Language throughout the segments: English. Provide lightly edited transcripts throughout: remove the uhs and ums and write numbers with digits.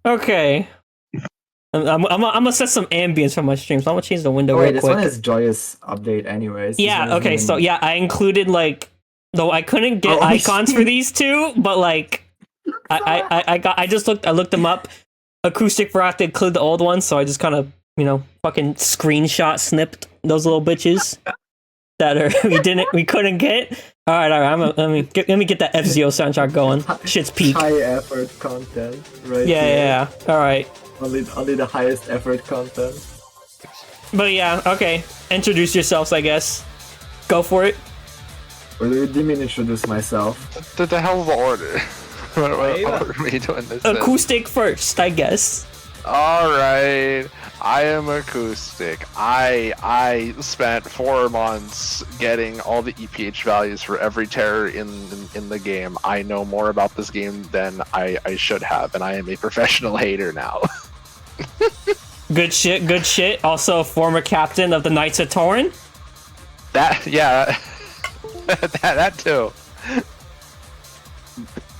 Okay. I'm gonna set some ambience for my stream, so I'm gonna change the window Oh, wait, real this quick. one is joyous update anyways. This one Yeah, isn't okay, so even- yeah, I included like though I couldn't get Oh, icons for these two, but like I just looked them up. Acoustic forgot to include the old ones, so I just kind of, fucking screenshot snipped those little bitches that are we couldn't get. All right, let me get that FZO soundtrack going. Shit's peak. High effort content, right? Yeah. All right. Only the highest effort content. But yeah, okay. Introduce yourselves, I guess. Go for it. Or let me introduce myself. The hell of an order. what are we doing this? Acoustic first, I guess. Alright. I am Acoustic. I spent 4 months getting all the EPH values for every terror in the game. I know more about this game than I should have, and I am a professional hater now. Good shit. Also a former captain of the Knights of Torin. That too.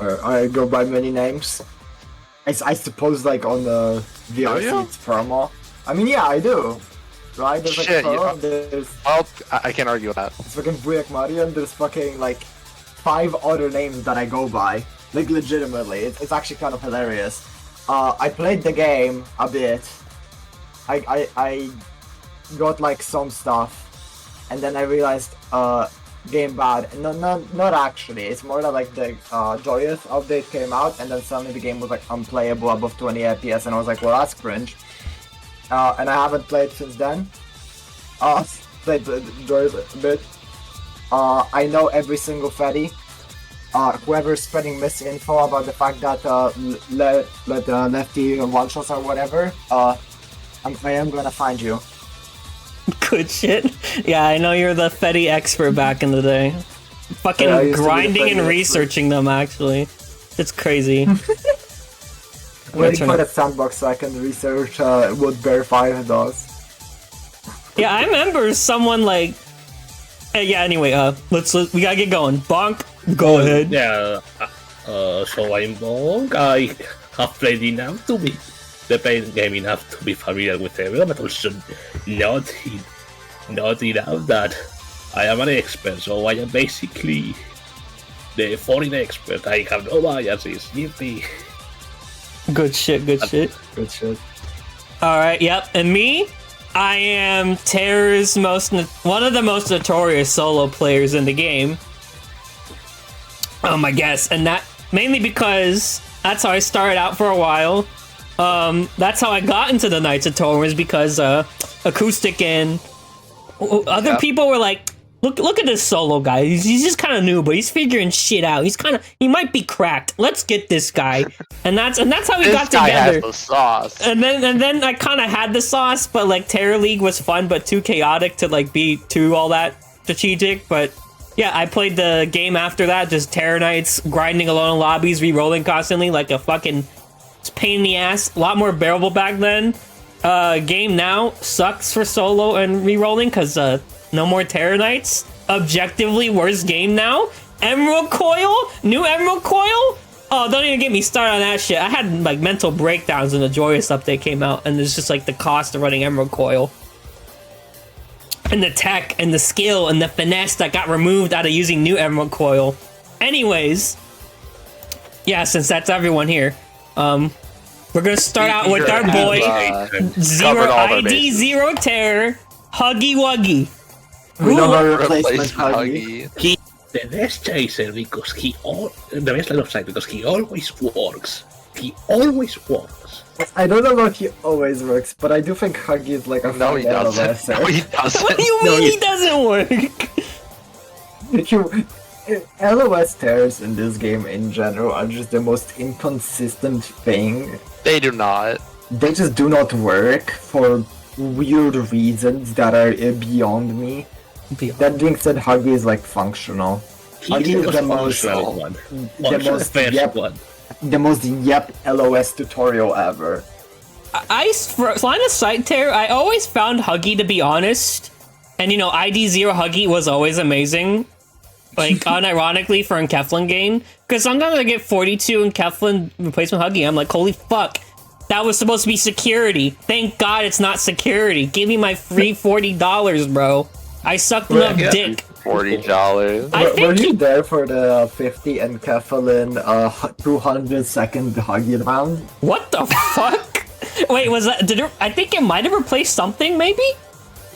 I go by many names. I suppose like on the VRC it's Perma. I mean, yeah, I do. Right? There's Shit, like Perma, there's Well, I can't argue with that. it's fucking Buyak Mario, and there's fucking like 5 other names that I go by. Like legitimately, it's actually kind of hilarious. I played the game a bit. I got like some stuff, and then I realized game bad. No, not actually. It's more that like the Joyous update came out, and then suddenly the game was like unplayable above 20 FPS, and I was like, well, that's cringe. And I haven't played since then. Played the Joyous a bit. I know every single Freddy. Whoever's spreading misinfo about the fact that lefty one-shots or whatever, I am gonna find you. Good shit. Yeah, I know you're the Fetty expert back in the day. Fucking Yeah, I used to be the grinding Fetty and expert. researching them, actually. It's crazy. Waiting for that sandbox so I can research what Bear 5 does. Yeah, I remember someone like... yeah, anyway, we gotta get going. Bonk, go ahead. Yeah, so I'm Bong. I have played enough to be the playing game enough to be familiar with the area, but also not enough that I am an expert. So I am basically the foreign expert. I have no biases. Yippee. Good shit. Good shit. Alright, yep. And me? I am Terror's one of the most notorious solo players in the game. I guess. And that mainly because that's how I started out for a while. That's how I got into the Knights of Torin, was because Acoustic and other people were like, look at this solo guy. He's just kind of new, but he's figuring shit out. He might be cracked. Let's get this guy. And that's how we got This guy together. has the sauce. And then I kind of had the sauce, but like Terror League was fun, but too chaotic to like be too all that strategic. But yeah, I played the game after that, just Terror Knights, grinding alone in lobbies, re-rolling constantly like a fucking pain in the ass. A lot more bearable back then. Game now sucks for solo and re-rolling because no more Terror Knights. Objectively worst game now. Emerald Coil? New Emerald Coil? Oh, don't even get me started on that shit. I had like mental breakdowns when the Joyous update came out, and it's just like the cost of running Emerald Coil. And the tech and the skill and the finesse that got removed out of using new Emerald Coil. Anyways, yeah, since that's everyone here, we're gonna start out with our boy Zero covered all their ID bases. Zero Terror Huggy Wuggy. We don't have a Replacement replacement Huggy. Huggy. The best chaser because the best line of sight because he always works. He always works. I don't know if he always works, but I do think Huggy is like a No, he fine doesn't. No, he doesn't. What do you mean he doesn't work? LOS tears in this game in general are just the most inconsistent thing. They do not. They just do not work for weird reasons that are beyond me. That being said, Huggy is like functional. Huggy is the most one. First one. the most yep LOS tutorial ever. For line of sight Terror, I always found Huggy to be honest. And ID Zero Huggy was always amazing. Like, unironically for Keflin game. Because sometimes I get 42 in Keflin replacement Huggy. I'm like, holy fuck. That was supposed to be security. Thank God it's not security. Give me my free $40, bro. I sucked enough dick. $40. I Were think you there for the 50 enkephalin 200-second Huggy round? What the fuck? Wait, was that? I think it might have replaced something, maybe?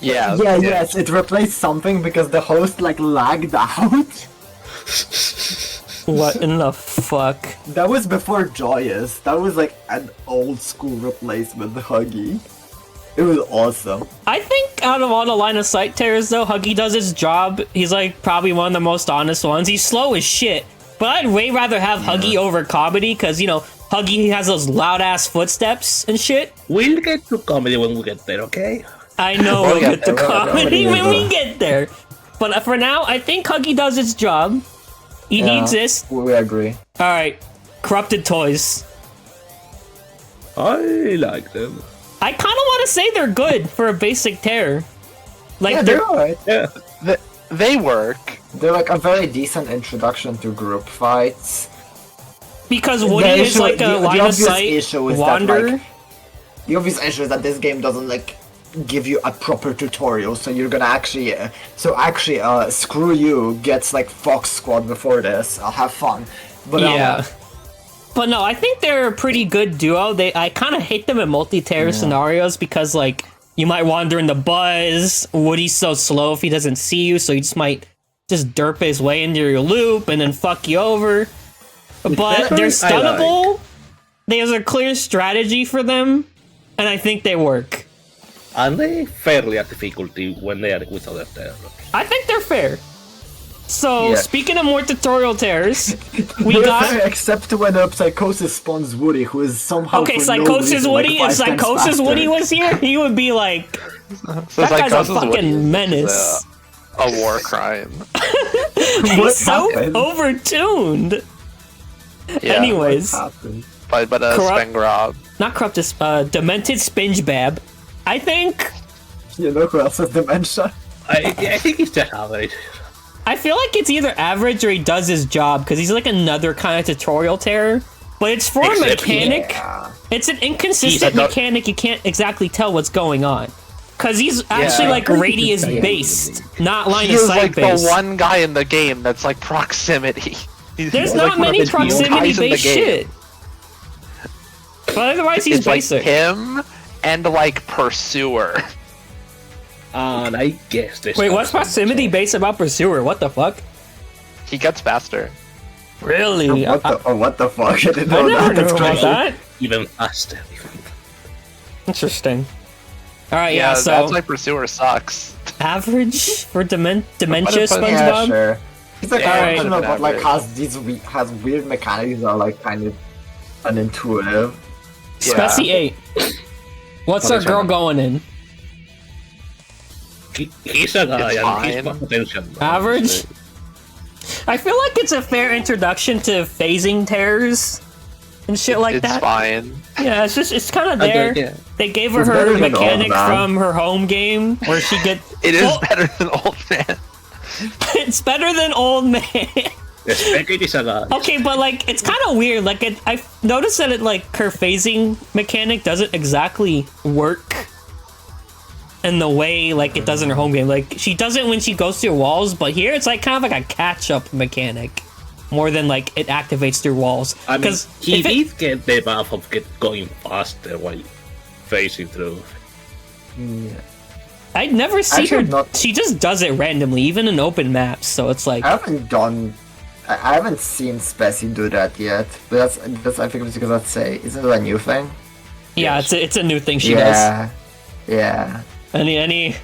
Yeah. Yes, it replaced something because the host like lagged out. What in the fuck? That was before Joyous. That was like an old school replacement Huggy. It was awesome. I think out of all the line of sight tears, though, Huggy does his job. He's like probably one of the most honest ones. He's slow as shit, but I'd way rather have Huggy over comedy because you know Huggy has those loud ass footsteps and shit. We'll get to comedy when we get there, okay? I know we'll get to there, comedy when we there. get there, but for now, I think Huggy does its job. He exists. We agree. All right, corrupted toys. I like them. I kind of want to say they're good for a basic tear. Like Yeah, they're they're alright. Yeah. They work. They're like a very decent introduction to group fights. because Woody The is issue- like a the line of obvious sight issue is that, wanderer. like, the obvious issue is that this game doesn't like give you a proper tutorial, so you're gonna actually Screw You gets like Fox Squad before this. I'll have fun. But Yeah. But no, I think they're a pretty good duo. I kind of hate them in multi-terror scenarios because, like, you might wander in the buzz. Woody's so slow if he doesn't see you, so he just might just derp his way into your loop and then fuck you over. But they're stunnable. There's a clear strategy for them, and I think they work. And they fairly at difficulty when they are with other terror. I think they're fair. So, Yeah. speaking of more tutorial terrors, we They're got... fair except when Psychosis spawns Woody, who is somehow Okay, for no Psychosis reason, Woody, like, if 5 times Psychosis faster. Woody was here, he would be like, that guy's a fucking menace. A war crime. He's What so happened? overtuned. Yeah. Anyways, Happened. But Corrupt- Spengrob. not corrupted, demented Spinge Bab. I think, You know who else has dementia? I think it's just average. I feel like it's either average or he does his job, because he's like another kind of tutorial terror. But it's for a Except- mechanic. Yeah. It's an inconsistent He's a- mechanic, you can't exactly tell what's going on. Because he's actually like radius based, not line He of is sight like based. the one guy in the game that's like proximity. There's He's not like one of many the few proximity guys in the based game. shit. But otherwise, he's It's like basic. him and like Pursuer. And I guess this. Wait, what's proximity based about Pursuer? What the fuck? He gets faster. Really? What the fuck? I didn't I know never that. That's knew about crazy. that. Even faster. Interesting. All right, Yeah, yeah. So that's why Pursuer sucks. average for dementia, But SpongeBob. Yeah, sure. He's like Yeah, functional, but but like average. has weird mechanics that are like kind of unintuitive. Specie 8. What's our girl going in? He's a guy It's and he's fine. got potential. Average? I feel like it's a fair introduction to phasing terrors and shit like It's that. fine. Yeah, it's kind of Okay, there. yeah. They gave her It's her better than mechanic Old Man. from her home game where she gets. It is Well, better than Old Man. it's better than Old Man. The spec is a guy. Okay, but like it's kind of weird. Like I've noticed that her phasing mechanic doesn't exactly work in the way like it does in her home game. Like she does it when she goes through walls, but here it's like kind of like a catch-up mechanic more than like it activates through walls. I mean, he if it- did get the buff of going faster while facing through. I'd never see Actually, her. not- She just does it randomly, even in open maps. So it's like I haven't seen Specie do that yet. But that's I think it's because isn't it a new thing? yeah, it's a new thing she does. Yeah. Any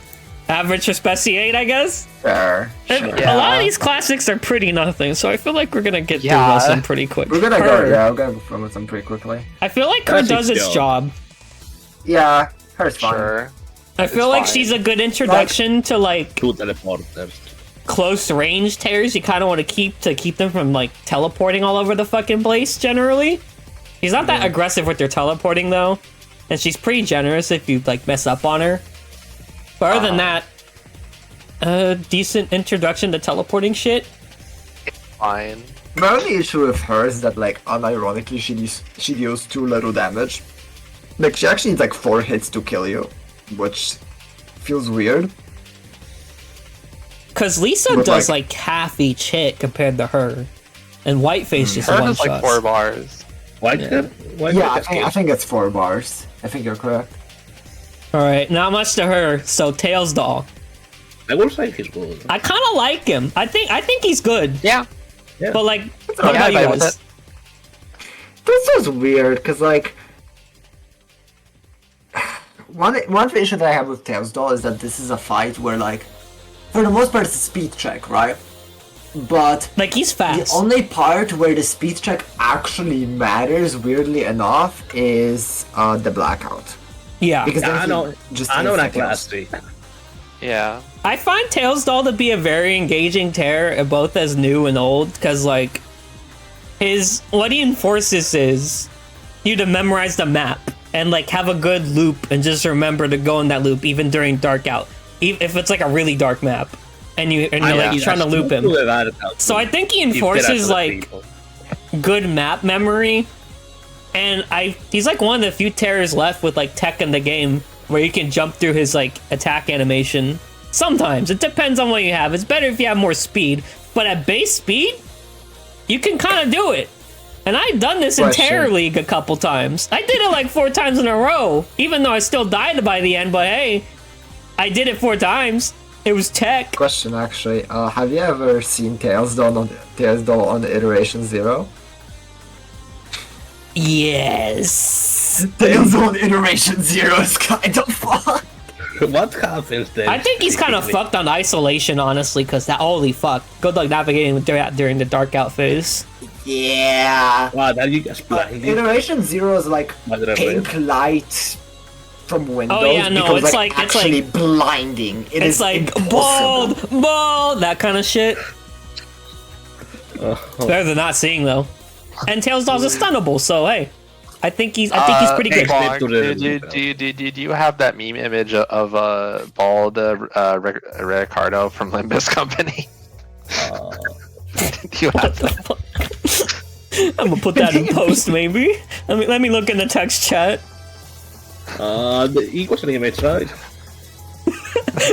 average for Specie 8, I guess. Sure. And a lot of these classics are pretty nothing, so I feel like we're gonna get Yeah. through most of them pretty quick. We're gonna Her- go through them pretty quickly. I feel like her Classic does its job. Yeah, her's fine. Sure. I feel like fine. she's a good introduction to like Two teleporters. close range tears. You kind of want to keep them from like teleporting all over the fucking place. Generally, she's not that aggressive with her teleporting though, and she's pretty generous if you like mess up on her. But other than that, a decent introduction to teleporting shit. Fine. My only issue with her is that, like, unironically, she deals too little damage. Like, she actually needs like 4 hits to kill you, which feels weird. Because Lisa But, does like- like half each hit compared to her, and Whiteface just Her one is like shot. 4 bars. Why Yeah. did? Why Yeah, did I think it's 4 bars. I think you're correct. All right, not much to her. So Tails doll, I will say he's good. I kind of like him. I think he's good. Yeah. Yeah. But like, what Yeah, about you I vibe with guys? it. This is weird, because, like, one issue that I have with Tails Doll is that this is a fight where, like, for the most part, it's a speed check, right? But Like he's the fast. only part where the speed check actually matters, weirdly enough, is the blackout. Yeah, Because then I he know. just I know that insta-kills. class. Yeah. I find Tails doll to be a very engaging terror, both as new and old, because like what he enforces is you to memorize the map and like have a good loop and just remember to go in that loop even during dark out, if it's like a really dark map and you're like trying to loop him. So I think he enforces like good map memory, and he's like one of the few terrors left with like tech in the game where you can jump through his like attack animation. Sometimes it depends on what you have. It's better if you have more speed, but at base speed you can kind of do it. And I've done this in Question. Terror League a couple times. I did it like 4 times in a row, even though I still died by the end. But hey, I did it 4 times. It was tech. Question, actually. Have you ever seen Tails Doll on Iteration 0? Yes. Tails Doll on Iteration 0 is kind of fun. What happens then? I think he's kind of fucked on isolation, honestly, because that holy fuck. Good luck navigating during the dark out phase. Yeah. Wow, that you just blinded. Iteration 0 is like Madre pink light from Windows. Oh, yeah, no, because, it's like like- it's actually like- blinding. It's like impossible. bald, that kind of shit. Oh, It's better than not seeing though. And Tails Doll's is stunnable, so hey, I think he's pretty Hey, good. Bonk, To the- do you have that meme image of bald Ricardo from Limbus Company? Do you have that? I'm gonna put that in post, maybe. Let me look in the text chat. he was an image, right?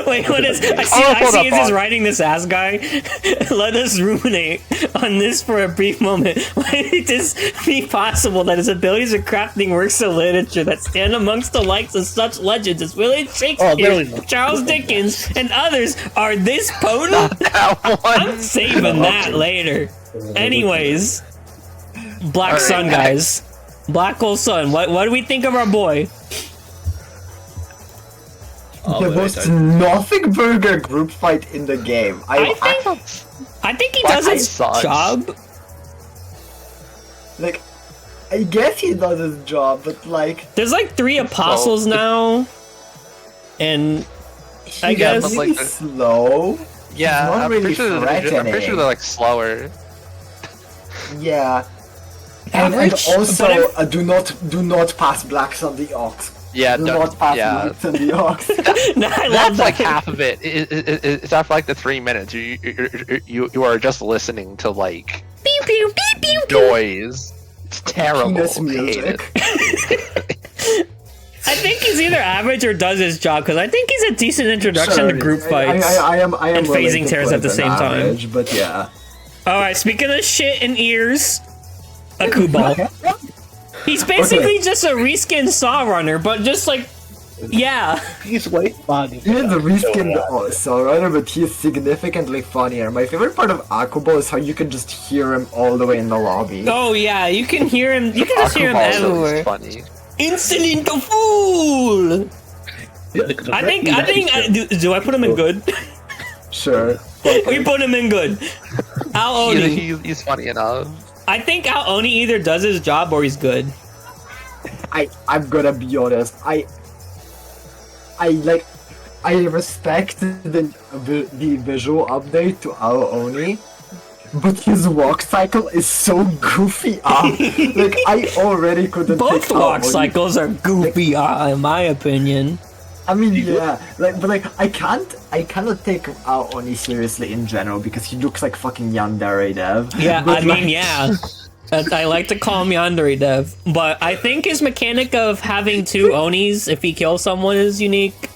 Wait, what is? I hold see. up, Is this Bonk. writing this ass guy? Let us ruminate on this for a brief moment. Why would this be possible that his abilities of crafting works of literature that stand amongst the likes of such legends as William Oh, there we Shakespeare, go. Charles Dickens, and others are this potent? That I'm one. saving that later. Anyways, Black All right. Sun, guys. Black Hole Sun. What do we think of our boy? The most nothing burger group fight in the game. I think he Black does his sucks. job. like. I guess he does his job, but like. There's like 3 apostles now, and I He's guess- really Like the- slow. Yeah, not I'm really pretty sure threatening. they're like slower. Yeah. And Average, also, but do not pass blacks on the ox. Yeah, Do no- not pass yeah. blacks on the ox. No, I love That's like that. half of it. It's after like the 3 minutes. You are just listening to like Pew, pew, pew, pew, pew. noise. It's terrible. Penis I hate music. it. I think he's either average or does his job because I think he's a decent introduction to group fights. I am and willing phasing to tears put at the an same time. average, but yeah. All right, speaking of shit and ears, a Kubal. He's basically just a reskin Saw Runner, but just like, yeah. He's way funny. He is a reskinned Saw Runner, but he is significantly funnier. My favorite part of Akubo is how you can just hear him all the way in the lobby. Oh yeah, you can hear him. You can just hear him Akubal's everywhere. funny. Insolent fool. I think. Do I put him in good? Sure. We put him in good. Al Oni. He's funny enough. I think Al Oni either does his job or he's good. I'm gonna be honest. I respect the visual update to Ao Oni, but his walk cycle is so goofy. Like I already couldn't. Both take Ao walk Oni. cycles are goofy, in my opinion. I mean, yeah, I cannot take Ao Oni seriously in general because he looks like fucking Yandere Dev. Yeah, But, I mean, yeah. I like to call him Yandere Dev, but I think his mechanic of having 2 Onis if he kills someone is unique.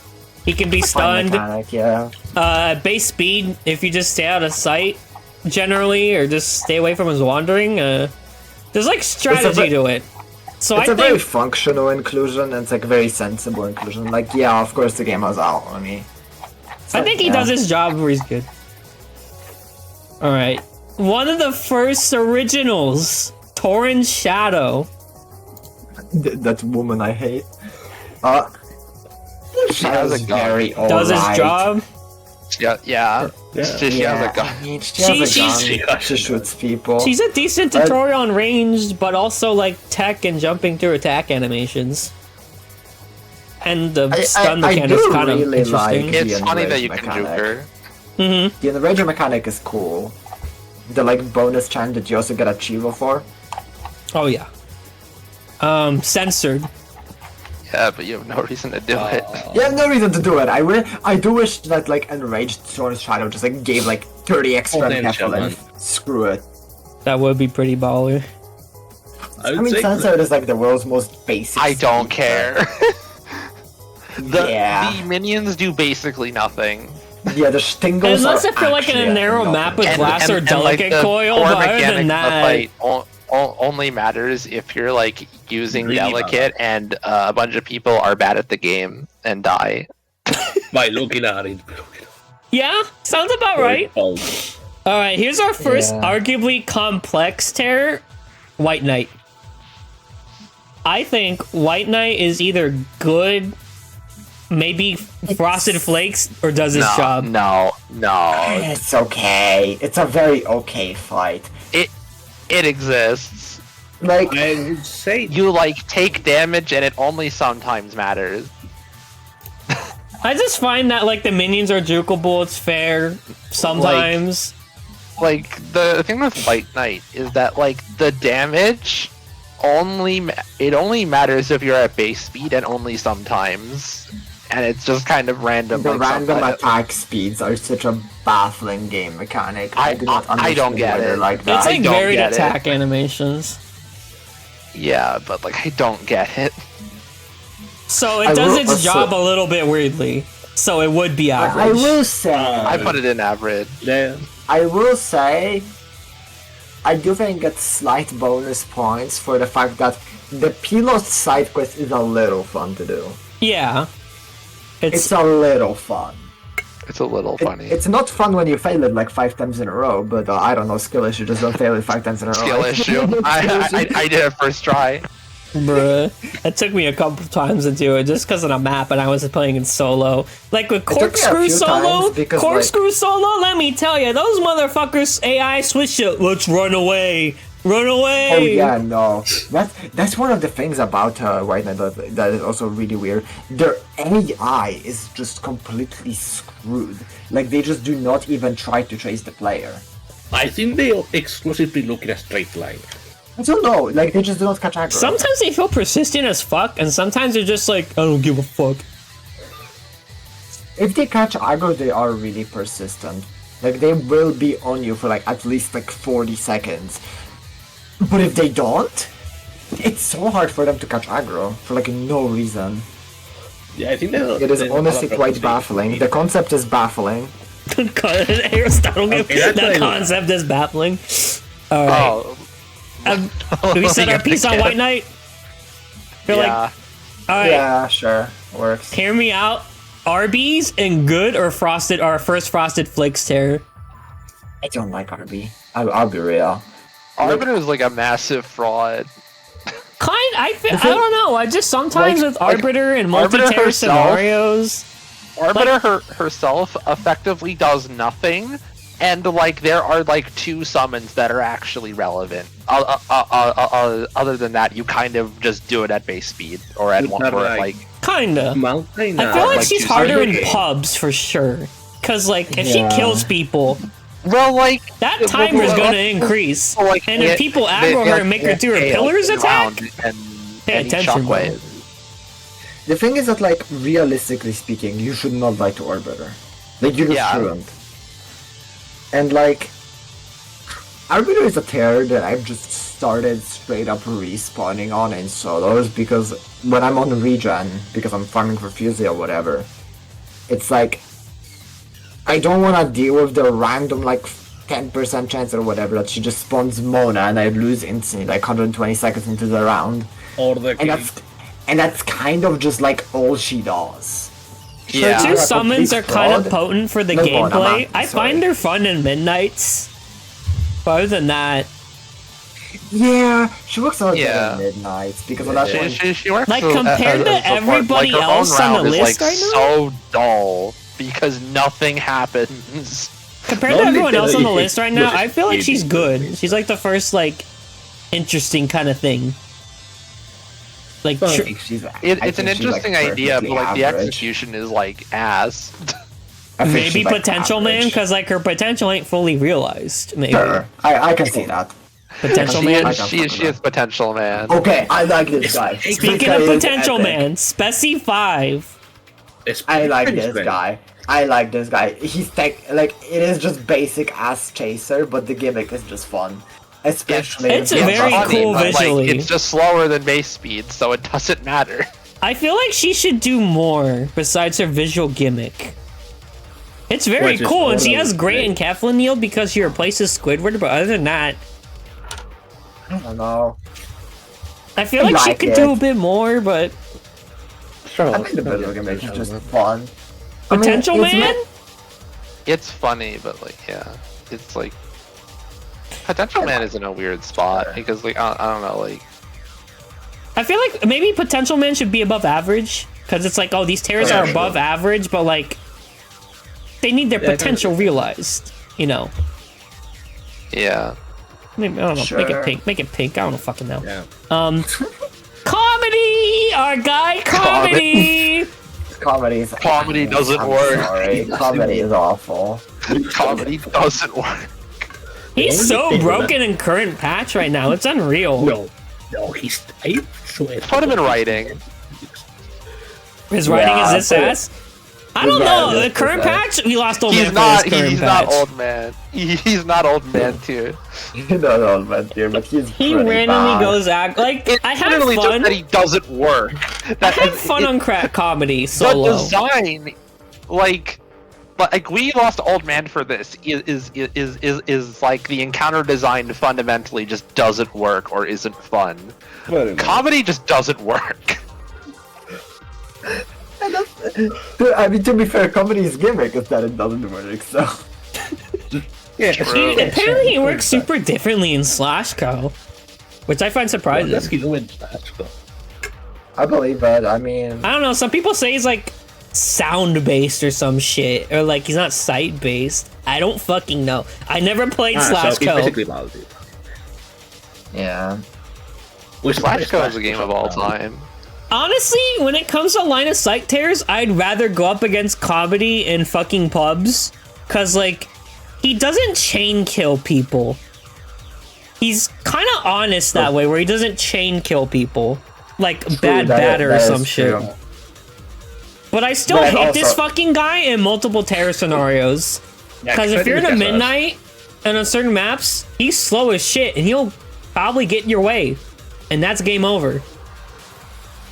He can be Fun stunned. mechanic, yeah. Base speed, if you just stay out of sight, generally, or just stay away from his wandering. There's like strategy to it. So It's I a very think functional inclusion, and it's like a very sensible inclusion. Like, yeah, of course the game has Oni. I think he does his job where he's good. All right, one of the first originals, Torrent Shadow. That woman I hate. She has a gun. very Does his alright. job. Yeah. She has a gun. I mean, she has a gun. she's- She shoots people. She's a decent tutorial on ranged, but also like tech and jumping through attack animations. And the stun I mechanic's do kind of really interesting. like- It's The funny that enraged you can juke mechanic. her. Mm-hmm. The enrager mechanic is cool. The like bonus chant that you also get a Chivo for. Oh yeah. Censored. Yeah, but you have no reason to do it. You have no reason to do it. I do wish that like enraged Torrent Shadow just like gave like 30 extra Potential, Nephilim. man. Screw it. That would be pretty baller. I I would mean, say Censored is like the world's most basic. I don't speed, care. Yeah. The minions do basically nothing. Yeah, the Stingles Unless are if you're like in a actually narrow nothing. map with glass or like, delicate the coil, core but other mechanic than of the that, fight only matters if you're like using Really delicate and a bunch of people are bad at the game and die. by looking at it. yeah, sounds about right. Oh, All right, here's our first Yeah. arguably complex terror, White Knight. I think White Knight is either good, maybe Frosted Flakes, or does his job. No. It's okay. It's a very okay fight. It exists. Like, I would say You like take damage and it only sometimes matters. I just find that like the minions are jukeable, it's fair sometimes. Like the thing with White Knight is that like the damage only matters if you're at base speed and only sometimes, and it's just kind of random. the like, random sometimes- attack speeds are such a baffling game mechanic. I do not understand I don't get why they're it. like that. It's like don't varied get it. attack animations. Yeah, but like I don't get it. So I it does will its also- job a little bit weirdly. So it would be I average. will say, I put it in average. yeah. I will say, I do think it's slight bonus points for the fact that the Pilos side quest is a little fun to do. Yeah. It's a little fun. It's a little funny. It's not fun when you fail it like 5 times in a row, but I don't know, skill issue, just don't fail it 5 times in a row. Skill issue. I did it first try. Bruh. It took me a couple times to do it just because of the map and I was playing in solo. Like with took me a Corkscrew few solo, times because, Corkscrew solo, let me tell you, those motherfuckers AI switch it. Let's run away. Run away. Oh yeah, no. That's one of the things about White Knight that is also really weird. Their AI is just completely screwed. Like they just do not even try to chase the player. I think they exclusively look in a straight line. I don't know. Like they just do not catch aggro. Sometimes they feel persistent as fuck, and sometimes they're just like, I don't give a fuck. If they catch aggro, they are really persistent. Like they will be on you for like at least like 40 seconds. But if they don't, it's so hard for them to catch aggro for like no reason. Yeah, I think that It is honestly quite baffling. The concept is baffling. Aristotle, that's that what I- concept is baffling. Alright. Oh, Do we set our piece on White Knight? Feel yeah. Alright, Yeah, sure. Works. hear me out. Arby's and good or Frosted, our first Frosted Flakes terror? I don't like RB. I'll be real. Arbiter is like a massive fraud. I don't know. I just sometimes Like- with Arbiter and Arbiter multi-terror herself- scenarios. Arbiter herself effectively does nothing, and like there are like 2 summons that are actually relevant. Other than that, you kind of just do it at base speed or at It's one not or like- like. Kinda. Mountain. I feel like like she's choose harder in target. pubs for sure. Cause like if Yeah. she kills people, Well, like that timer is gonna increase. like, And if people aggro her and make her do her pillars attack, and pay any attention, bro. shockwave. The thing is that, like, realistically speaking, you should not die to Arbiter. Like, you just Yeah. shouldn't. And, like, Arbiter is a terror that I'm just started straight up respawning on in solos because when I'm on regen, because I'm farming for Fusey or whatever, it's like I don't want to deal with the random like 10% chance or whatever that she just spawns Mona and I lose instantly like 120 seconds into the round. Or the And that's kind of just like all she does. Yeah. Her two a summons are complete kind of fraud. potent for the No, I'm gameplay. not, I find sorry. her fun in Midnights. But other than that, Yeah, she works out Yeah. at midnight because of that one. She works Like, as- compared as to a support. everybody Like, her own else on the round is, list like, right now? so dull because nothing happens. compared to Only everyone else on the thing- list right now, look, I feel like it- she's good. She's like the first, like, interesting kind of thing. Like, I tr- think she's. It's an interesting idea, but like the average. execution is like ass. I think maybe she's, like, potential man, average. because, like, her potential ain't fully realized. Maybe. Sure, I can see that. Potential she, man. I is, can she, fuck is, with she is potential, man. Okay, I like this guy. Speaking This guy of is potential epic. man, Speci 5. I like this guy. I like this guy. He's like it is just basic ass chaser, but the gimmick is just fun. Especially It's if a you very have cool nothing. visually. Like, it's just slower than base speed, so it doesn't matter. I feel like she should do more besides her visual gimmick. It's very Which is cool, and she totally has great great. encapsulate yield because she replaces Squidward, but other than that, I don't know. I feel like she like could it. do a bit more, but I think the visual gimmick is just fun. I mean, Potential it's Man? meant- It's funny, but like, yeah, it's like potential man is in a weird spot because like I don't know, like I feel like maybe Potential Man should be above average, because it's like, oh, these tears are Yeah, above average, but like, they need their Yeah, I potential kinda- realized, you know? yeah. Maybe, I don't know, make it Sure. pink, make it pink, I don't fucking know. Yeah. Comedy! Our guy, Comedy! Comedy doesn't I'm work. Sorry, comedy is awful. Comedy doesn't work. He's The so only thing broken in current patch right now. It's unreal. No, he's. I swear. Put him in writing. His writing Yeah, is this but- ass. I don't Yeah, know. The this current is that. patch, we lost old He's man not. for this current He's patch. not old man. He's not old man too. You don't know about here, but he's He pretty randomly bad. goes act like It's I had literally fun. just that he doesn't work. I had fun on crack comedy The solo. design, like we lost old man for this is like the encounter design fundamentally just doesn't work or isn't fun. Comedy just doesn't work. I mean, to be fair, comedy's gimmick is that it doesn't work, so. Yeah. True. Apparently, he works super differently in Slash Co, which I find surprising. Let's keep doing that. I believe it, I mean. I don't know. Some people say he's like sound based or some shit, or like he's not sight based. I don't fucking know. I never played Slash so he's Co. basically mounted. Yeah. Which Slash Co is a game of all time. Honestly, when it comes to line of sight tears, I'd rather go up against comedy in fucking pubs. Cause like, he doesn't chain kill people. He's kind of honest that way, where he doesn't chain kill people. Like bad batter or that some is shit. true. But I still But hate this also- fucking guy in multiple terror scenarios. Because if you're in a midnight and on certain maps, he's slow as shit and he'll probably get in your way. And that's game over.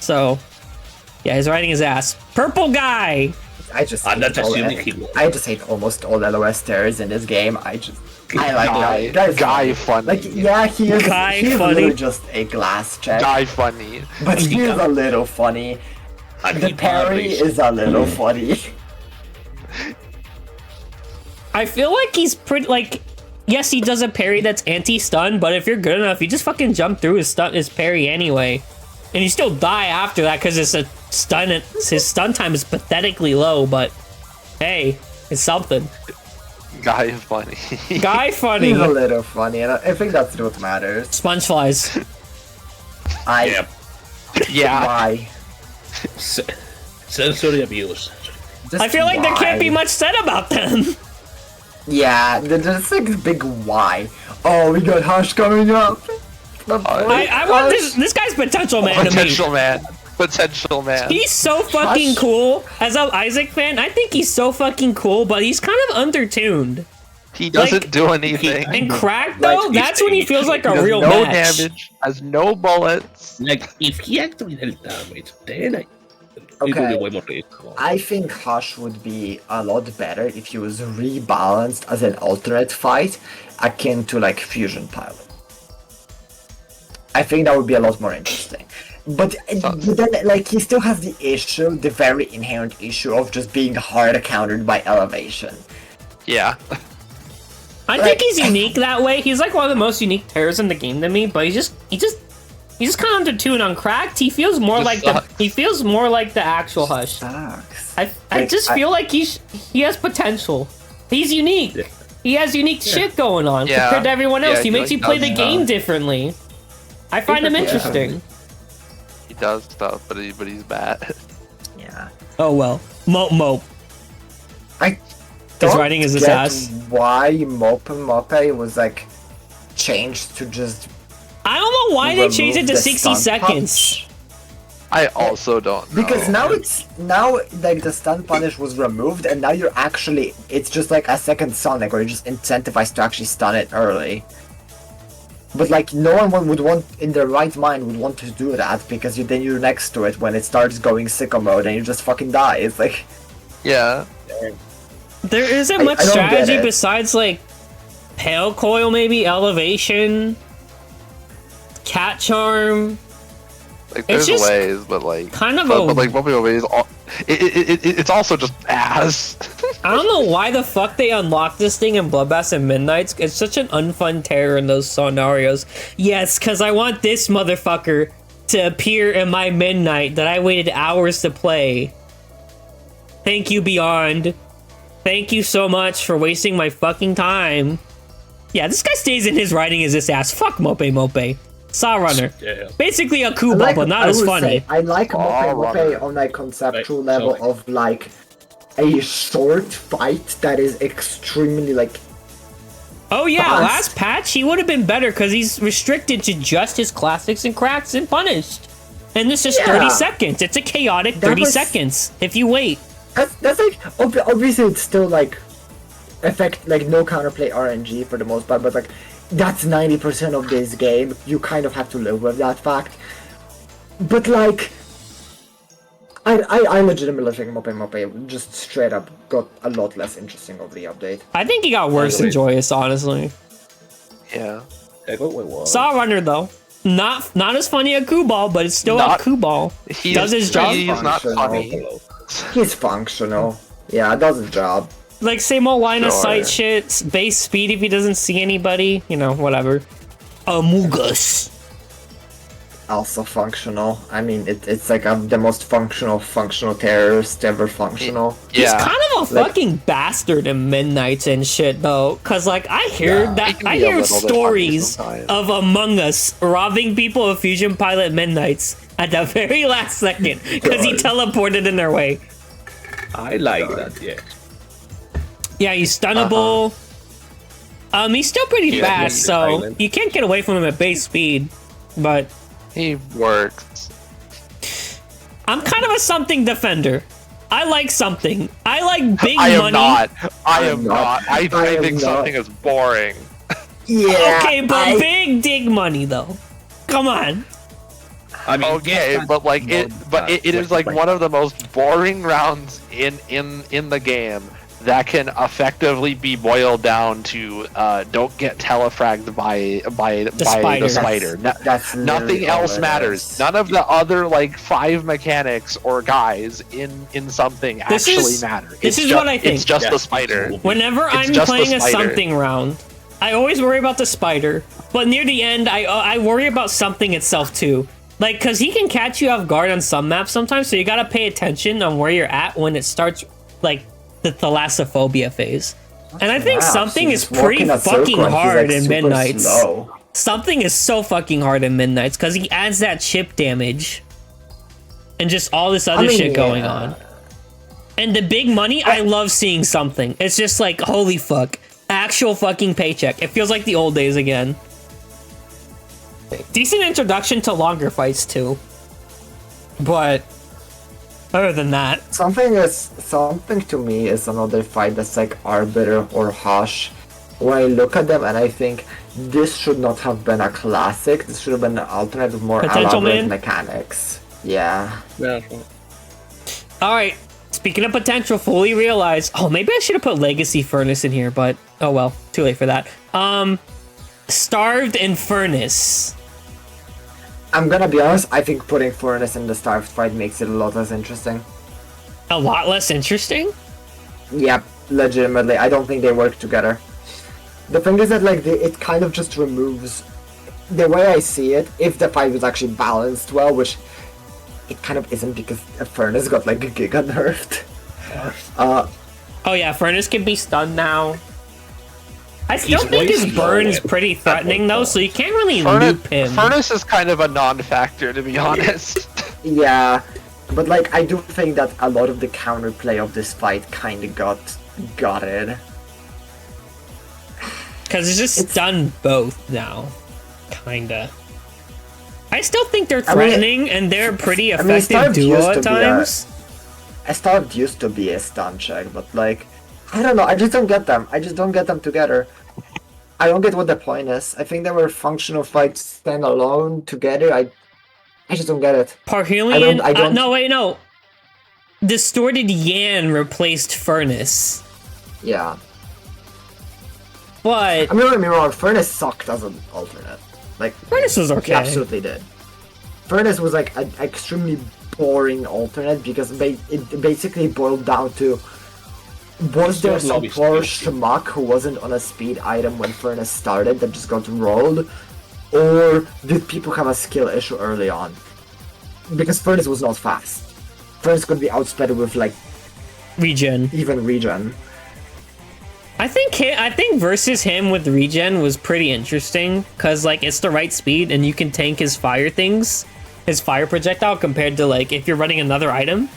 So, yeah, he's riding his ass. Purple guy! I just I'm not hate all assuming that- he will. I just hate almost all LOS terrors in this game. I like Guy, Guy's guy funny. funny. Like, yeah, he is. Guy He's funny. literally just a glass check, Guy funny. but he is a little funny. The parry is a little funny. I feel like he's pretty, like, yes, he does a parry that's anti-stun, but if you're good enough, you just fucking jump through his parry anyway. And you still die after that because his stun time is pathetically low, but hey, it's something. Guy funny. Guy funny. He's a little funny, and I think that's what matters. Sponge flies. Yeah. Yeah. Why? Sensory abuse. Just I feel like there can't be why? much said about them. Yeah, there's like a big why. Oh, we got Hush coming up. I want this guy's potential man to me. Potential man. Potential man. He's so fucking Hush. cool. As an Isaac fan, I think he's so fucking cool, but he's kind of undertuned. He doesn't Like, do anything. In crack though, Like, that's when he feels like He a does real no match. damage, has no bullets. Like, if he actually dealt damage, then it would Okay. be way more reasonable. I think Hush would be a lot better if he was rebalanced as an alternate fight, akin to like Fusion Pilot. I think that would be a lot more interesting. But then, like, he still has the issue, the very inherent issue of just being hard countered by elevation. Yeah. I think he's unique that way. He's like one of the most unique terrors in the game to me, but he's just kind of undertuned on cracked. He feels more like the actual Hush. Sucks. I just feel like he has potential. He's unique. Yeah. He has unique shit going on Yeah. compared to everyone else. Yeah, he makes he you play does the stuff. game differently. I find him interesting. He does stuff, but he's bad. Yeah. Oh well, mope. I He's don't riding his get ass. why Mope was like changed to just I don't know why they changed it to remove the 60 stun seconds. punch. I also don't know. Because now like the stun punish was removed and now it's just like a second Sonic or you're just incentivized to actually stun it early. But like no one would want in their right mind would want to do that because then you're next to it when it starts going sicko mode and you just fucking die. It's like Yeah. There isn't I much don't get strategy it. besides like Pale Coil, maybe elevation, Cat Charm. Like It's there's just ways, but like kind of but a- like Mope is it's also just ass. I don't know why the fuck they unlocked this thing in Bloodbath and Midnights. It's such an unfun terror in those scenarios. Yes, because I want this motherfucker to appear in my Midnight that I waited hours to play. Thank you, Beyond. Thank you so much for wasting my fucking time. Yeah, this guy stays in his riding as this ass. Fuck Mope. Saw Runner. Yeah. Basically a Kuba, but not as funny. I like Oh, Mope runner. on a conceptual Right, level so- of like a short fight that is extremely like Oh yeah, Fast. last patch he would have been better because he's restricted to just his classics and cracks and punished. And this is 30 Yeah. seconds. It's a chaotic That 30 was- seconds if you wait. that's like obviously it's still like no counterplay RNG for the most part, but like that's 90% of this game. You kind of have to live with that fact. But like I legitimately think Mope just straight up got a lot less interesting over the update. I think he got worse than Joyous, honestly. Yeah. Like, wait. Saw Runner though. Not as funny a Kubal, but it's still Not- a Kubal. He Does his job. He's not funny. He's functional. Yeah, does his job. Like same old line of Sure. sight shit, base speed if he doesn't see anybody, whatever. Amogus. Also functional. I mean, it's like the most functional terrorist ever functional. He's Yeah. kind of a Like- fucking bastard in Midnights and shit, though. Cause like I hear Yeah, he can I be a hear little bit stories funny sometimes. of Among Us robbing people of Fusion Pilot Midnights at the very last second because he teleported in their way. I like that, yeah. Yeah, he's stunnable. He's still pretty Yeah, fast, he's so silent. you can't get away from him at base speed. But He works. I'm kind of a something defender. I like something. I like big I am money. not. I am am not. not. I am think not. something is boring. Yeah. Okay, but big dig money though. Come on. I mean, Okay, yes, but like that's it, but it is like like- one of the most boring rounds in the game that can effectively be boiled down to don't get telefragged by spider. the spider. That's Nothing literally all else it matters. is. None of the other like 5 mechanics or guys in something This actually is- matter. this It's is ju- what I think. It's just Yeah. the spider. Whenever I'm just the playing a spider. something round, I always worry about the spider. But near the end, I worry about something itself too. Like, cause he can catch you off guard on some maps sometimes, so you gotta pay attention on where you're at when it starts, like the thalassophobia phase. And I think Wow, something she's is pretty walking a fucking circle and she's, hard like, in super Midnights. slow. Something is so fucking hard in Midnights because he adds that chip damage and just all this other mean, shit going yeah. on. And the big money, I love seeing something. It's just like, holy fuck. Actual fucking paycheck. It feels like the old days again. Decent introduction to longer fights too. But other than that, Something to me is another fight that's like Arbiter or Hush when I look at them and I think this should not have been a classic. This should have been an alternate with more Potential elaborate Man? mechanics. Yeah. Yeah. All right. Speaking of potential, fully realized. Oh, maybe I should have put Legacy Furnace in here, but oh well, too late for that. Starved and Furnace. I'm gonna be honest, I think putting Furnace in the Starved fight makes it a lot less interesting. A lot less interesting? Yep, legitimately. I don't think they work together. The thing is that like it kind of just removes the way I see it. If the fight was actually balanced well, which it kind of isn't because Furnace got like giga nerfed. Oh yeah, Furnace can be stunned now. I still He's think his way burn is slower. pretty threatening though, so you can't really Furnace, loop him. Furnace is kind of a non-factor, to be honest. Yeah, but like I do think that a lot of the counterplay of this fight kind of got gutted. Because it's just stunned both now. Kinda. I still think they're threatening and they're pretty effective Starved duo used at to be times. A Starved used to be a stun check, but like I don't know. I just don't get them. I just don't get them together. I don't get what the point is. I think they were functional fights stand alone together. I just don't get it. Parhelion? I don't- No, wait, no. Distorted Yan replaced Furnace. Yeah. But I mean, don't get me wrong, Furnace sucked as an alternate. Like, Furnace was okay. he absolutely did. Furnace was like an extremely boring alternate because it basically boiled down to was there Still some lobby poor speed. schmuck who wasn't on a speed item when Furnace started that just got rolled? Or did people have a skill issue early on? Because Furnace was not fast. Furnace could be outsped with like regen. even regen. I think versus him with regen was pretty interesting because like it's the right speed and you can tank his fire things, his fire projectile compared to like if you're running another item,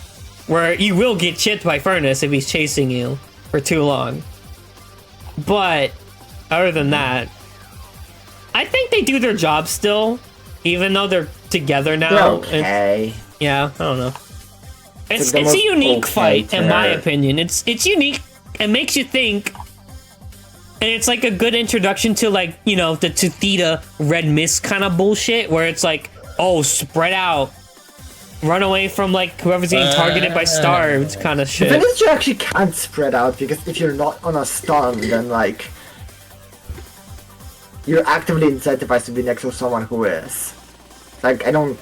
where you will get chipped by Furnace if he's chasing you for too long. But other than that, I think they do their job still, even though they're together now. They're okay. Yeah, I don't know. It's the a most unique okay fight, in my terror. opinion. It's unique. It makes you think, and it's like a good introduction to like the Tuthita Red Mist kind of bullshit, where it's like, oh, spread out, run away from like whoever's getting targeted by Starved kind of The shit. thing is, you actually can't spread out because if you're not on a stun, then like you're actively incentivized to be next to someone who is. Like I don't.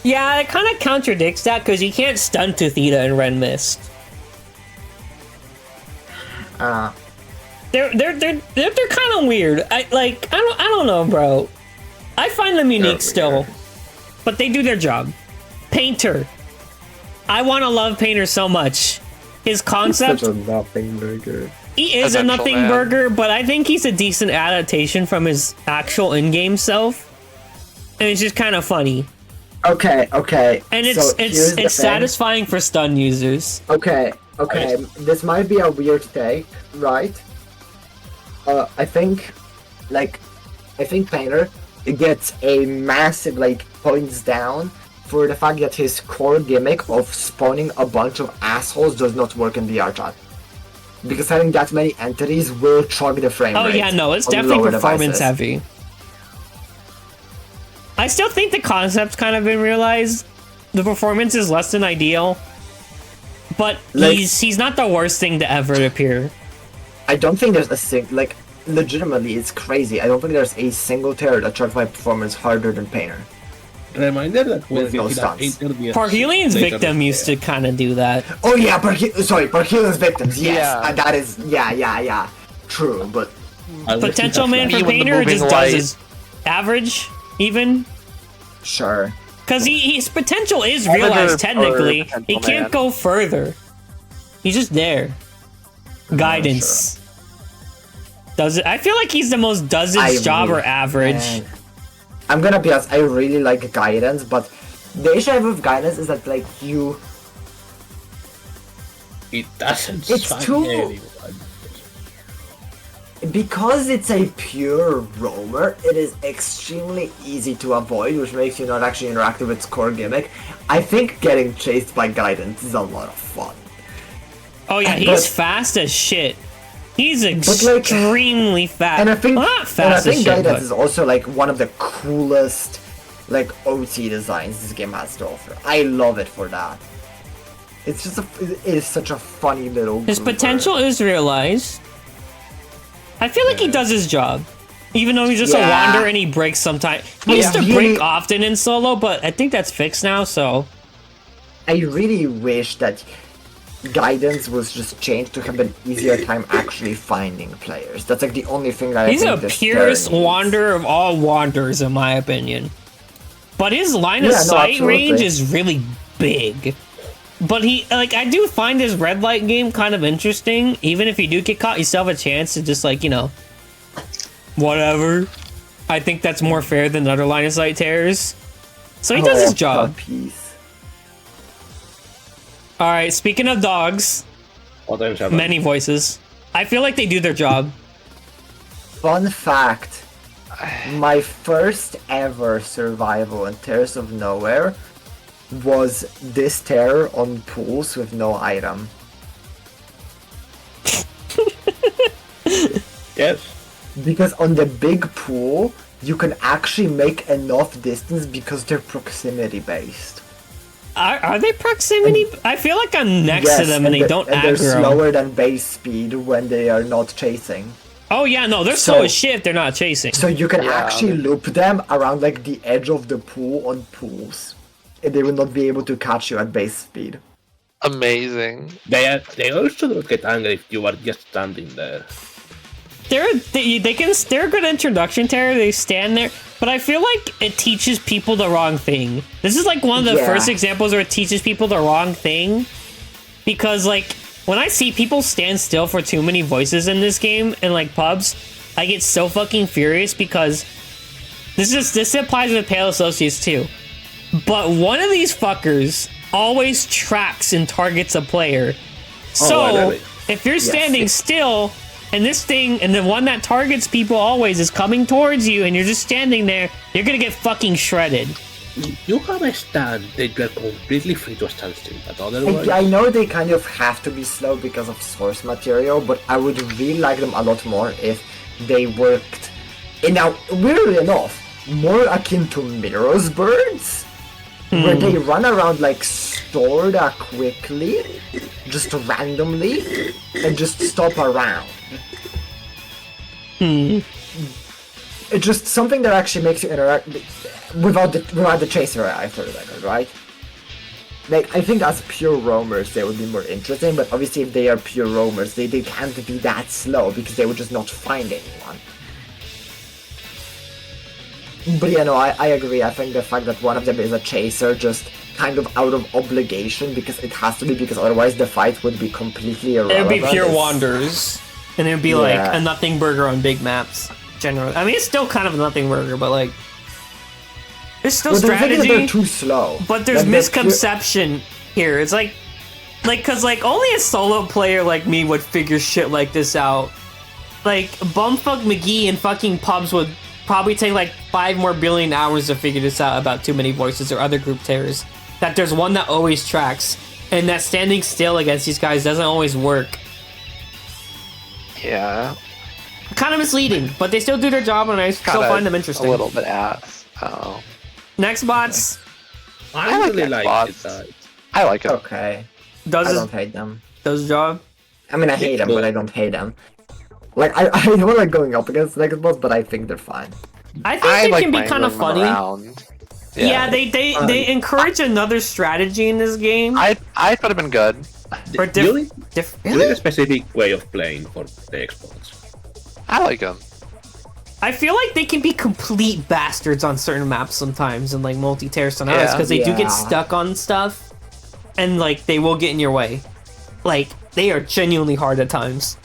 Yeah, it kind of contradicts that because you can't stun Tuthita in Red Mist. They're kind of weird. I don't know, bro. I find them unique still, weird. but they do their job. Painter, I want to love Painter so much. His concept, Such a nothing burger. he is a Potential nothing man. burger, but I think he's a decent adaptation from his actual in-game self, and it's just kind of funny. Okay. And so here's the it's thing. satisfying for stun users. Okay. This might be a weird take, right? I think Painter gets a massive points down for the fact that his core gimmick of spawning a bunch of assholes does not work in VR chat. Because having that many entities will chug the frame Oh rate yeah, no, it's on definitely lower performance devices. heavy. I still think the concept's kind of been realized. The performance is less than ideal, but Like- he's not the worst thing to ever appear. I don't think there's legitimately, it's crazy. I don't think there's a single terror that chugs my performance harder than Painter. Reminder that when With no getting a stunts. painter, we are Parhelian's later victim this used year. to kind of do that. Oh yeah, Parhelian's victims. Yes, Yeah. that is yeah. True, but I wish we Potential had man that. for Even the Painter moving just light. does his average, even. sure. Because his potential is Predator realized or technically. Potential He can't Man. go further. He's just there. Guidance. Does it? I feel like he's the most does I his job or really- average. Man. I'm gonna be honest. I really like guidance, but the issue I have with guidance is that It doesn't It's strike too- anyone. because it's a pure roamer, it is extremely easy to avoid, which makes you not actually interact with its core gimmick. I think getting chased by guidance is a lot of fun. Oh yeah, But- he's fast as shit. He's like- extremely fast. And I think, well, not and I fast as think shit, Guidance but is also like one of the coolest like OT designs this game has to offer. I love it for that. It's just it is such a funny little. his goober. potential is realized. I feel like he does his job. Even though he's just a Yeah. wander and he breaks sometimes. He Yeah. used to Really- break often in solo, but I think that's fixed now, so. I really wish that Guidance was just changed to have an easier time actually finding players. That's like the only thing that He's I a think this purest terror needs. wanderer of all wanderers, in my opinion. But his line of Yeah, no, sight absolutely. range is really big. But he, like, I do find his red light game kind of interesting. Even if you do get caught, you still have a chance to just, like, you know, whatever. I think that's more fair than other line of sight terrors. So he does his job. Peace. Alright, speaking of dogs, Potential. many voices. I feel like they do their job. Fun fact. My first ever survival in Terrace of Nowhere was this terror on pools with no item. Yes. Because on the big pool, you can actually make enough distance because they're proximity based. Are they proximity? I feel like I'm next to them and they don't they're aggro. slower than base speed when they are not chasing. Oh yeah, no, they're So- slow as shit if they're not chasing. So you can Yeah, actually loop them around like the edge of the pool on pools. And they will not be able to catch you at base speed. Amazing. They also don't get angry if you are just standing there. They're a good introduction terror. They stand there, but I feel like it teaches people the wrong thing. This is like one of the Yeah. first examples where it teaches people the wrong thing, because like when I see people stand still for too many voices in this game in like pubs, I get so fucking furious because this applies with Pale Associates too. But one of these fuckers always tracks and targets a player. So really? if you're standing still and this thing and the one that targets people always is coming towards you and you're just standing there, you're gonna get fucking shredded. You have a stand that you're completely free to stand still, but otherwise... I know they kind of have to be slow because of source material, but I would really like them a lot more if they worked. And now, weirdly enough, more akin to Mirror's Birds, where they run around like sorta quickly, just randomly, and just stop around. It's just something that actually makes you interact without the chaser after that, right? Like, I think as pure roamers they would be more interesting, but obviously if they are pure roamers, they can't be that slow because they would just not find anyone. But yeah, no, I agree. I think the fact that one of them is a chaser just kind of out of obligation because it has to be, because otherwise the fight would be completely It would irrelevant. be pure is- wanderers, and it would be like Yeah. a nothing burger on big maps. Generally, I mean it's still kind of a nothing burger, but like there's still Well, the thing is that strategy. they're too slow. But there's Like, they're pure- misconception here. It's like, cause like only a solo player like me would figure shit like this out. Like Bumfuck McGee and fucking pubs would probably take like 5 more billion hours to figure this out about Too Many Voices or other group terrors. That there's one that always tracks, and that standing still against these guys doesn't always work. Yeah. Kind of misleading, but they still do their job, and I still Kinda find them interesting. A little bit ass. Oh. Next bots I like really that like bots. it. That I like it. Okay. does I his, don't hate them. does his job. I mean, I hate them, but I don't hate them. Like, I don't like going up against Naked Bots, but I think they're fine. I think I they like can be kind of wrangling them funny. around. Yeah, they encourage another strategy in this game. I thought it'd been good. Or you need you need a specific way of playing for the exports. I like them. I feel like they can be complete bastards on certain maps sometimes, and like multi-terrorist on others, Yeah. because they do Yeah. get stuck on stuff, and like they will get in your way. Like they are genuinely hard at times.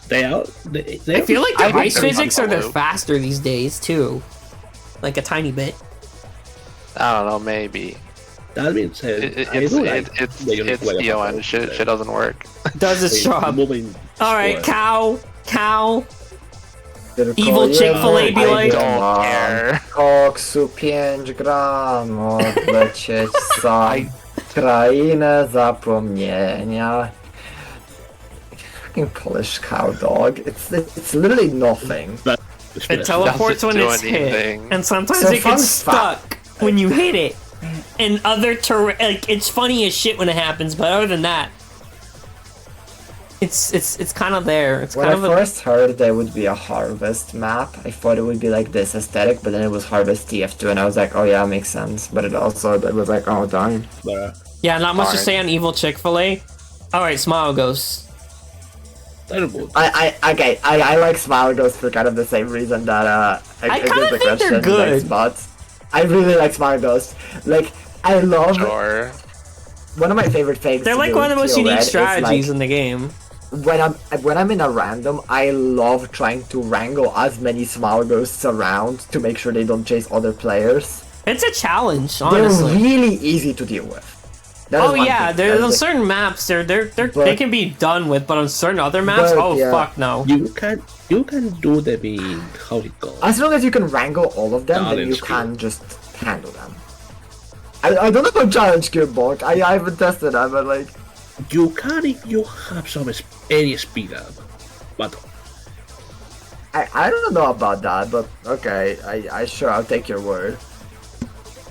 They are. I feel like the I think ice they're physics fun are to they're loop. faster these days too, like a tiny bit. I don't know, maybe. That being said, I It's do like it's the unique way of DON. approach Shit there. doesn't work. Does its job. Moving All right, forward. cow. Tylko Evil Chick-fil-A be like- Don't care. Koksu 5 gram, odlecieć za krainę zapomnienia. fucking Polish cow dog. It's literally nothing. It teleports when do it's hit, anything. and sometimes So it fun gets stuck when you hit it. And other like it's funny as shit when it happens, but other than that, it's kind of there. It's When kind I of first heard there would be a harvest map, I thought it would be like this aesthetic, but then it was harvest TF2, and I was like, oh yeah, makes sense. But it was like, oh darn. yeah, not much to Alright. say on Evil Chick-fil-A. All right, Smile Ghost. Terrible. I like Smile Ghosts for kind of the same reason that I guess kinda the think they're question good. likes bots. I really like Smile Ghosts. Like I love Sure. one of my favorite things. They're to like do one of the with most TO unique Red is, strategies like, in the game. when I'm in a random, I love trying to wrangle as many Smile Ghosts around to make sure they don't chase other players. It's a challenge, They're honestly. really easy to deal with. That is Oh one yeah, thing. there's on That's certain maps they But- can be done with, but on certain other maps, But, oh yeah. fuck no. You can do them in how it goes. As long as you can wrangle all of them, then you Challenge can just handle them. I don't know about challenge cube bulk. I haven't tested that, but like You can if you have any speed up, but I don't know about that, but okay, I sure I'll take your word.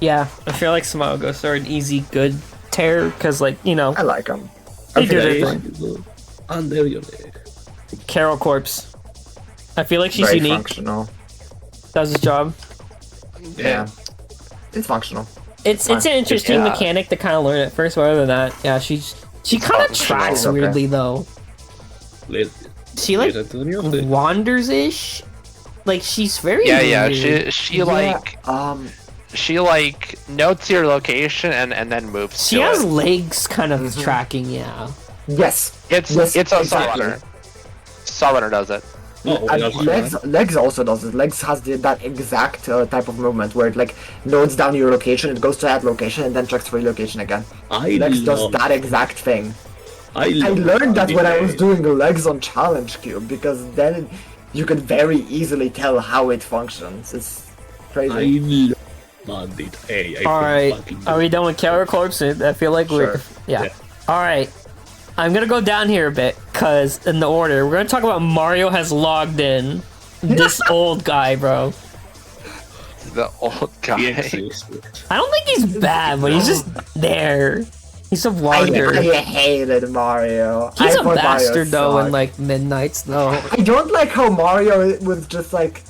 Yeah, I feel like Smile Ghosts are an easy good tear because like you know I like them. They I do think their they're thing. fun. under your leg. Carol Corpse. I feel like she's Very unique. functional. Does its job. Yeah, it's functional. It's an interesting Yeah. mechanic to kind of learn at first, but other than that, yeah, she kind of functional. tracks Okay. weirdly though. She like Listen to the music. wanders ish. Like she's very Yeah. weird. She like she like notes your location and then moves. She to has it. legs kind of tracking. Yeah. Yes. It's Yes, it's a exactly. Sawrunner. Sawrunner does it. Oh, I got Legs also does it. Legs has that exact type of movement where it like notes down your location, it goes to that location, and then checks for your location again. Legs does that exact thing. I learned that when I was doing legs on Challenge Cube because then you could very easily tell how it functions. It's crazy. I love Bandit. Hey, I All feel right. fucking Are we done with Carol Corpse? I feel like we're Sure. yeah. Yeah. All right. I'm gonna go down here a bit because in the order we're gonna talk about Mario has logged in. This old guy, bro. The old guy. Yes. I don't think he's bad, but he's just there. He's a I wander. hated Mario. He's I a thought Mario bastard though in sucked. like Midnights though. I don't like how Mario was just like.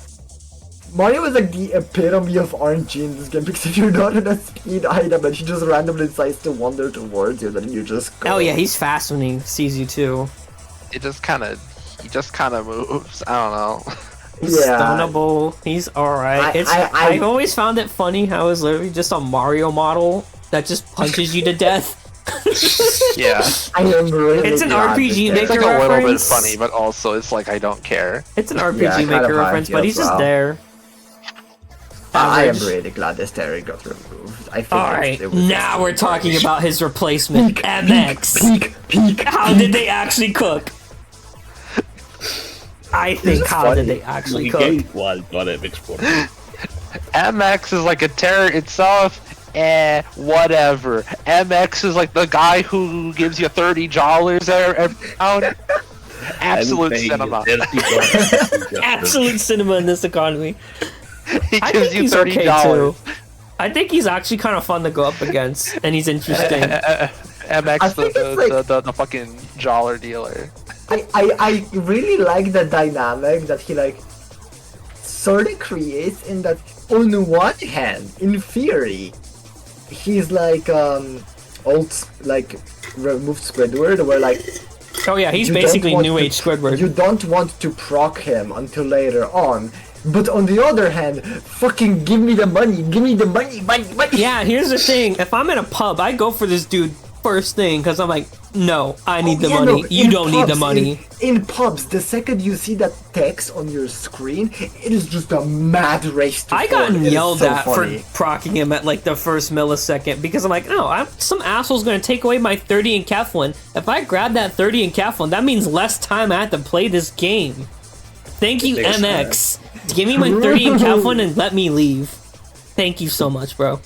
Mario is like the epitome of RNG in this game because if you're not in a speed item and he just randomly decides to wander towards you, then you just go. Oh yeah, he's fast when he sees you too. He just kind of moves. I don't know. He's Yeah. stunnable. He's alright. I've always found it funny how it's literally just a Mario model that just punches you to death. Yeah. I am really It's an glad RPG that It's maker like a little bit reference. funny, but also it's like I don't care. It's an RPG Yeah, kind maker of how I reference, feel but he's as just well. there. I am Average. really glad this Terry got removed. I think Alright, it was now just we're talking garbage. about his replacement, MX. Peak. How did they actually cook? I think is how funny. did they actually We cook? gave one MX for MX is like a terror itself. Whatever. MX is like the guy who gives you $30 every round. Absolute cinema. Absolute cinema in this economy. He I gives think you he's $30. okay too. I think he's actually kind of fun to go up against, and he's interesting. MX, I think it's like- the fucking jollar dealer. I really like the dynamic that he like sort of creates in that on one hand, in theory, he's like old like removed Squidward where like Oh yeah, he's you don't basically want New to- Age Squidward. You don't want to proc him until later on. But on the other hand, fucking give me the money, money. Yeah, here's the thing. If I'm in a pub, I go for this dude first thing because I'm like, no, I need the money. No, You in don't need the pubs, money. In pubs, the second you see that text on your screen, it is just a mad race to I forward. got It is yelled so at funny. for procking him at like the first millisecond because I'm like, no, some asshole's gonna take away my 30 in Keflin. If I grab that 30 in Keflin, that means less time I have to play this game. Thank you, Thanks, MX. Give me my 30 in Keflin and let me leave. Thank you so much, bro.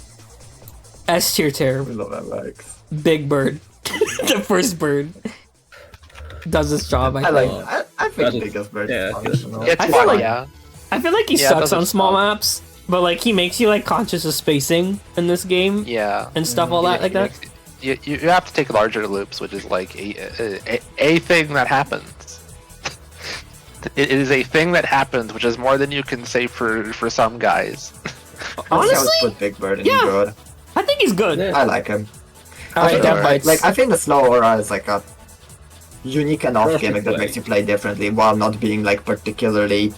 S tier terror. I love MX. Big bird. The first bird. does his job. I like. think. I think Biggest Bird is functional. It's I feel fun, like- yeah. I feel like he Yeah, it sucks does on its small job. maps, but like he makes you like conscious of spacing in this game Yeah. and stuff, all that like that. You have to take larger loops, which is like a thing that happens. It is a thing that happens, which is more than you can say for some guys. Honestly, I Honestly, would put Big Bird in yeah. good. I think he's good. Yeah. I like him. Alright, Sure. Death Bites. Like I think the slow aura is like a unique enough Perfect gimmick that play. makes you play differently while not being like particularly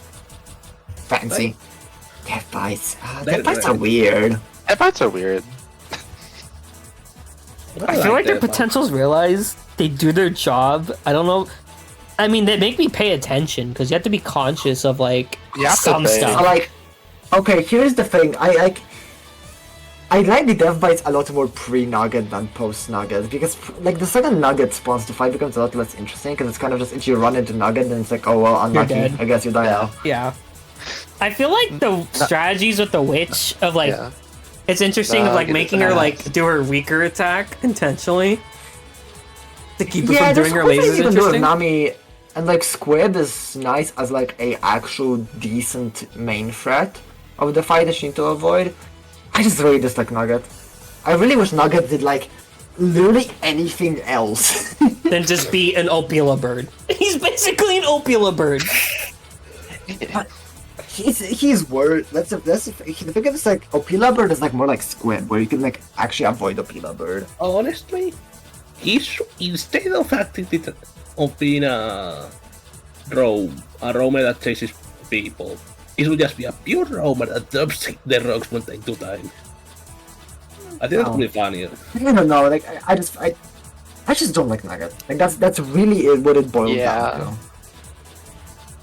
fancy. Death Bites. Death Bites are weird. Headbutts are weird. I feel like their potential's realized. They do their job. I don't know. I mean, they make me pay attention because you have to be conscious of like You have to some pay. stuff. Like, okay, here's the thing. I like the Death Bites a lot more pre-Nugget than post-Nugget because like the second Nugget spawns, the fight becomes a lot less interesting because it's kind of just if you run into Nugget then it's like, oh well, unlucky. dead. I guess you die now. Yeah. I feel like the strategies with the witch of like Yeah. it's interesting of like Get making it her fast. like do her weaker attack intentionally to keep her Yeah, from there's doing her cool things lasers. you can do with Interesting. Nami, and like Squib is nice as like a actual decent main threat of the fight that you need to avoid. I just really dislike Nugget. I really wish Nugget did like literally anything else. Than just be an Opila bird. He's basically an Opila bird. He's worse. The thing is like Opila Bird is like more like Squib, where you can like actually avoid Opila Bird. Honestly, instead of acting of being a roamer that chases people, it would just be a pure roamer that jumps the rocks when they do time. I think that would be funnier. I don't know. Like I just don't like Nugget. Like that's really what it boils down to.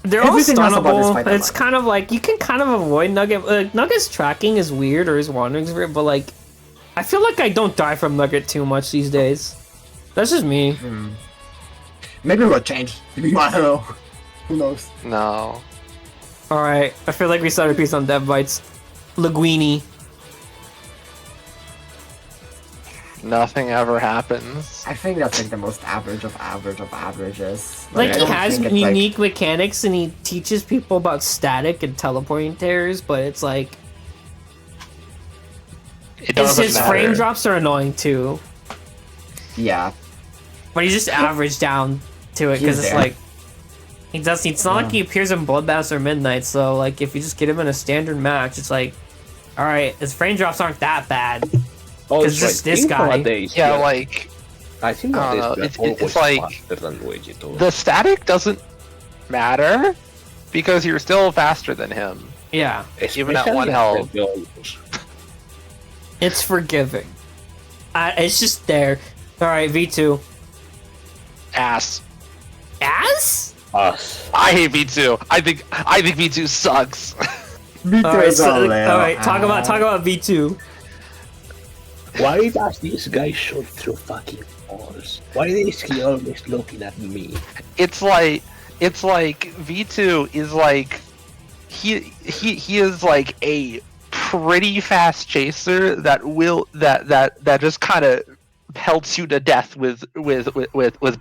They're all Everything else about this stunnable. fight I It's like. kind of like you can kind of avoid Nugget. Like, Nugget's tracking is weird or his wandering's weird, but like I feel like I don't die from Nugget too much these days. That's just me. Maybe it will change. I don't know. Who knows? No. All right, I feel like we started a piece on Dev Bites. Linguini. Nothing ever happens. I think that's like the most average of averages. Like I he don't has think it's, like- unique mechanics and he teaches people about static and teleporting terrors, but it's like It doesn't his matter. frame drops are annoying too. Yeah. But he's just average down to it because He's it's there. like he does. It's not like he appears in Bloodbath or Midnight. So like if you just get him in a standard match, it's like, all right, his frame drops aren't that bad. Oh, 'Cause just this guy. Yeah, like I think I don't know, nowadays it's- they're it's always like- faster than Luigi too. the static doesn't matter because you're still faster than him. Yeah, even at Especially one after health. the Olmos. it's forgiving. It's just there. All right, V2. Ass. As? Us. I hate V2. I think V2 sucks. Me All right, all right. Talk about V2. Why does this guy shoot through fucking walls? Why is he always looking at me? It's like V2 is like he is like a pretty fast chaser that just kind of pelts you to death with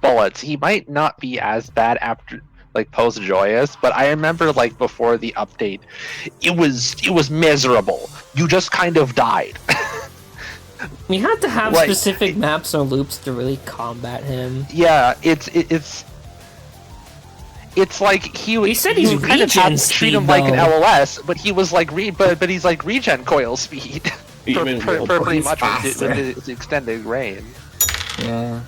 bullets. He might not be as bad after like post Joyous, but I remember like before the update, it was miserable. You just kind of died. You have to have Like- specific maps or loops to really combat him. Yeah, it's like He said he's you kind of have regen to treat him speed, like an though. LOS, but he was like but he's like regen coil speed for Even pretty he's much faster. with his extended range. Yeah.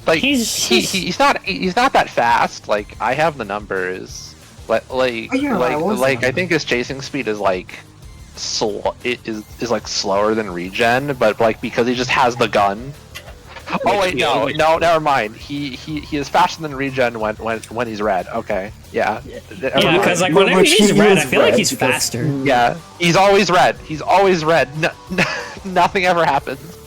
Like He's he's not that fast. Like I have the numbers, but Oh, yeah, I was I on think his chasing speed is like is like slower than regen, but like because he just has the gun. Oh wait, no, never mind. He is faster than regen when he's red. Okay, yeah. Yeah, because like Well, whenever which he's he red, is I feel like red he's because- faster. Yeah, he's always red. He's always red. Nothing ever happens.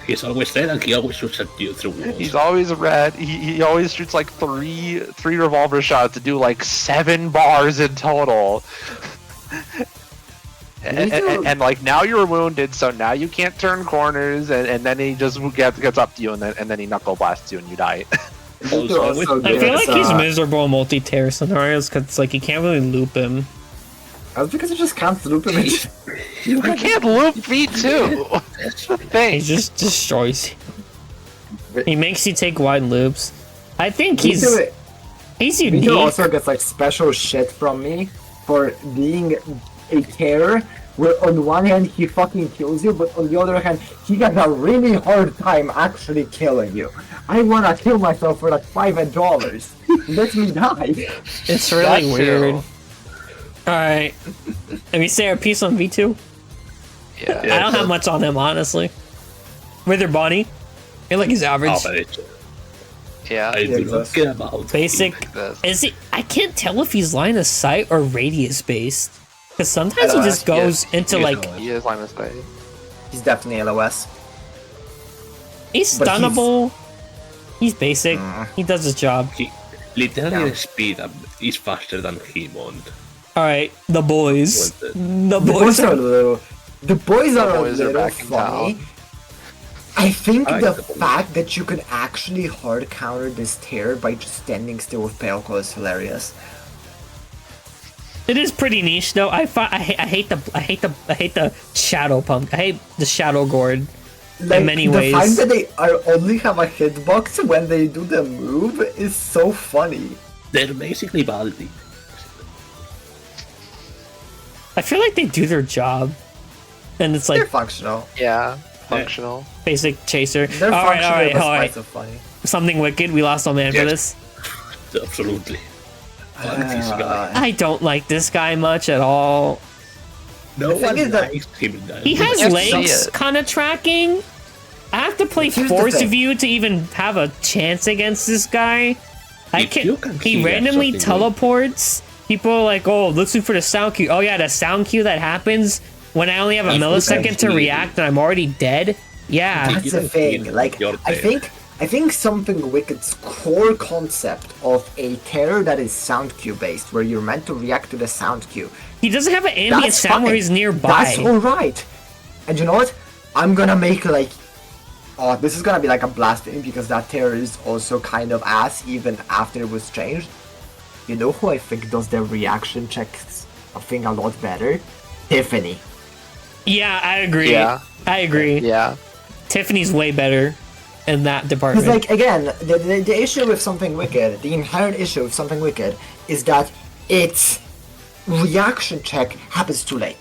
He's always there and he always shoots at you through walls. He's always red. He always shoots like three revolver shots to do like 7 bars in total. And like now you're wounded, so now you can't turn corners, and then he just gets up to you, and then he knuckle blasts you, and you die. Vito also I feel gets, like he's miserable in multi-tear scenarios because like you can't really loop him. That's because you just can't loop him. You can't loop V2. That's the He thing. just destroys you. He makes you take wide loops. I think he's Vito unique. also gets like special shit from me for being a terror, where on one hand he fucking kills you, but on the other hand he has a really hard time actually killing you. I wanna kill myself for like $5. Let me die. It's really That weird. too. Alright. Let me say our piece on V2. Yeah. I don't have much on him, honestly. Wither Bonnie. I feel like he's average. Average. Yeah. I do not exist. care about Basic. Like this. Is he? I can't tell if he's line of sight or radius based. Because sometimes he just goes into He is- like. He is line of sight. He's definitely LOS. He's but he's- stunnable. He's basic. He does his job. He, literally, the speed is faster than him on. Alright, the boys. What The The boys boys are a are. little. The boys are a boys are little back in funny. town. I think I like the the boys. fact that you can actually hard counter this tear by just standing still with Pelko is hilarious. It is pretty niche though. I hate the shadow pump. I hate the shadow gourd. Like, many the ways. fact that they are only have a hitbox when they do the move is so funny. They're basically Baldi. I feel like they do their job, and it's They're like functional. Yeah. Functional. basic chaser. They're All right, functional, all right. of funny. Something wicked. We lost our man for Yes. this. Absolutely. Baldi's guy. I don't like this guy much at all. No The thing one is that- likes him. He has Yes, legs he is. kind of tracking. I have to play Here's the Force thing. of You to even have a chance against this guy. If you can He hear randomly something teleports. People are like, "Oh, listen for the sound cue." Oh yeah, the sound cue that happens when I only have a If you millisecond can to hear- react and I'm already dead. Yeah, That's you the don't thing. feel Like, you're I dead. think something Wicked's core concept of a terror that is sound cue based, where you're meant to react to the sound cue. he doesn't have an ambient That's sound where fine. he's nearby. That's alright. And you know what? I'm gonna make like, oh, this is gonna be like a blasphemy because that terror is also kind of ass even after it was changed. You know who I think does their reaction checks a thing a lot better? Tiffany. Yeah, I agree. Yeah. I agree. Yeah. Tiffany's way better in that Because, department. like, again, the issue with Something Wicked, the inherent issue with Something Wicked, is that its reaction check happens too late.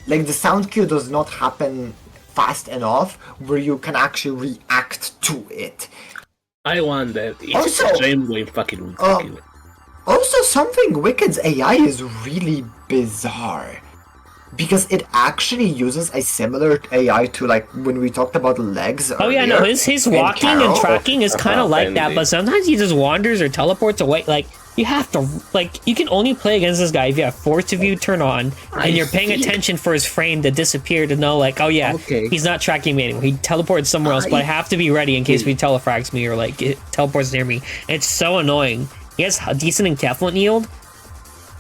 Like, the sound cue does not happen fast enough where you can actually react to it. I wonder if Also- Dreamwave fucking will Also, Something Wicked's AI is really bizarre. Because it actually uses a similar AI to, like, when we talked about legs Oh yeah, no, earlier, his and walking and Carol. tracking is kind of like that, Indeed. but sometimes he just wanders or teleports away. Like you have to, like you can only play against this guy if you have Force of You turn on and you're paying attention for his frame to disappear to know, like, oh yeah, Okay. he's not tracking me anymore. He teleports somewhere else, but I have to be ready in case he telefrags me or like it teleports near me. It's so annoying. He has a decent encapsulate yield.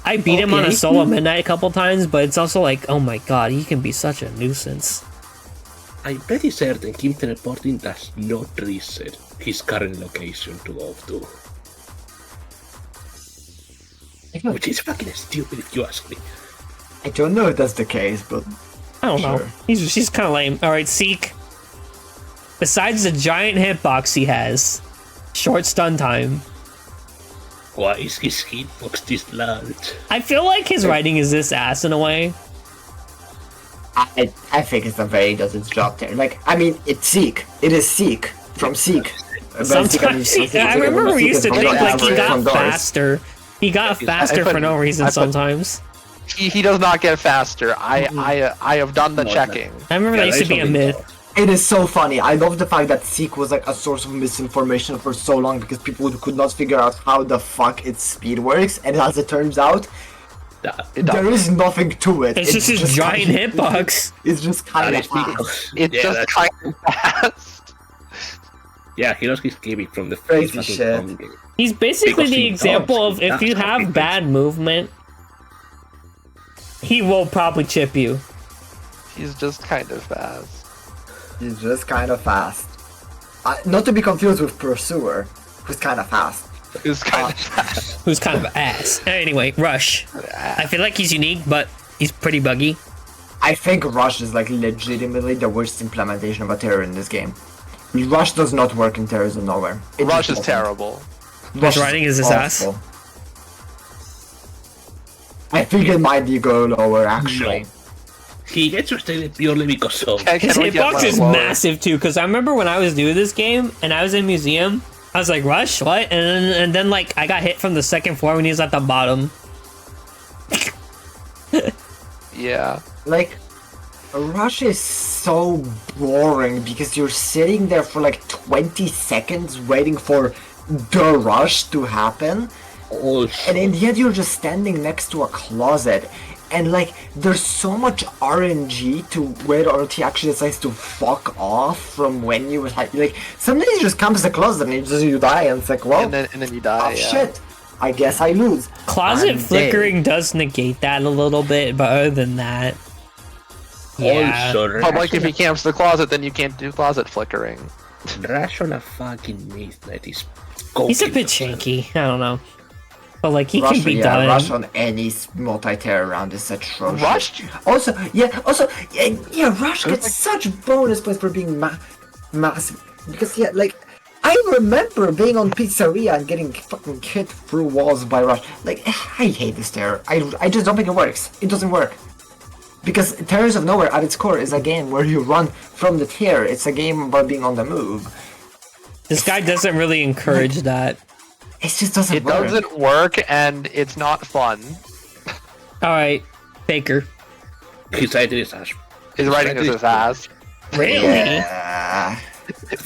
I beat him on a Okay. solo midnight a couple times, but it's also like, oh my god, he can be such a nuisance. I'm pretty certain him teleporting does not reset his current location to go to. Which is fucking stupid if you ask me. I don't know if that's the case, but I don't know. Sure. She's kind of lame. All right, Seek. Besides the giant hitbox he has, short stun time. Why is his hitbox this large? I feel like his writing is this ass in a way. I think it's a very does its job there. Like, I mean, it's Seek. It is Seek from Seek. Sometimes I remember we used to think like he got faster. He got faster for no reason sometimes. He does not get faster. I have done the No, checking. I remember that Yeah, used to be a that's myth. It is so funny. I love the fact that Seek was like a source of misinformation for so long because people could not figure out how the fuck its speed works, and as it turns out, It there does. is nothing to it. It's just his giant kind of- hitbox. It's just kind That of is fast. because It's just that's- kind of fast. yeah, he lost his gimmick from the Crazy first shit. fucking game. He's basically Because the he example does. of if you That's have fucking bad movement, he will probably chip you. He's just kind of fast. He's just kind of fast. Not to be confused with Pursuer. who's kind of fast. It's kind of Who's kind of ass. Anyway, Rush. I feel like he's unique, but he's pretty buggy. I think Rush is like legitimately the worst implementation of a terror in this game. Rush does not work in Terrors of Nowhere. It Rush is just doesn't. terrible. Rush riding is his ass. awful. I think it might be go lower actually. He gets frustrated purely because of. His Can we get hitbox one is lower? massive too, because I remember when I was doing this game and I was in museum, I was like, Rush, what? And then like I got hit from the second floor when he was at the bottom. Yeah. Like, Rush is so boring because you're sitting there for like 20 seconds waiting for the rush to happen, Also, and in the end you're just standing next to a closet, and like there's so much RNG to whether or not he actually decides to fuck off from when you like sometimes he just comes to the closet and you die, and it's like, well, And then you die. oh yeah. shit, I guess I lose. Closet I'm flickering dead. does negate that a little bit, but other than that, yeah. also, But like if he camps the closet, then you can't do closet flickering. Rush on a fucking midnight is. He's a cooking bit himself. shanky. I don't know, but like he Rush, can be yeah, done. Rush on any multi-terror round is atrocious. Rush? Also, Rush gets such bonus points for being massive. Because, yeah, like, I remember being on Pizzeria and getting fucking hit through walls by Rush. Like, I hate this terror. I just don't think it works. It doesn't work. Because Terrors of Nowhere, at its core, is a game where you run from the terror. It's a game about being on the move. This guy doesn't really encourage that. It just doesn't It work. doesn't work, and it's not fun. All right, Baker. His writing is ass. His writing is his ass. Really? Yeah.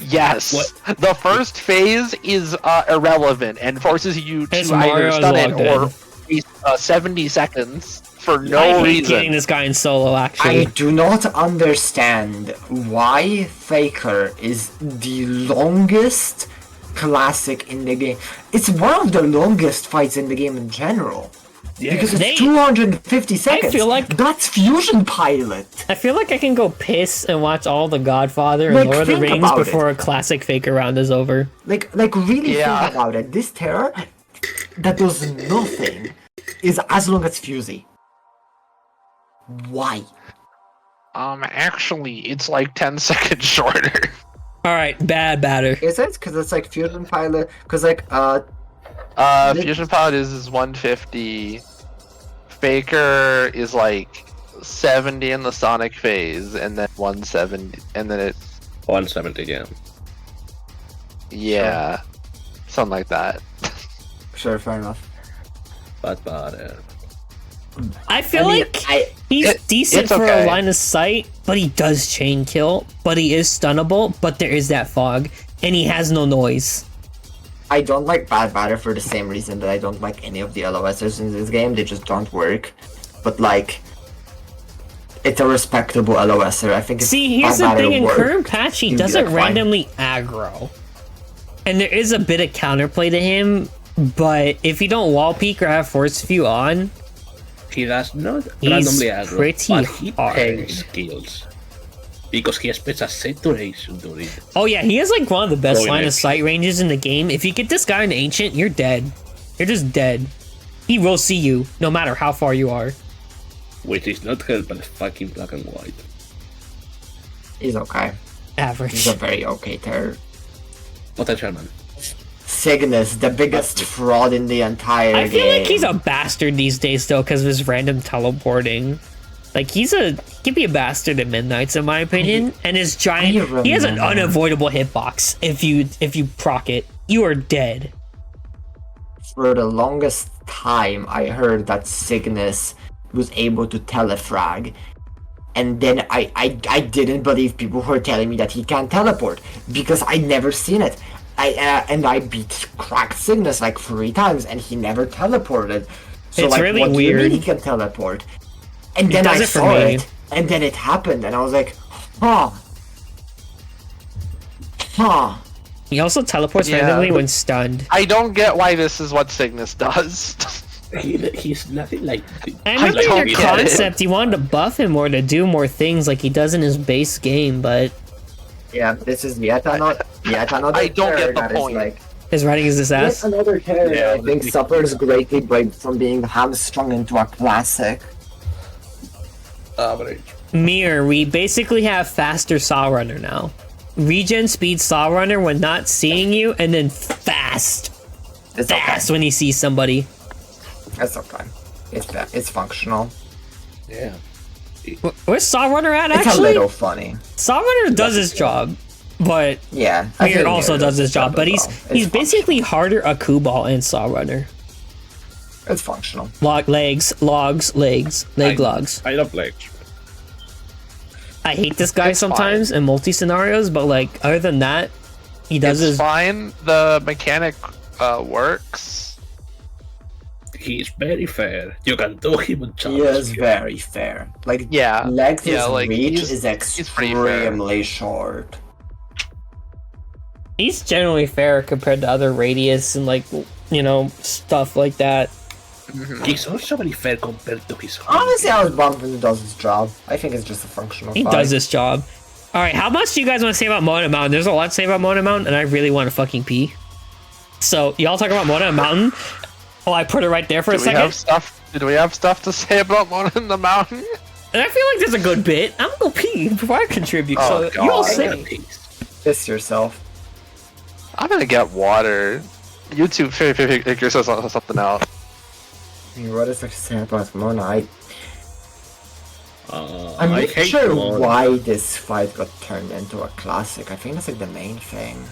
Yes. What? The first phase is irrelevant and forces you to It's either Mario's stun it logged or in. waste 70 seconds for I no hate getting reason. this guy in solo. I Actually, do not understand why Faker is the longest classic in the game. It's one of the longest fights in the game in general. Because it's They- 250 seconds. feel like- that's Fusion Pilot. I feel like I can go piss and watch all the Godfather and Like, Lord of the think Rings about before a classic Faker round is over. Like really Yeah. think about it. This terror that does nothing is as long as Fusey. Why? Actually, it's like 10 seconds shorter. All right, bad batter. Is it? Because it's like Fusion Pilot. Because like Fusion Pilot is 150. Faker is like 70 in the Sonic phase, and then 170, and then it, 170, yeah. yeah, something like that. sure, fair enough. But I feel mean, like he's decent it's for okay. a line of sight, but he does chain kill, but he is stunnable, but there is that fog, and he has no noise. I don't like Bad Batter for the same reason that I don't like any of the LOSers in this game. They just don't work. But like, it's a respectable LOSer. I think. If See, here's Bad the Batter thing, in worked, current patch, he he'd be, doesn't like, fine. randomly aggro. And there is a bit of counterplay to him, but if you don't wall peek or have force view on, he does not He's randomly aggro, pretty but he hard. pays skills. Because he has special saturation to it. oh yeah, he has like one of the best Going line of in. sight ranges in the game. If you get this guy in Ancient, you're dead. You're just dead. He will see you, no matter how far you are. Which is not helped by the fucking black and white. He's okay. Average. He's a very okay terror. Potential man. Cygnus, the biggest fraud in the entire I feel game. like he's a bastard these days though, because of his random teleporting. Like he could be a bastard at Midnight's in my opinion, and his giant he has an remember. unavoidable hitbox. If you proc it, you are dead. For the longest time, I heard that Cygnus was able to telefrag. And then I didn't believe people who were telling me that he can't teleport, because I'd never seen it. I beat cracked Cygnus like 3 times, and he never teleported. So It's like, really what do you weird. mean he can teleport? And then does I it for saw me. it, and then it happened, and I was like, huh. Huh. He also teleports Yeah. randomly when stunned. I don't get why this is what Cygnus does. He's nothing like. I remember don't your get it. concept. You wanted to buff him more to do more things like he does in his base game, but Yeah, this is yet another I don't terror get the that is point. like His writing is this That's ass. another character Yeah, I think suffers greatly from being hamstrung into a classic. Average. Mirror, we basically have faster Saw Runner now. Regen speed Saw Runner when not seeing you, and then fast It's okay. when he sees somebody. It's okay. It's functional. Yeah. Where's Saw Runner at, It's a actually? little funny. Saw Runner does his job, but Yeah. I Mirror think also Mirror does his job. as But well. he's It's basically harder Aku Ball and Saw Runner. functional. It's functional. Legs, logs. I love legs. I hate this guy It's sometimes in multi scenarios, but like other than that, he does It's his. fine. The mechanic works. He's very fair. You can do him on He challenge. is very fair. Like Yeah. Lex's Yeah, like, reach he's is pretty fair. extremely short. He's generally fair compared to other radius and like stuff like that. He's also very fair compared to his home. Honestly, I was bummed when he does his job. I think it's just a functional He fight. does this job. All right, how much do you guys want to say about Mona Mountain? There's a lot to say about Mona Mountain, and I really want to fucking pee. So y'all talk about Mona Mountain. Oh, I put it right there for a Do we second. have stuff? Did we have stuff to say about Mona in the Mountain? And I feel like there's a good bit. I'm gonna go pee before I contribute. Oh, so you all God. say. Piss yourself. I'm gonna get water. You two figure something out. I mean, what is there to say about Mona? I'm I not hate sure Mona. why this fight got turned into a classic. I think that's like the main thing.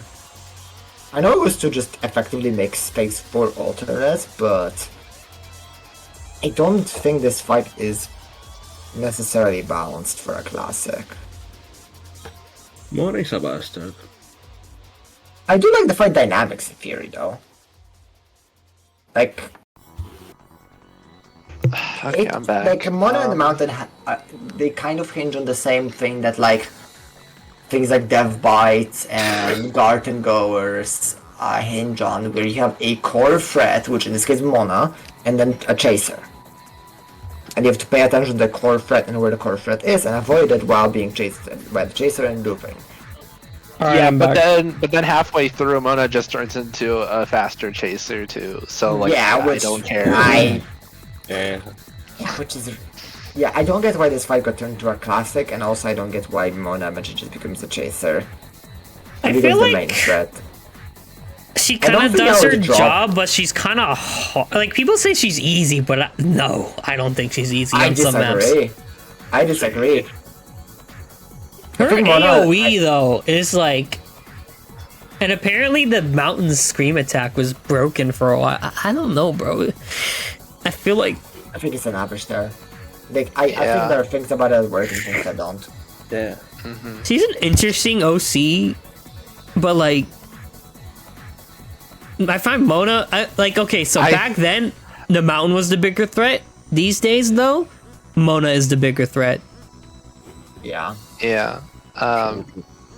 I know it was to just effectively make space for alternates, but I don't think this fight is necessarily balanced for a classic. Mona is a bastard. I do like the fight dynamics in theory, though. Like, Okay, I'm back. like Mona and the Mountain, they kind of hinge on the same thing that like things like Dev Bites and Garden Goers hinge on, where you have a core threat, which in this case Mona, and then a chaser. And you have to pay attention to the core threat and where the core threat is, and avoid it while being chased by the chaser and looping. All right, Yeah, I'm but back. then halfway through, Mona just turns into a faster chaser too. So like, yeah, I which don't care. Yeah. Which is, yeah, I don't get why this fight got turned into a classic, and also I don't get why Mona eventually just becomes a chaser. I Because feel the like main threat. she I don't kind of think does I her would drop- job, but she's kind of like people say she's easy, but no, I don't think she's easy I on some maps. disagree. I disagree. Her I think Mona- AOE though is like, and apparently the Mountain's scream attack was broken for a while. I don't know, bro. I feel like I think it's an average there. Like, I think Yeah. there are things about it that work and things that don't. Yeah. she's an interesting OC, but like I find Mona okay. So back then, the Mountain was the bigger threat. These days, though, Mona is the bigger threat. Yeah. Yeah. Yeah,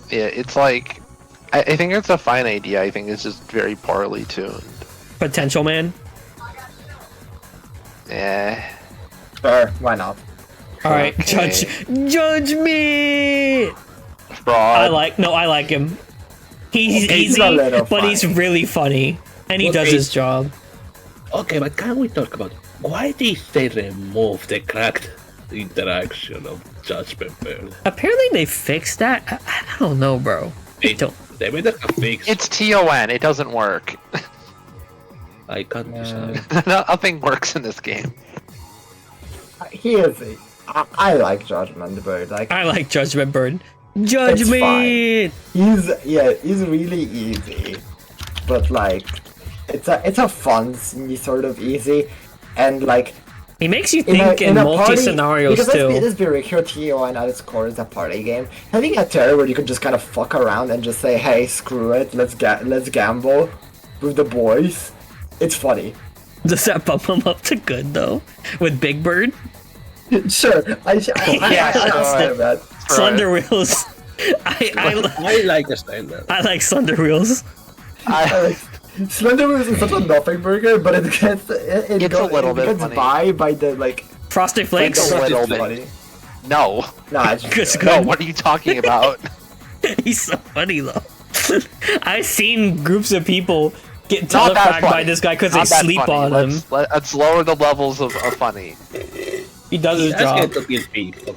it's like, I think it's a fine idea. I think it's just very poorly tuned. Potential man. Yeah. Sure, why not? All right, Okay. judge me. Fraud. I like him. He's Okay, he's easy, a little but he's funny. really funny, and he does Okay. his job. Okay, but can we talk about why did they remove the cracked interaction of Judgment Bird? Apparently, they fixed that. I don't know, bro. They don't. They made a fix. It's TON. It doesn't work. I can't decide. Nothing works in this game. He is. I like Judgment Bird. Like, I like Judgment Bird. Judge It's me. fine. he's really easy, but like, it's a fun sort of easy, and like He makes you think in multi scenarios because too. let's be real, here TON at its core is a party game. Having a terror where you can just kind of fuck around and just say, hey, screw it, let's gamble with the boys. It's funny. Does that bump him up to good though? With Big Bird, Sure, I sure. that. Slender Wheels. I like the standard. I like Slender Wheels. Slender is such a nothing burger, but it gets it It's a little bit gets funny. by the like. Frosted Flakes. It's a little funny. bit. No. Nah, it's It's good. good. No, what are you talking about? He's so funny though. I've seen groups of people get Not that telefragged by funny. this guy because they Not that sleep funny. on him. Let's lower the levels of funny. He does his That's job. going to be a big.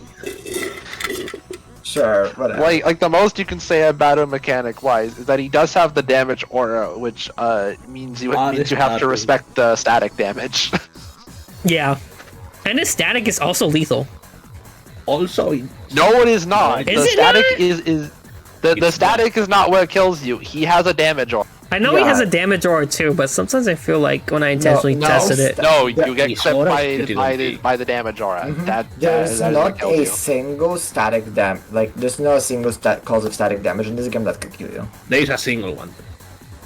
Sure, whatever. Like the most you can say about him mechanic wise is that he does have the damage aura, which means you have to respect the static damage. Yeah. And his static is also lethal. Also, No, it is not. Is the it static not? is the static is not what kills you. He has a damage aura. I know he Yeah. has a damage aura too, but sometimes I feel like when I intentionally no, tested it. No, Yeah. you get He's clipped aura by, pretty by, OP. the, by the damage aura. That There's that is what not kills a you. single static there's no single cause of static damage in this game that could kill you. there is a single one.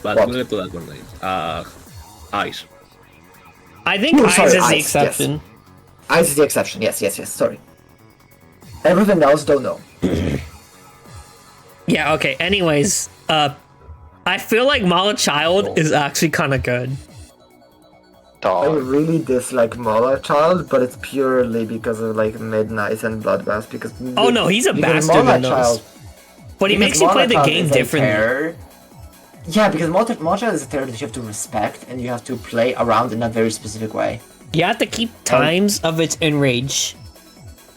But What? we'll get to that one later. Ice. I think Oh, Eyes sorry, is the Eyes, exception. Ice is the exception. Yes, sorry. Everything else don't know. Yeah, okay. Anyways, I feel like Mala Child is actually kind of good. I Dog. really dislike Mala Child, but it's purely because of like Midnight and Bloodbath. Because Oh no, he's a because bastard Mala in those. Child, But he because makes you play Mala the Child game is a differently. terror. Yeah, because Mala Child is a terror that you have to respect and you have to play around in a very specific way. You have to keep times of its enrage.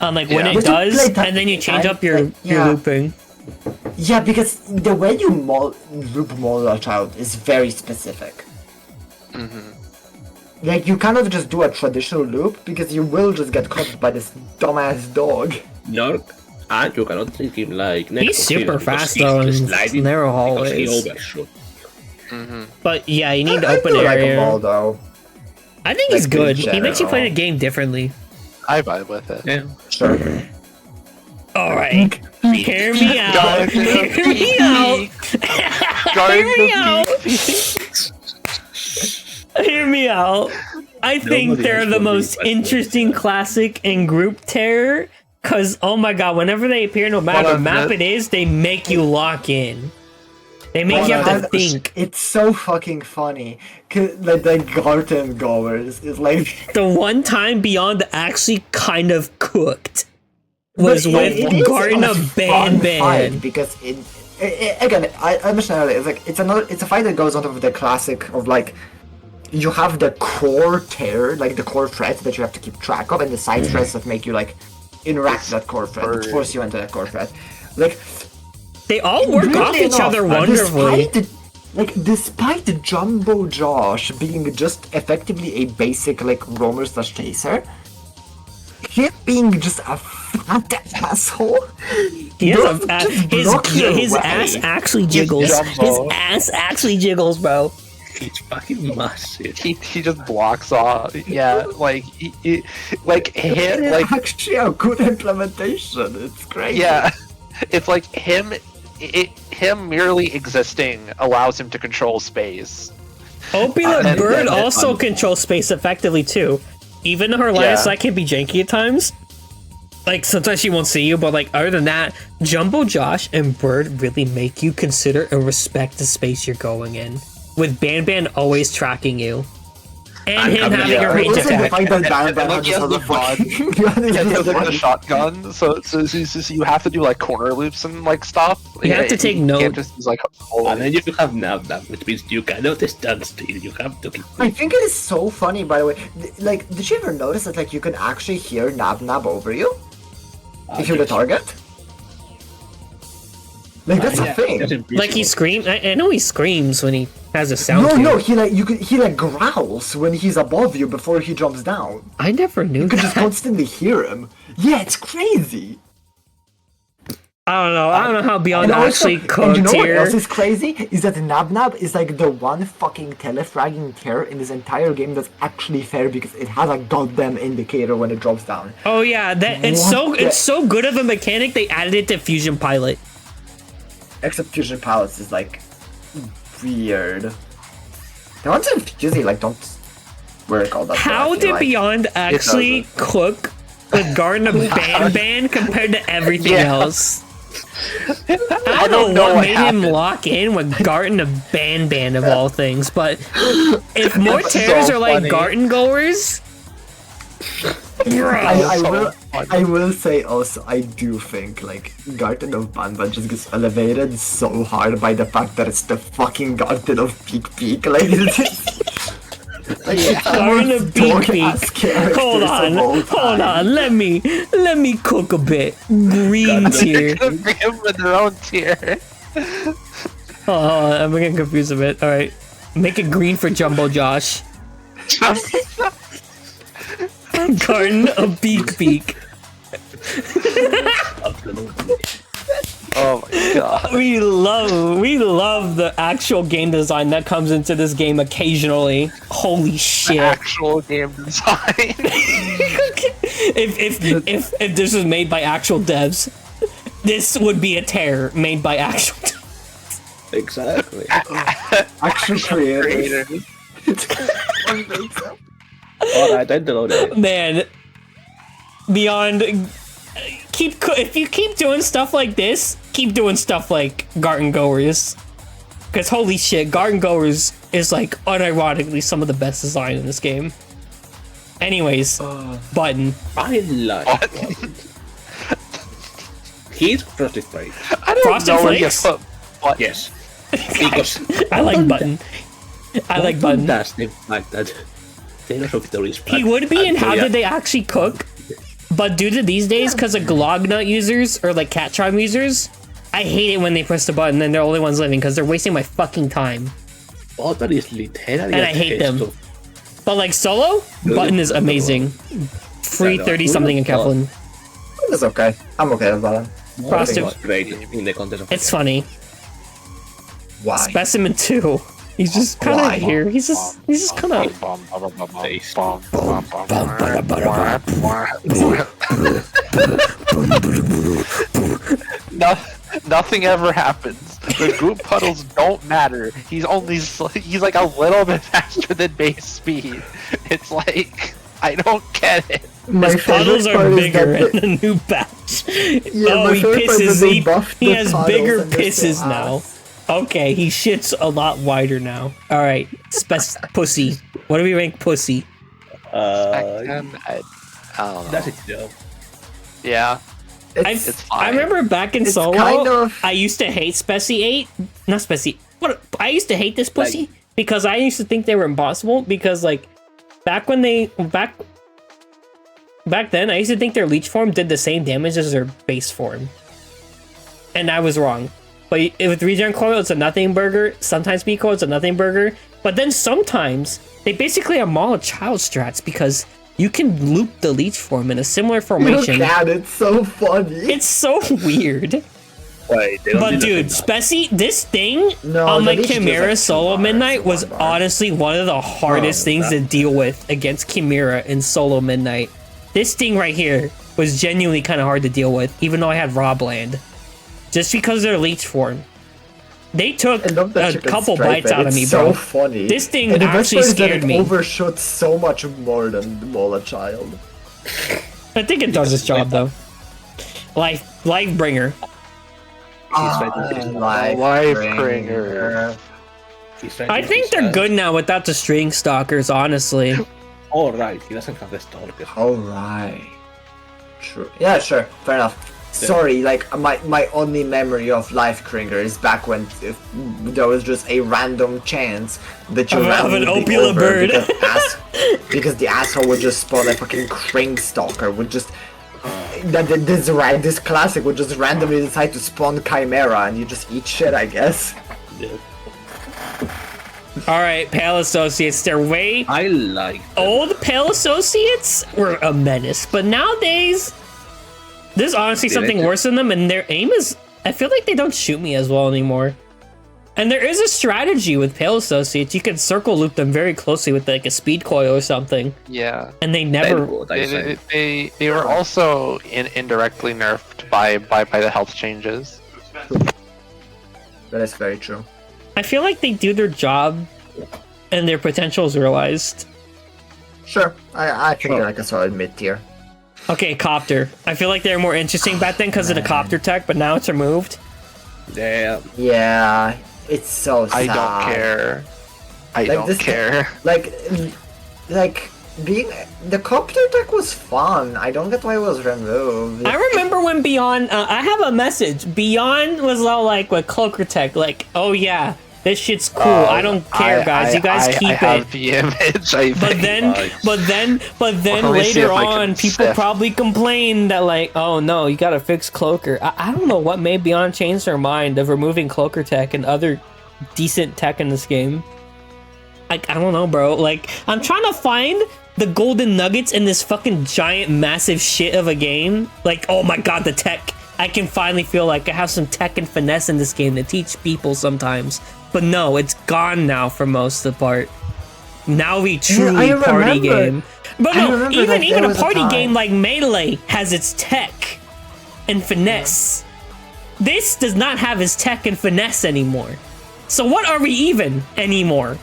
Like when Yeah. it You have to does, play and then you change time- up your yeah. looping. Yeah, because the way you loop Mala Child is very specific. Like, you cannot just do a traditional loop because you will just get caught by this dumbass dog. No, and you cannot treat him like next He's to super him, because fast, he's though, just in sliding narrow because he hallways. overshot. But yeah, you need I open do like area. them all, though. I think he's like, good. in He makes you play the general. game differently. I vibe with it. Yeah. Sure. All right, hear me out. Guard Hear the me out. Guard Hear me the out. Hear me out. I think Nobody they're has the one most of these, interesting classic in group terror. Cause oh my god, whenever they appear, no matter Hold what on, map that- it is, they make you lock in. They make you have to think. It's so fucking funny. 'Cause, like, the Garden Goers is like... The one time Beyond actually kind of cooked was But with it is Garden a of fun Ban fight because again, I mentioned earlier, it's a fight that goes on top of the classic of like you have the core terror, like the core threat that you have to keep track of, and the side threats that make you like interact with that core threat, that force you into that core threat. Like They all work off weirdly each enough, other wonderfully. Despite Jumbo Josh being just effectively a basic like roamer / chaser, him being just a fat asshole. He has Don't a, just block your his way. ass actually jiggles. Jumbo. His ass actually jiggles, bro. It's fucking massive. He just blocks off. Yeah, like like It him is like actually a good implementation. It's great. yeah, it's like him. Him merely existing allows him to control space. Opulent And Bird then- also controls space effectively too. Even though her line of Yeah. sight can be janky at times. Like sometimes she won't see you, but like other than that, Jumbo Josh and Bird really make you consider and respect the space you're going in. With Ban Ban always tracking you. And him having a range Also, the attack. fact that Ban Ban Look, has he has the the fucking... Yeah, he has like the shotgun, so you have to do like corner loops and like stuff. You have to take you note. can't just use like And then you have Nav, which means you cannot stand still. You have to keep. I think it is so funny, by the way. Like, did you ever notice that like you can actually hear Nab over you if you're the target? Like that's a thing. Like he screams. I know he screams when he has a sound. No, cue. he like growls when he's above you before he jumps down. I never knew You could just that. constantly hear him. Yeah, it's crazy. I don't know. I don't know how Beyond And also, actually and cooked you know what here. else is crazy? Is that Nab is like the one fucking telefragging terror in this entire game that's actually fair because it has a goddamn indicator when it drops down. Oh yeah, that it's What the- it's so good of a mechanic they added it to Fusion Pilot. Except Fusion Palace is like weird. The ones in Fusey like don't work all that. How well, I feel did like. Beyond actually cook with Garden of Ban Ban compared to everything Yeah. else? I don't know what made him lock in with Garden of Ban Ban of all things, but if more It's terrors so are like funny. garden goers, I will say also, I do think like Garden of Banban just gets elevated so hard by the fact that it's the fucking Garden of Peak Peak. Like, it's Garden of Peak Peak. Hold on. Let me cook a bit. Green tier. Bring them with their own tier. Oh, I'm getting confused a bit. All right, make it green for Jumbo Josh. Garden of Peak Peak. Oh my god. We love the actual game design that comes into this game occasionally. Holy shit. Actual game design. if this was made by actual devs, this would be a tear made by actual devs. Exactly. Actual creator. Alright, I download it. Man, beyond if you keep doing stuff like this, keep doing stuff like Garden Goers. Because holy shit, Garden Goers is like unironically some of the best design in this game. Anyways, Button. I like Button. He's Frosted Flakes. I don't Frosted know where you Flakes? put Button. Yes. Because I like Button. I like Button. That's the fact that they don't look the respect. He would be in How Did They Actually Cook? But due to these days, because of Glognut users or like Cat Charm users, I hate it when they press the button and they're the only ones living because they're wasting my fucking time. Button is literally And I hate them. But like solo, Button is amazing. Free 30 something in Keflin. It's okay. I'm okay with that. Frosted. Great in the context of It's funny. Why? Specimen 2. He's just kind of here. He's just kind of. Nothing ever happens. The group puddles don't matter. He's like a little bit faster than base speed. It's like I don't get it. My His puddles are bigger in the new patch. Oh, he pisses. He has bigger pisses now. Okay, he shits a lot wider now. All right, pussy. What do we rank pussy? I don't know. That's a joke. Yeah, It's it's fine. I remember back in Solo, kind of- I used to hate Speci 8. Not Speci. What? I used to hate this pussy because I used to think they were impossible because like back then I used to think their leech form did the same damage as their base form. And I was wrong. But with regen coil, it's a nothing burger. Sometimes speed coil, it's a nothing burger. But then sometimes they basically are Mala child strats because you can loop the leech form in a similar formation. Look at it, it's so funny. It's so weird. Wait, they don't But do the dude, same Speci, this thing No, on the like leech does, Chimera like, Solo 2 bars, Midnight was 1 bar. honestly one of the hardest things to deal with against Chimera in Solo Midnight. This thing right here was genuinely kind of hard to deal with, even though I had Rob Land. Just because of their leech form. They took I love that a you can couple stripe bites it. out of It's me, so bro. funny. This thing And the best actually part is that scared it me. overshot so much more than the Mola Child. I think it does its job though. Life bringer. Lifebringer. I think they're good now without the string stalkers, honestly. Alright, he doesn't have the stalker. Alright. True. Yeah, sure. Fair enough. Sorry, like my only memory of Lifebringer is back when there was just a random chance that you Of randomly an be Opula over bird. because the asshole would just spawn a fucking Kring Stalker would just this classic would just randomly decide to spawn Chimera and you just eat shit, I guess. Yeah. All right, Pale Associates. They're way I like them. old. Pale Associates were a menace, but nowadays there's honestly something worse than them, and their aim is. I feel like they don't shoot me as well anymore. And there is a strategy with Pale Associates. You can circle loop them very closely with like a speed coil or something, Yeah. and they never. They were also indirectly nerfed by the health changes. That is very true. I feel like they do their job, and their potential is realized. Sure, I think they're like a solid mid tier. Okay, Copter. I feel like they were more interesting back then because of the Copter tech, but now it's removed. Yeah. Yeah, it's so sad. I don't care. I Like, don't this- care. Like the copter tech was fun. I don't get why it was removed. I remember when Beyond, I have a message. Beyond was all like with Cloaker Tech, like, oh yeah, this shit's cool. I don't care, guys. You guys keep I it. have the image. But then Let me see later if I can on, people sift. probably complained that like, oh no, you gotta fix Cloaker. I don't know what made Beyond change their mind of removing Cloaker Tech and other decent tech in this game. Like, I don't know, bro. Like, I'm trying to find the golden nuggets in this fucking giant, massive shit of a game. Like, oh my god, the tech. I can finally feel like I have some tech and finesse in this game to teach people sometimes. But no, it's gone now for most of the part. Now we truly I party remember. game. But I no, remember even that there a was a party time. game like Melee has its tech and finesse. This does not have its tech and finesse anymore. So what are we even anymore?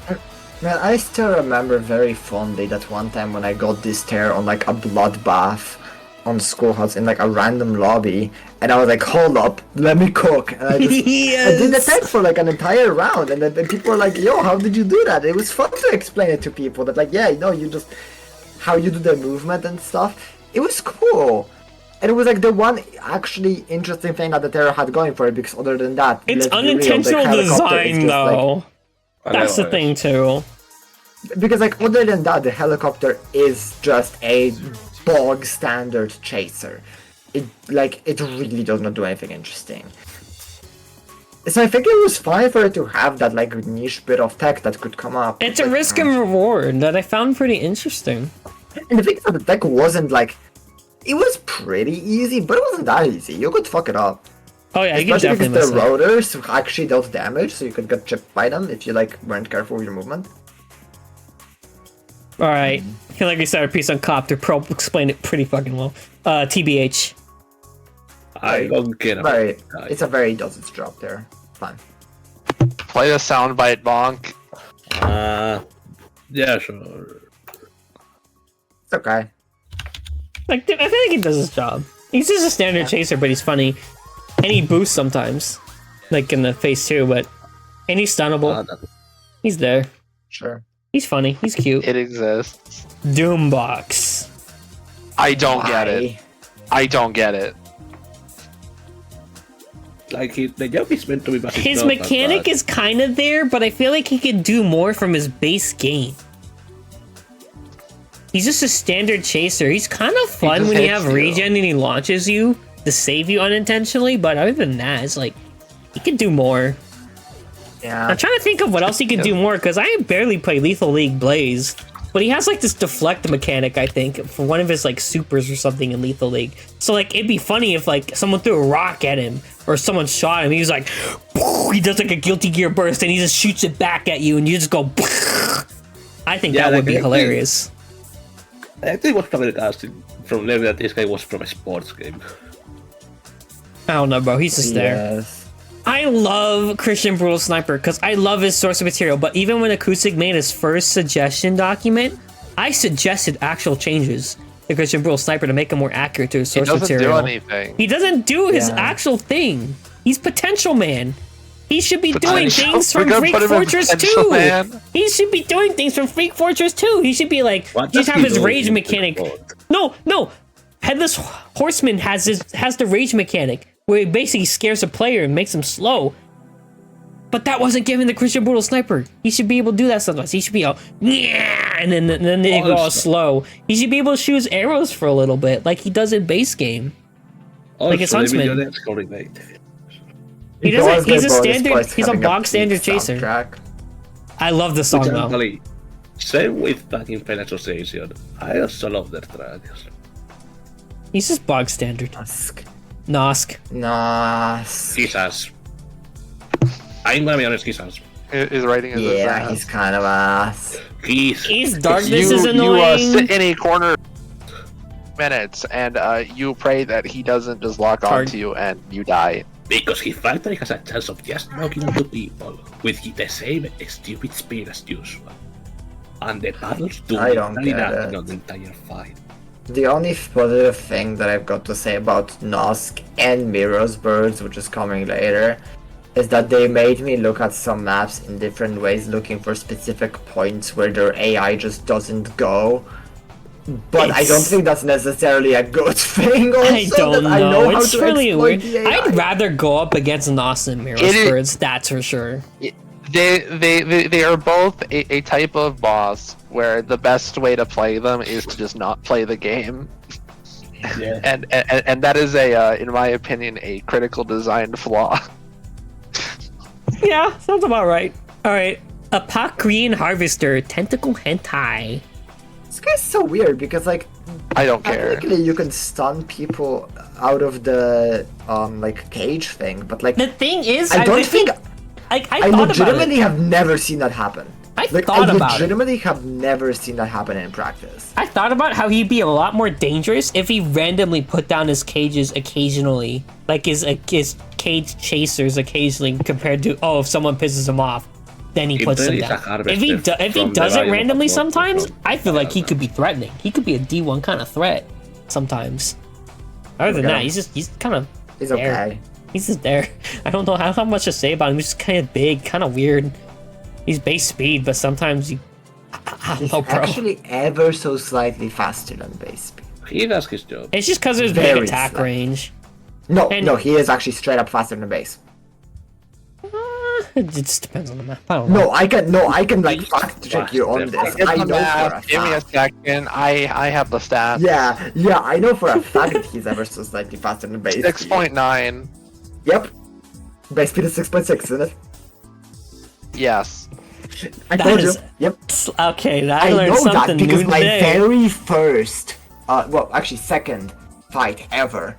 Man, I still remember very fondly that one time when I got this tear on like a bloodbath on Schoolhouse in like a random lobby, and I was like, hold up, let me cook. And I just I did the Yes. tech for like an entire round, and then people were like, yo, how did you do that? It was fun to explain it to people that like, yeah, no, you just, how you do the movement and stuff. It was cool. And it was like the one actually interesting thing that the Terror had going for it, because other than that, It's let's be real, the unintentional helicopter is design, just, like, though. That's the thing, too. because like other than that, the helicopter is just a bog standard chaser. It really does not do anything interesting. So I think it was fine for it to have that like niche bit of tech that could come up. It's a Like, risk and reward that I found pretty interesting. and the thing is that the tech wasn't like, it was pretty easy, but it wasn't that easy. You could fuck it up. Oh yeah, you can Especially definitely because miss the it. rotors actually dealt damage, so you could get chipped by them if you like weren't careful with your movement. Alright. I feel like we started a piece on Copter. Pro explained it pretty fucking well. TBH. I don't care about Very, that. it's a very does its job there. Fun. Play a soundbite, bonk. Yeah, sure. It's okay. Like, I feel like he does his job. He's just a standard chaser, but he's funny. And he boosts sometimes. Like in the phase 2, but... And he's stunnable. He's there. Sure. He's funny. He's cute. It exists. Doombox. I don't get it. Why? I don't get it. Like, the job is meant to be, but it's His not that mechanic bad. is kind of there, but I feel like he could do more from his base game. He's just a standard chaser. He's kind of fun just when you hits have you. regen and he launches you to save you unintentionally, but other than that, it's like, he could do more. Yeah. I'm trying to think of what else he could do more, because I barely play Lethal League Blaze. But he has like this deflect mechanic, I think, for one of his like supers or something in Lethal League. So like it'd be funny if like someone threw a rock at him or someone shot him. He was like, he does like a Guilty Gear burst and he just shoots it back at you and you just go. I think Yeah, that would like, be hilarious. I think what's probably casting from level that this guy was from a sports game. I don't know, bro. He's just there. Yes. I love Christian Brutal Sniper because I love his source of material, but even when Acoustic made his first suggestion document, I suggested actual changes to Christian Brutal Sniper to make him more accurate to his He source doesn't material. do anything. He doesn't do his Yeah. actual thing. He's Potential Man. He should be doing Potential- things we're from gonna Freak put him in Fortress Potential 2. Man? He should be doing things from Freak Fortress 2. He should be like, What just does have he his do rage in mechanic. Freak No. Headless Horseman has the rage mechanic where he basically scares a player and makes him slow. But that wasn't given to Christian Brutal Sniper. He should be able to do that sometimes. He should be all, yeah, and then they go all slow. He should be able to shoot his arrows for a little bit, like he does in base game. Also, Like his Huntsman. maybe your scoring rate. He It's doesn't. always He's a my bonus standard. points He's a having bog peak standard chaser. soundtrack. I love the song Which though. actually, same with back in Final Association. I also love their tracks. He's just bog standard. Nosk. Nosk. Nosk. Jesus. I'm gonna be honest, Jesus. His writing is Yeah, he's kind of ass. His darkness you, is you annoying. sit in a corner minutes and you pray that he doesn't just lock Hard. onto you and you die. Because his factory has a chance of just knocking into people with the same stupid speed as usual. And the battles do I don't entirely get nothing it. on the entire fight. The only positive thing that I've got to say about Nosk and Mirror's Birds, which is coming later, is that they made me look at some maps in different ways, looking for specific points where their AI just doesn't go. But I don't It's- think that's necessarily a good thing. Also, I don't that I know know. how It's to really exploit weird. the AI. I'd rather go up against an Austin Mirrors It is- for its stats for sure. They are both a type of boss where the best way to play them is to just not play the game, Yeah. and that is in my opinion, a critical design flaw. Yeah, sounds about right. All right, a Korean harvester tentacle hentai. This guy's so weird because like I don't care. technically you can stun people out of the like cage thing, but like The thing is, I don't think I I thought about legitimately it. have never seen that happen. I Like thought I about it. legitimately have never seen that happen in practice. I thought about how he'd be a lot more dangerous if he randomly put down his cages occasionally, like his cage chasers occasionally, compared to if someone pisses him off, then he puts them really is down. a harvester If he from does the it line of randomly the sometimes, board. I feel like he could be threatening. He could be a D1 kind of threat sometimes. Other than Okay. that, he's kind of He's there. okay. He's just there. I don't know how much to say about him. He's just kind of big, kind of weird. He's base speed, but sometimes I don't He's know, bro. actually ever so slightly faster than base speed. He does his job. It's just because there's big Very attack slight. range. No, And- no, he is actually straight up faster than base. It just depends on the map. I don't know. No, I can like fact check you on this. Get I the know for a math. Give me a fact. second. I have the stats. Yeah, I know for a fact that he's ever so slightly faster than base. speed. 6.9. Yep. Base speed is 6.6, isn't it? Yes. I That told you. is- Yep. Okay, I I learned know that something because new my today. very first, well, actually second fight ever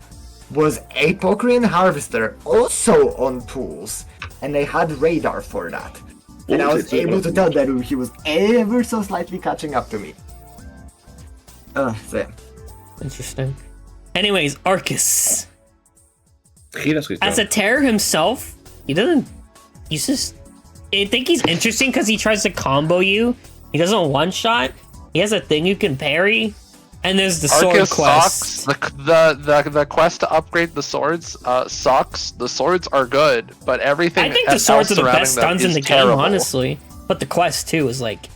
was a Korean harvester, also on pools, and I had radar for that. And I was able to tell that he was ever so slightly catching up to me. So yeah. Interesting. Anyways, Arcus. He does his As a job. terror himself, he doesn't. He's just. I think he's interesting because he tries to combo you. He doesn't one shot. He has a thing you can parry. And there's the sword Arcus quest. sucks. The quest to upgrade the swords sucks. The swords are good, but everything I think the else swords are the surrounding best them stuns in is the terrible. game, honestly. But the quest too is like.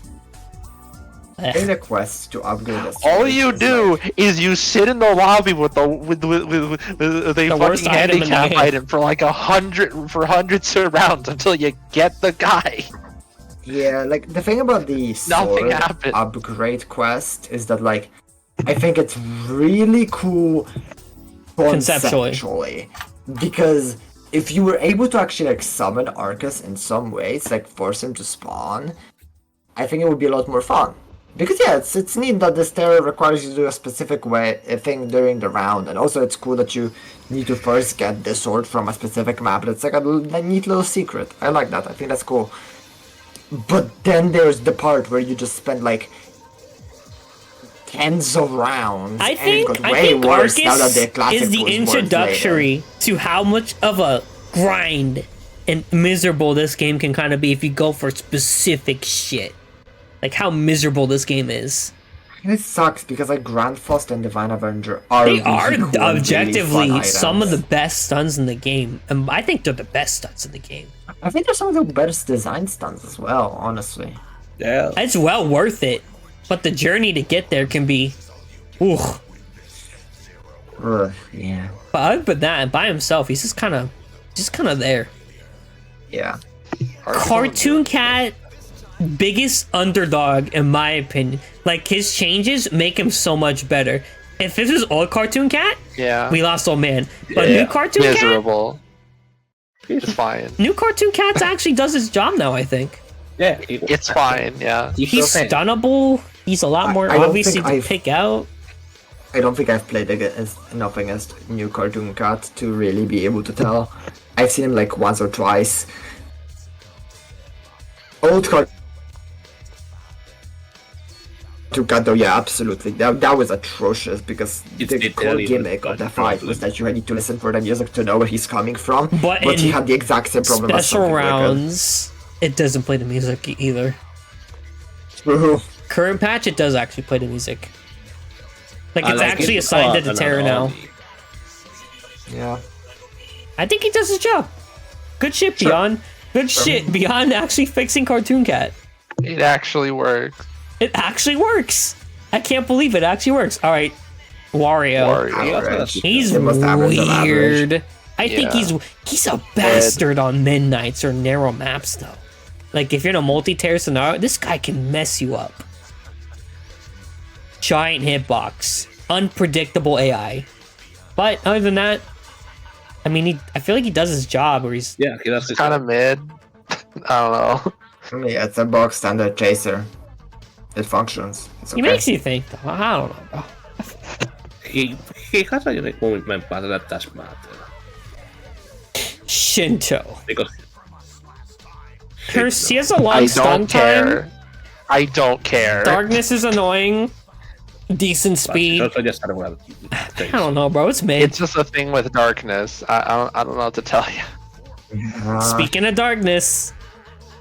In the quest to upgrade the All sword you is do like- is you sit in the lobby with a worst fucking item in the handicap game. item for like hundreds of rounds until you get the guy. Yeah, like the thing about the Nothing sword happened. upgrade quest is that like I think it's really cool Conceptually. conceptually because if you were able to actually like summon Arcus in some ways, like force him to spawn, I think it would be a lot more fun. Because yeah, it's neat that this terror requires you to do a specific a thing during the round, and also it's cool that you need to first get the sword from a specific map. It's like a neat little secret. I like that. I think that's cool. But then there's the part where you just spend like tens of rounds. I and think it got I way think worse now that Arcus the classic is the was introductory to how much of a grind and miserable this game can kind of be if you go for specific shit. Like how miserable this game is. And it sucks because like Grand Frost and Divine Avenger are They really are cool and really objectively fun some of the items. best stuns in the game, and I think they're the best stuns in the game. I think they're some of the best design stunts as well, honestly. Yeah. It's well worth it, but the journey to get there can be, ooh. Ugh, yeah. But other than that, by himself, he's just kind of there. Yeah. Cartoon Cat, biggest underdog in my opinion. Like his changes make him so much better. If this was old Cartoon Cat, Yeah. we lost old man. But Yeah. new Cartoon Cat, Miserable. It's fine. new Cartoon Cat actually does his job now. I think Yeah. It's fine. Yeah. he's stunnable. He's a lot more I don't obviously think to I've- pick out. I don't think I've played enough against new Cartoon Cat to really be able to tell. I've seen him like once or twice. Old Cartoon Cat though, yeah, absolutely. That was atrocious because It's the core literally gimmick of the got fight was that you had to listen for the music to know where he's coming from. But he in had the exact same problem as Special something like rounds, it doesn't play the music either. True. Current patch, it does actually play the music. Like I it's like actually it. assigned to the And Terra now. all Yeah. I think he does his job. Good shit, Sure. Beyond. Good shit, Beyond actually fixing Cartoon Cat. It actually works. It actually works. I can't believe it actually works. All right, Wario. Average. He's The most average of weird. I think Yeah. he's a bastard on midnights or narrow maps though. Like if you're in a multi-tier scenario, this guy can mess you up. Giant hitbox, unpredictable AI. But other than that, I mean, I feel like he does his job, or he's Yeah, he does his Kind of mid. I don't know. Yeah, it's a box standard chaser. It functions. It's he okay. makes you think. Though. I don't know, bro. he has a unique movement pattern that does matter Shinto. because He has a long I stun don't care. time. I don't care. Darkness is annoying. Decent speed. also just had a well. I don't know, bro. It's mid. It's just a thing with darkness. I don't know what to tell you. Speaking of darkness,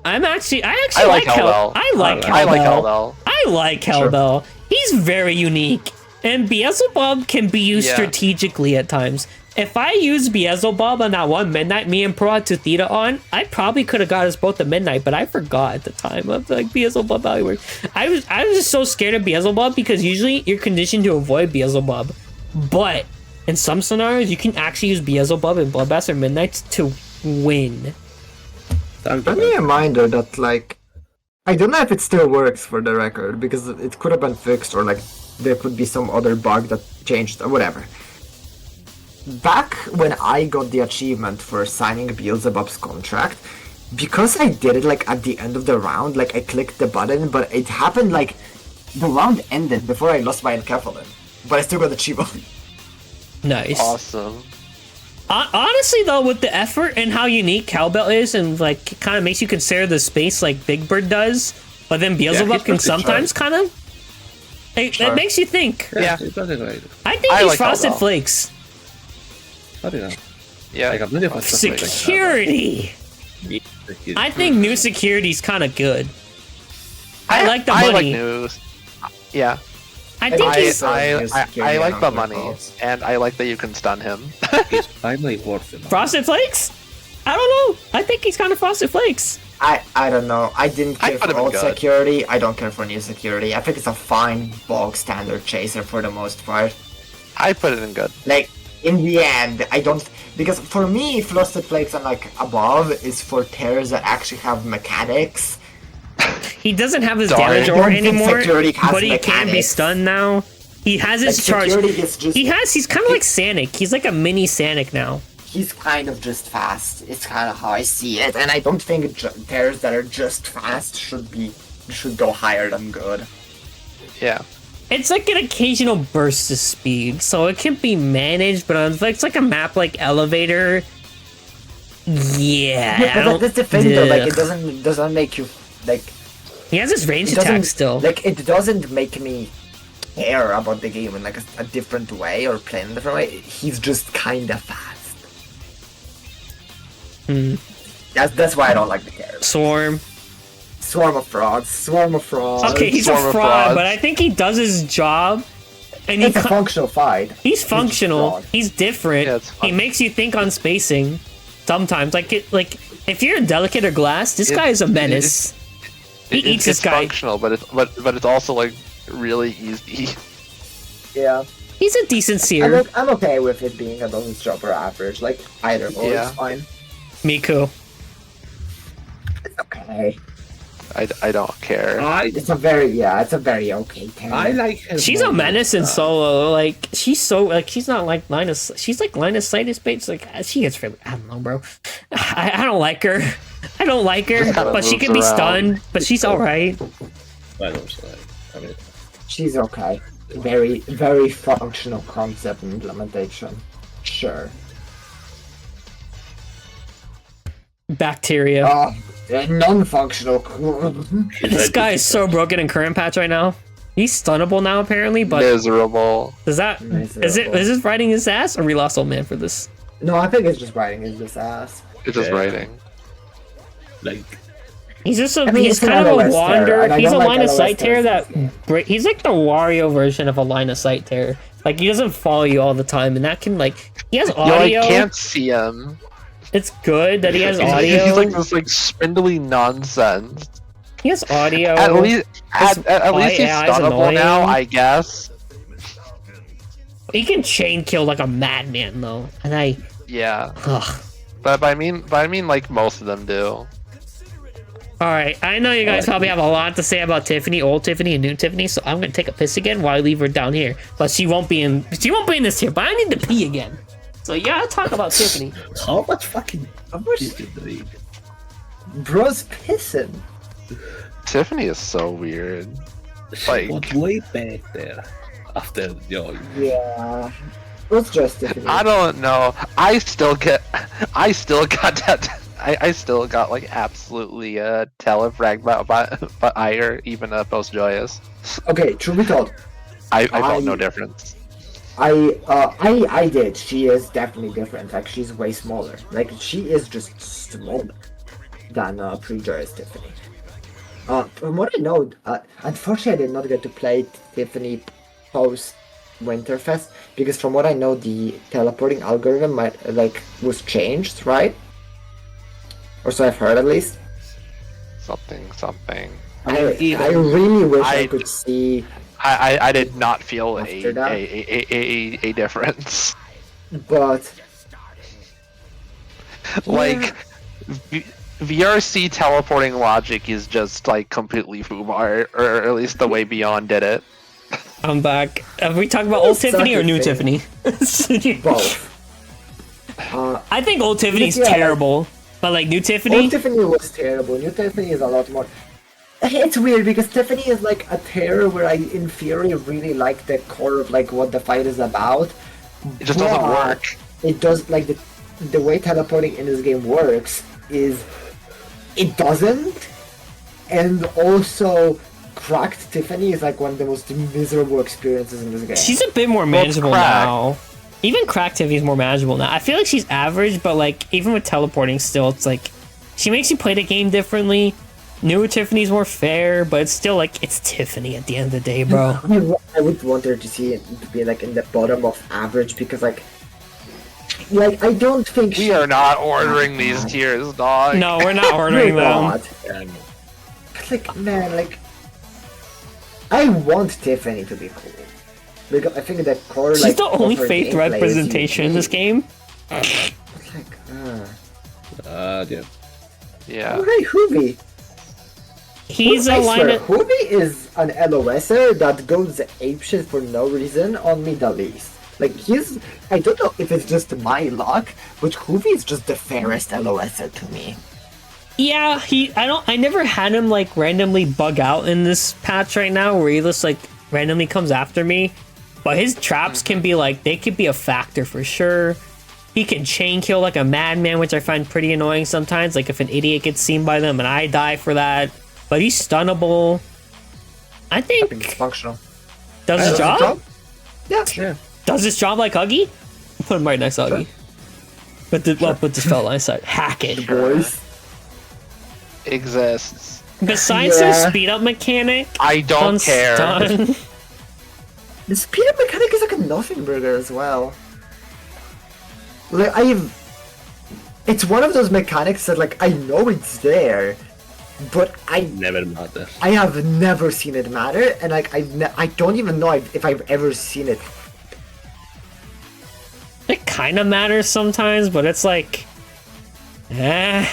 I actually I like like Hell. Hellbell. I like Hellbell. I like Hellbell. I like Hellbell. He's very unique, and Beelzebub can be used Yeah. strategically at times. If I used Beelzebub on that one midnight, me and Pro had 2 Theta on, I probably could have got us both the midnight, but I forgot at the time of like Beelzebub how he worked. I was just so scared of Beelzebub because usually you're conditioned to avoid Beelzebub, but in some scenarios you can actually use Beelzebub in Bloodbath or Midnights to win. Let me reminder that, like, I don't know if it still works for the record, because it could have been fixed, or, like, there could be some other bug that changed, or whatever. Back when I got the achievement for signing Beelzebub's contract, because I did it, like, at the end of the round, like, I clicked the button, but it happened, like, the round ended before I lost my Enkephalin. But I still got the achievement. Nice. Awesome. Honestly, though, with the effort and how unique Cowbell is, and like, it kind of makes you consider the space like Big Bird does, but then Beelzebub he's can pretty sometimes kind of. It makes you think. Yeah. It does it right. I think I he's like Frosted Cowbell. Flakes. I don't know. Yeah. Like, I've never Security. I think new security's kind of good. I like the I like money. news. Yeah. I think he's. I like the money, and I like that you can stun him. He's finally worth it. Frosted Flakes? I don't know. I think he's kind of Frosted Flakes. I don't know. I didn't I care put for him in old good. security. I don't care for new security. I think it's a fine bog standard chaser for the most part. I put it in good. Like, in the end, I don't... Because for me, Frosted Flakes and, like, above is for tears that actually have mechanics. He doesn't have his Darn. damage I aura don't think anymore, security has but he can be mechanics. stunned now. He has his Like, charge. security is just... He's kind of like Sanic. He's like a mini Sanic now. He's kind of just fast. It's kind of how I see it. And I don't think tears that are just fast should go higher than good. Yeah. It's like an occasional burst of speed, so it can be managed, but it's like a map like Elevator. Yeah, I Yeah, but don't- that's the thing though, like, it Ugh. doesn't make you, like... He has his range It doesn't, attack still. Like, it doesn't make me care about the game in, like, a different way or play in a different way. He's just kinda fast. That's why I don't like the character. Swarm. Swarm of frauds. Okay, he's Swarm a of fraud, frauds. but I think he does his job. And It's a functional fight. he's functional. fraud. He's different. Yeah, it's He fun. makes you think on spacing. Sometimes, like if you're a delicate or glass, this It- guy is a menace. He eats this it's guy. functional, but it's also like really easy. Yeah. He's a decent seer. I'm okay with it being a dosage job or average. Like, either or Yeah. is fine. Miku. It's okay. I don't care. It's a very okay tank. I like her. She's a more menace in than solo. Like she's so like she's not like Linus. She's like Linus Sighted Space. Like she gets really. I don't know, bro. I don't like her. I don't like her. Just kinda But she moves can be around. stunned. But she's all right. I don't say. I mean, She's okay. Very, very functional concept and implementation. Sure. Bacteria. Non-functional. This guy is so broken in current patch right now. He's stunnable now apparently. But Miserable. does that is this riding his ass or we lost old man for this? No, I think it's just riding his just ass. It's just Yeah. writing. He's like just a, I mean, he's it's an kind of a LOS terror, wander. and I He's a don't like line of LOS sight terror terrors that in this he's like the Wario version of a line of sight terror. Like he doesn't follow you all the time, and that can like he has You audio. like can't see him. It's good that he has He's audio. like this like spindly nonsense. He has audio. At least, at least he's AI is stunnable now, annoying. I guess. He can chain kill like a madman though, and Yeah, ugh. but I mean, like most of them do. All right, I know you guys probably have a lot to say about Tiffany, old Tiffany and new Tiffany, so I'm gonna take a piss again while I leave her down here. But she won't be in this here. But I need to pee again. So yeah, talk about Tiffany. How much fucking How much? did you drink? Bro's pissing. Tiffany is so weird. She Like- got way back there after your Yeah. Bro's just Tiffany. I don't know. I still got that. I still got like absolutely telefragged by Ire, even post joyous. Okay, truth be told, I felt no I- difference. I did. She is definitely different. Like she's way smaller. Like she is just smaller than pre-joyous Tiffany. From what I know, unfortunately I did not get to play Tiffany post Winterfest because from what I know the teleporting algorithm was changed, right? Or so I've heard at least. Something. I really wish I I- could see, I did not feel After that? a difference. but Like VRC teleporting logic is just like completely foobar, or at least the way Beyond did it. I'm back. Have we talked about old Suck Tiffany or it, new Tiffany. Tiffany? both. I think old Tiffany's Yeah, like- terrible, but like new Tiffany. Old Tiffany was terrible. New Tiffany is a lot more. It's weird because Tiffany is like a terror where I, in theory, really like the core of like what the fight is about. It just doesn't but work. It does like the way teleporting in this game works is it doesn't, and also cracked Tiffany is like one of the most miserable experiences in this game. She's a bit more manageable cracked. now. Even cracked Tiffany's more manageable now. I feel like she's average, but like even with teleporting, still it's like she makes you play the game differently. Newer Tiffany's more fair, but it's still like it's Tiffany at the end of the day, bro. I would want her to see it to be like in the bottom of average because like I don't think We are not ordering these tiers, dog. No, we're not ordering We're them. not. But, like man, like I want Tiffany to be cool because I think that core She's like the only of her faith gameplay is representation in this unique. game. It's like, yeah. Yeah. okay, Hoovy. He's I a line swear, of Hoovy is an LOSer that goes apeshit for no reason on Middle East. Like I don't know if it's just my luck, but Hoovy is just the fairest LOSer to me. yeah. I never had him like randomly bug out in this patch right now, where he just like randomly comes after me. But his traps can be like they could be a factor for sure. He can chain kill like a madman, which I find pretty annoying sometimes. Like if an idiot gets seen by them and I die for that. But he's stunnable. I think It's functional. does his job. Yeah. Does his job like Huggy? Put him right next to Huggy. But put this fella line side. Hack it. Boys. Exists. Besides Yeah. his speed up mechanic, I don't on care. stun, The speed up mechanic is like a nothing burger as well. Like it's one of those mechanics that like I know it's there, but I Never matter. have never seen it matter, and like I don't even know if I've ever seen it. it kind of matters sometimes, but it's like, it's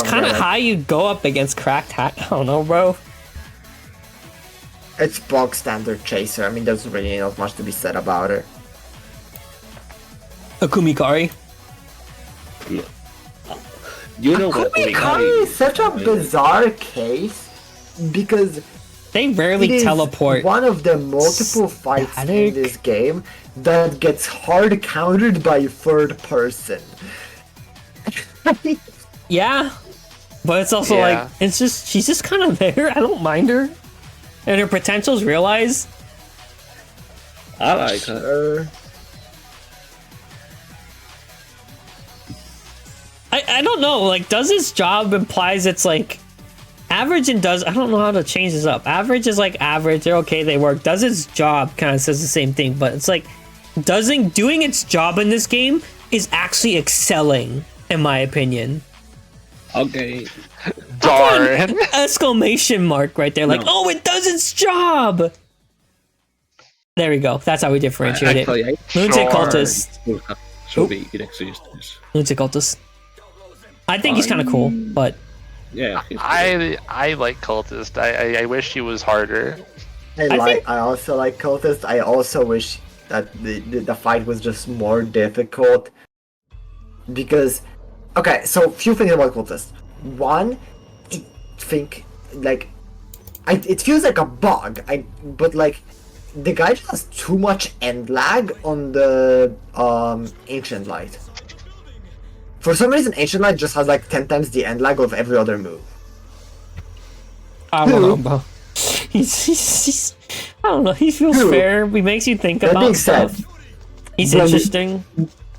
kind of how you go up against cracked hack. I don't know, bro. It's bog standard chaser. I mean, there's really not much to be said about it. Akumikari. Yeah. You know what? Kumikari is such a bizarre case because They it rarely is teleport. one of the multiple fights in Static. this game that gets hard countered by third person. Yeah, but it's also Yeah. like it's just she's just kind of there. I don't mind her, and her potential's realized. I like her. I don't know. Like, does his job implies it's like average and does I don't know how to change this up. Average is like average. They're okay. They work. Does his job kind of says the same thing, but it's like doing its job in this game is actually excelling, in my opinion. Okay. Darn. Exclamation mark right there, like, No. oh, it does its job. There we go. That's how we differentiate it. Actually, I Lunatic Sure. cultist. should be in existence. Lunatic cultist. I think he's kind of cool, but Yeah. he's I like cultist. I wish he was harder. I also like cultist. I also wish that the fight was just more difficult. Because, okay, so few things about cultist. One, I think like, it feels like a bug. But like, the guy just has too much end lag on the ancient light. For some reason, ancient light just has like 10 times the end lag of every other move. I don't know, bro. He's I don't know. He feels Who? fair. He makes you think That about being stuff. said, He's when- interesting.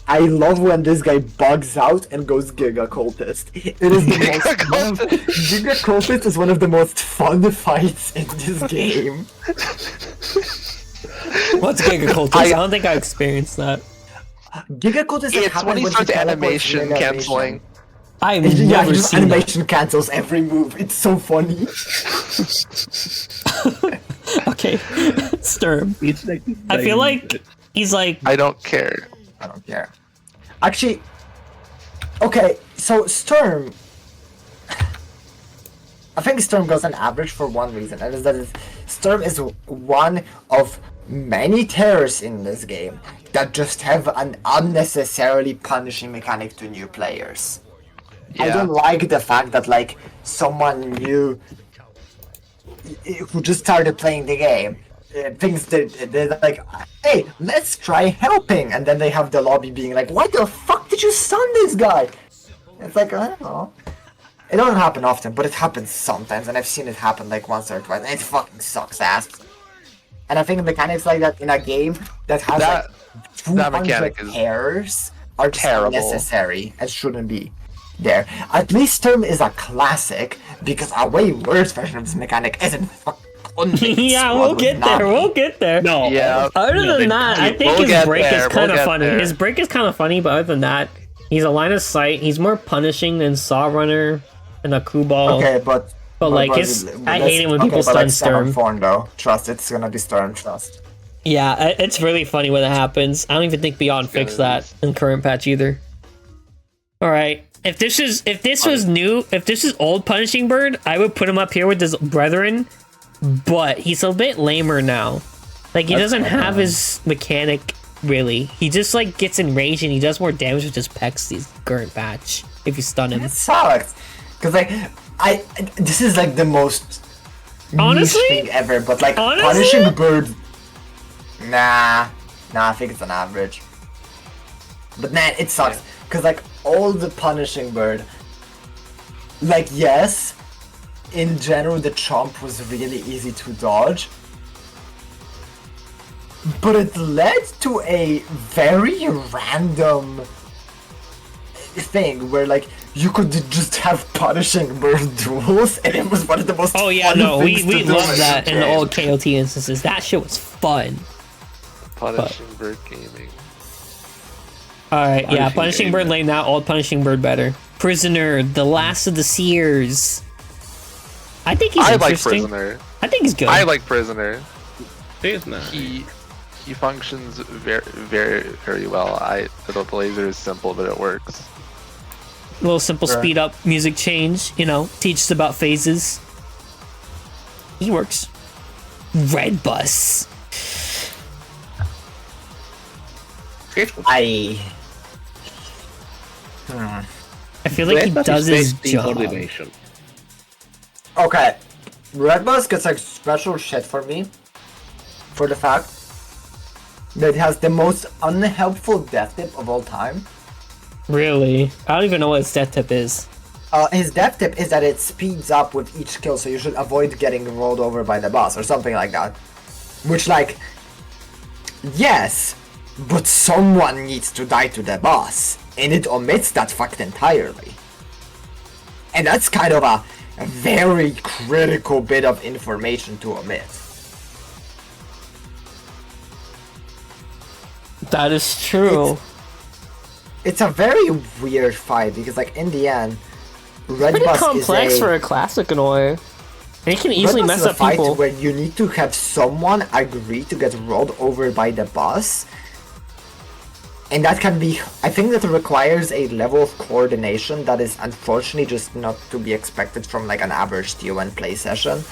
I love when this guy bugs out and goes Giga Cultist. It is the most Giga Cultist is one of the most fun fights in this game. What's Giga Cultist? I don't think I experienced that. Giga Cultist It's when he starts teleports animation in canceling. I've Yeah, never he just seen that. animation cancels every move. It's so funny. Okay, Sturm. It's like I feel like he's like I don't care. I don't care. Actually, okay, so Sturm. I think Sturm goes on average for one reason, and is that Sturm is one of many terrors in this game that just have an unnecessarily punishing mechanic to new players. I Yeah. don't like the fact that like someone new who just started playing the game thinks that they're like, hey, let's try helping, and then they have the lobby being like, why the fuck did you stun this guy? It's like, I don't know. It doesn't happen often, but it happens sometimes, and I've seen it happen like once or twice, and it fucking sucks ass. And I think mechanics like that in a game that has That- like 200 mechanic is errors are just terrible. unnecessary and shouldn't be there. At least Sturm is a classic, because a way worse version of this mechanic isn't fucking yeah, we'll get there. We'll get there. no. Yeah. Other than that, I think We'll his get break there, is kind we'll of get funny. there. His break is kind of funny, but other than that, he's a line of sight. He's more punishing than Saw Runner and a Kubal. Okay, but like, I hate it when people stun Sturm. Form though. Trust, it's gonna be Sturm. Trust. Yeah, it's really funny when it happens. I don't even think Beyond fixed that in current patch either. All right, if this was new, if this is old Punishing Bird, I would put him up here with his brethren. But he's a bit lamer now. Like, he doesn't have his mechanic really. He just like gets enraged and he does more damage with his pecs. These current patch if you stun him. It sucks, cause like this is like the most Honestly? niche thing ever. But like Honestly? Punishing Bird, nah, I think it's an average. But man, it sucks, cause like all the Punishing Bird, like yes, in general the chomp was really easy to dodge. But it led to a very random thing where like you could just have Punishing Bird duels, and it was one of the most Oh yeah, fun no, we things to do loved in that in the game. old KOT instances. That shit was fun. Punishing Bird Gaming. All right, yeah, Punishing Punishing Bird Bird. lane now. Old Punishing Bird better. Prisoner, the last of the Seers. I think he's I like interesting. Prisoner. I think he's good. I like Prisoner. He's nice. He functions very well. The laser is simple, but it works. A little simple Sure. speed up music change. You know, teaches about phases. He works. Red Bus. I I feel like he does his job. Coordination. okay. Red Bus gets like special shit for me for the fact that it has the most unhelpful death tip of all time. Really? I don't even know what his death tip is. His death tip is that it speeds up with each kill, so you should avoid getting rolled over by the boss or something like that. Which, like, yes, but someone needs to die to the boss, and it omits that fact entirely. And that's kind of a very critical bit of information to omit. That is true. It's a very weird fight because, like, in the end, Red Pretty Bus complex is for a classic annoy. And it can easily Red Bus mess is a up fight people. where you need to have someone agree to get rolled over by the bus. And that can be, I think that requires a level of coordination that is unfortunately just not to be expected from like an average TON play session.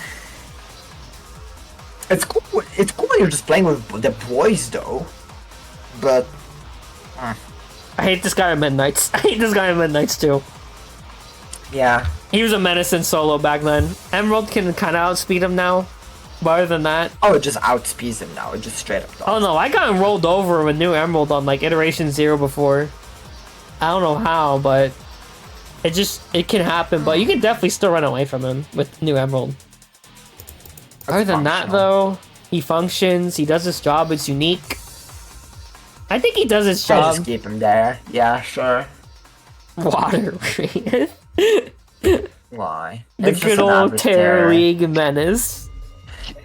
It's cool when you're just playing with the boys though, but... I hate this guy at Midnights. I hate this guy at Midnights too. Yeah. He was a menace in solo back then. Emerald can kind of outspeed him now. But other than that... Oh, it just outspeeds him now, it just straight up does. Oh no, I got rolled over with new Emerald on like iteration 0 before. I don't know how, but it can happen. But you can definitely still run away from him with new Emerald. Other than that though, he functions, he does his job, it's unique. I think he does his I job. just keep him there. Yeah, sure. Water. Why? The It's just good an old average Terror League menace.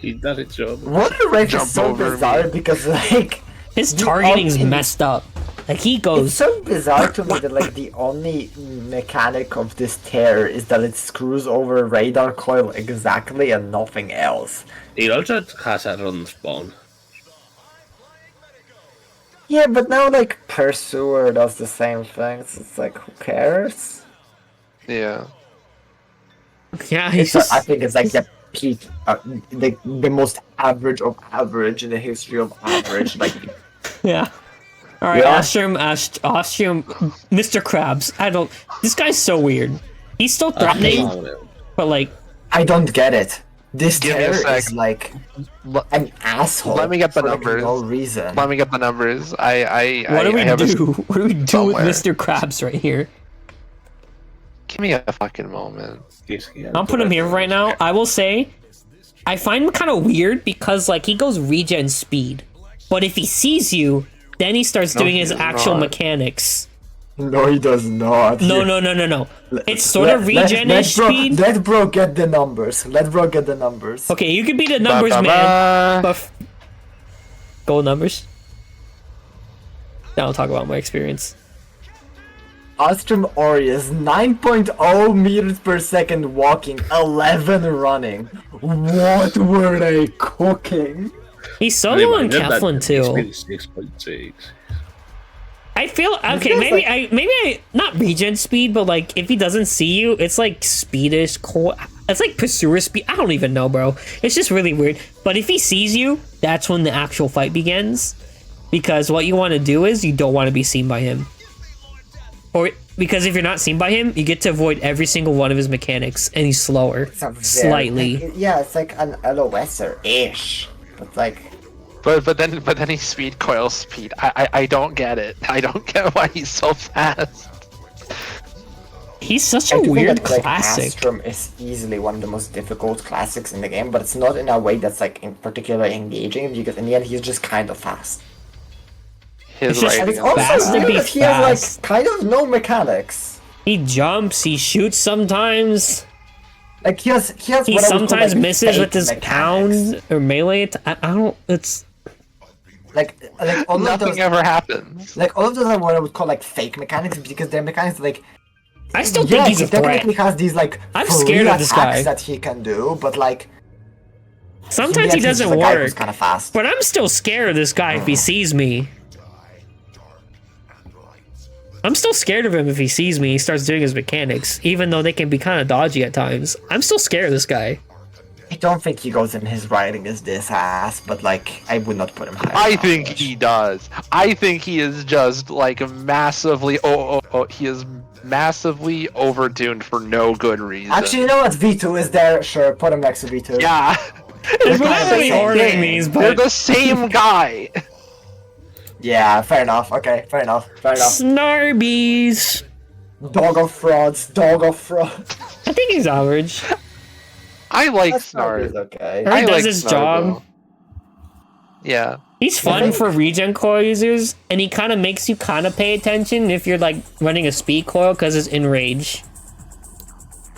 He does his job. Water Rage Jump is so over bizarre me. because like His the targeting's only- messed up. Like he It's goes. so bizarre to me that like the only mechanic of this tear is that it screws over radar coil exactly and nothing else. He also has a run spawn. Yeah, but now like Pursuer does the same thing, so it's like who cares? Yeah. Yeah, he's It's, just. I think it's like the peak, the most average of average in the history of average. Like, Yeah. All right, Yeah. Ostrom, Mr. Krabs. I don't. This guy's so weird. He's still threatening, but like, I don't get it. This Give me a tear sec. is like L- an asshole. Let me get the for, like, numbers. no reason. Let me get the numbers. what do we have a- do? What do we do somewhere. with Mr. Krabs right here? Give me a fucking moment. I'll put him here right now. I will say, I find him kind of weird because like he goes regen speed, but if he sees you, then he starts No, doing he his does actual not. mechanics. No, he does not. No, no, no, no, no. It's sort of regen-ish speed. Let bro get the numbers. Let bro get the numbers. Okay, you could be the numbers Ba, ba, man, ba. but gold numbers. Now I'll talk about my experience. Ostrom Aureus, 9.0 meters per second walking, 11 running. What were they cooking? He's soloing Keflin too. 6.6. I feel okay. feels Maybe like- I not regen speed, but like if he doesn't see you, it's like speedish. It's like pursuer speed. I don't even know, bro. It's just really weird. But if he sees you, that's when the actual fight begins. Because what you want to do is you don't want to be seen by him. Or because if you're not seen by him, you get to avoid every single one of his mechanics, and he's slower, It's a very- slightly. Yeah, it's like an LOSer-ish. But like, But then he speed coil speed. I don't get it. I don't get why he's so fast. He's such I a do think weird that, like, classic. Astrum is easily one of the most difficult classics in the game, but it's not in a way that's like in particular engaging because in the end he's just kind of fast. His It's just- And writing it's is also Fast to weird be that he fast. has like kind of no mechanics. He jumps, he shoots sometimes. Like he has He what I would call, sometimes like, misses fake with his mechanics. pound or melee. I don't. It's Like all of Nothing those, ever happens. like all of those are what I would call like fake mechanics because they're mechanics like I still yeah, think he's he a threat. technically has these like I'm free scared of this attacks guy. that he can do, but like Sometimes he doesn't work, kind of fast. but I'm still scared of this guy if he sees me. I'm still scared of him if he sees me. He starts doing his mechanics, even though they can be kind of dodgy at times. I'm still scared of this guy. I don't think he goes in his writing as this ass, but like I would not put him high. I think he does. I think he is just like massively. He is massively overtuned for no good reason. Actually, you know what? V2 is there. Sure, put him next to V2. yeah. It's not not really the same ordering thing. these, They're but the same guy. Yeah, fair enough. Okay, fair enough. Fair enough. Snarbies. Dog of frauds. Dog of frauds. I think he's average. I like That's Snark. okay. He I does like his Snark, job. though. Yeah. He's fun think- for regen coil users, and he kind of makes you kind of pay attention if you're like running a speed coil because it's enrage.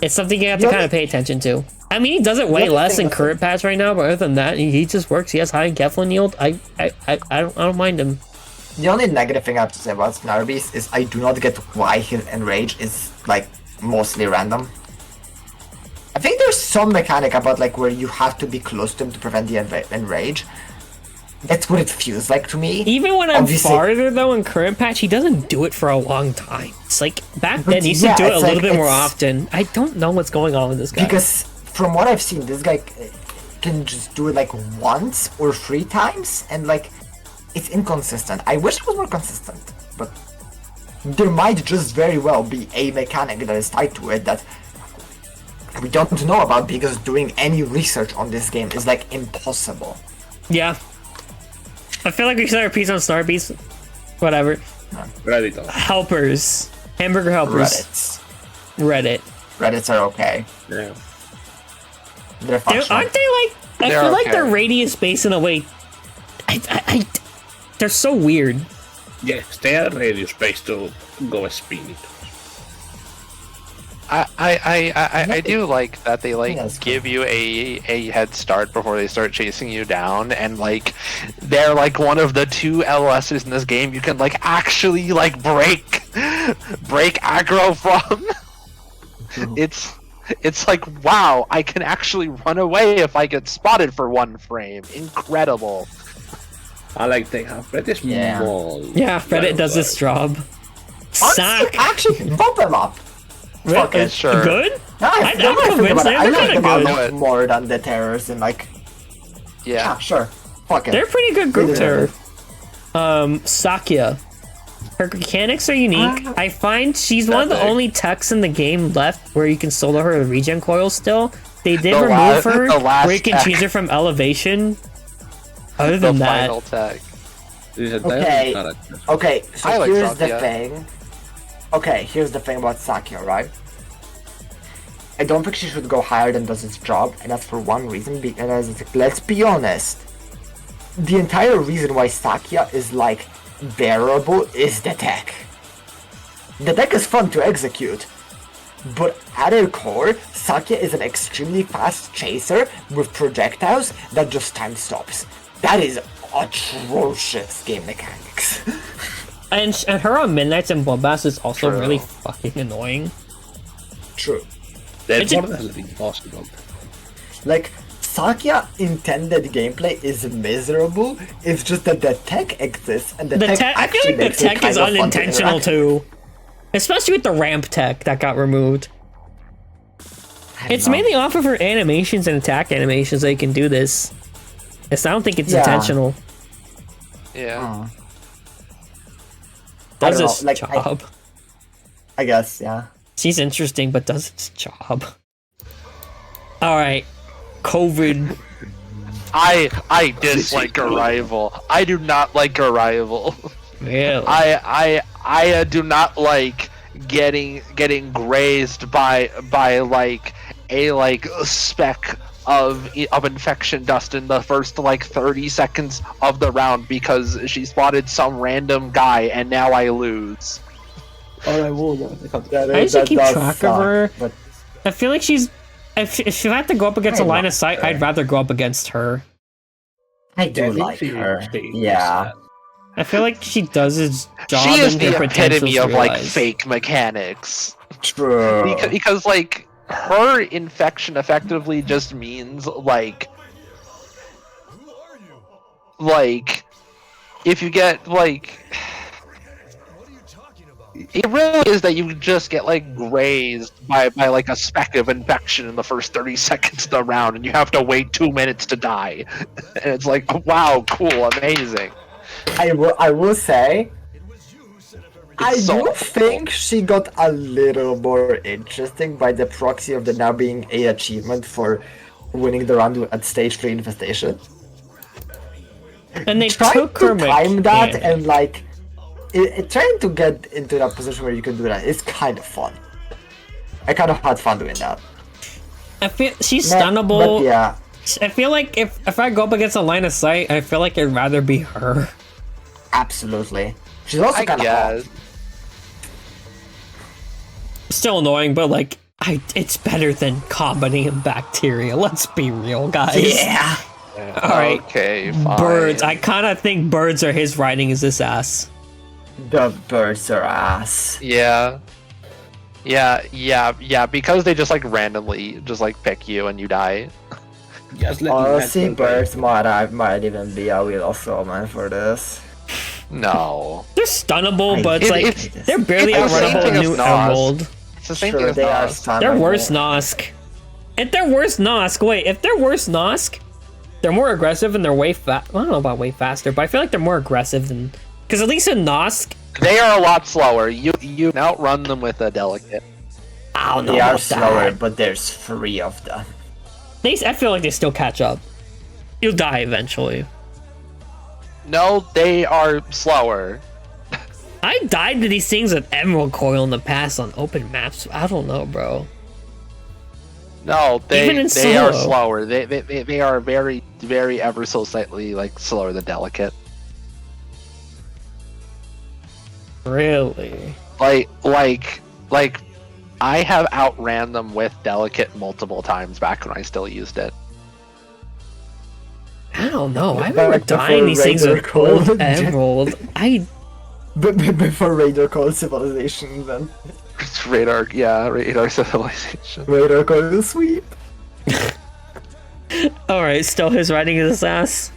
It's something you have to The kind other- of pay attention to. I mean, he does it way other less thing in with current patch right now, but other than that, he just works. He has high Keflin yield. I don't mind him. The only negative thing I have to say about Snarbeast is I do not get why his enrage is like mostly random. I think there's some mechanic about like where you have to be close to him to prevent the enrage. That's what it feels like to me. Even when I'm Obviously- farther though in current patch, he doesn't do it for a long time. It's like back then he used yeah, to do it a it's little like- bit more it's- often. I don't know what's going on with this guy. Because from what I've seen, this guy can just do it like once or 3 times, and like it's inconsistent. I wish it was more consistent, but there might just very well be a mechanic that is tied to it that we don't know about because doing any research on this game is like impossible. Yeah. I feel like we should repeat on Snarbeats. Whatever. Reddit. Helpers. Hamburger helpers. Reddits. Reddit. Reddits are okay. Yeah. They're functional. Aren't they like... I They're feel like okay. they're radius based in a way... they're so weird. Yes, they are radius based to go speed. I do like that they like Yes. give you a head start before they start chasing you down, and like they're like one of the 2 LOSs in this game you can like actually like break aggro from. It's like, wow, I can actually run away if I get spotted for 1 frame. Incredible. I like they have pretty Yeah. small. Yeah, Reddit does this job. Honestly, Sack. actually, bump them up. Fuck it. Sure. Good? I'm convinced I they're like kinda them a good. lot more than the terrors and like, Yeah. sure. Fuck it. They're pretty good group Really terror. Sakya. Her mechanics are unique. I find she's one of the Epic. only techs in the game left where you can solo her with regen coil still. They did The remove her the last where you can tech. choose her from elevation. Other The than that, final tech. These are Okay. characters. Okay, so I like here's the Sakya. thing. Okay, here's the thing about Sakya, right? I don't think she should go higher than does its job, and that's for one reason, because let's be honest. The entire reason why Sakya is like bearable is the tech. The tech is fun to execute, but at her core, Sakya is an extremely fast chaser with projectiles that just time stops. That is atrocious game mechanics. and her on Midnights and Bombast is also True. really fucking annoying. True. That's It's a- more than impossible. Like, Sakya intended gameplay is miserable, it's just that the tech exists and the, The tech tech, I feel actually like the makes it tech is kind of fun to unintentional interact. too, especially with the ramp tech that got removed. I don't It's know. mainly off of her animations and attack animations that you can do this. I don't think it's Yeah. intentional. Yeah. Oh, Does don't know, its like, job. I guess, yeah. She's interesting, but does its job. All right, COVID. I dislike Arrival. I do not like Arrival. Really? I do not like getting grazed by like a like speck of infection dust in the first like 30 seconds of the round because she spotted some random guy and now I lose. I used to keep track of her. But I feel like she's. If you have to go up against a I line love of sight, her. I'd rather go up against her. I do think like she her. stays Yeah. I feel like she does its job. She is and the her epitome potential's of like realized. fake mechanics. True. Because like her infection effectively just means like if you get like it really is that you just get like grazed by like a speck of infection in the first 30 seconds of the round and you have to wait 2 minutes to die. And it's like, wow, cool, amazing. I will say, I so do think she got a little more interesting by the proxy of the now being a achievement for winning the round at stage 3 infestation. And they Trying took to her time that mechanic. and like trying to get into that position where you can do that is kind of fun. I kind of had fun doing that. I feel she's But stunnable. yeah, I feel like if I go up against a line of sight, I feel like I'd rather be her. absolutely. She's also I kind of guess. Still annoying, but like it's better than Combiny and Bacteria. Let's be real, guys. Yeah. All right. Okay, fine. Birds. I kind of think birds are his writing is this ass. The birds are ass. Yeah. Yeah, because they just like randomly just like pick you and you die. Just let Honestly, natural birds might even be a wheel also man for this. No. They're stunnable, but it's It- like it's- they're barely it's the same outrunable thing in as New Nos. Emerald. It's the same Sure, thing as they are Nos. They're stunnable. worse Nosk. If they're worse Nosk, wait, if they're worse Nosk, they're more aggressive and they're way fast. I don't know about way faster, but I feel like they're more aggressive than. Because at least in Nosk, They are a lot slower. You can outrun them with a delicate. I don't know They are about slower, that. but there's 3 of them. I feel like they still catch up. You'll die eventually. No, they are slower. I died to these things with Emerald Coil in the past on open maps. I don't know, bro. No, Even in they are solo. slower. They are very ever so slightly like slower than delicate. Really? Like I have outran them with delicate multiple times back when I still used it. I don't know. I Back remember before dying these things Raider with Coil. old Emerald. But before Raider Coil Civilization, then. It's radar civilization. Raider Coil Sweep. Alright, still his writing is his ass.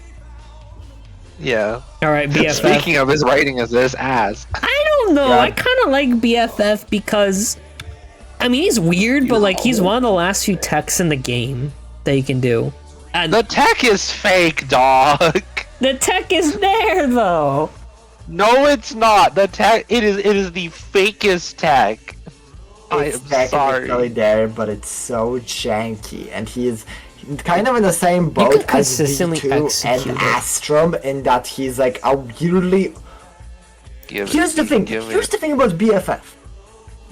Yeah. Alright, BFF. Speaking of his writing as this ass. I don't know. Yeah. I kind of like BFF because, I mean, he's weird, but like he's one of the last few techs in the game that you can do. And The tech is fake, dog. the tech is there though. No, it's not. The tech. It is the fakest tech. I It's am technically sorry. there, but it's so janky, and he is kind of in the same boat could as consistently V2 and execute it. Astrum in that he's like a weirdly. Here's the thing about BFF.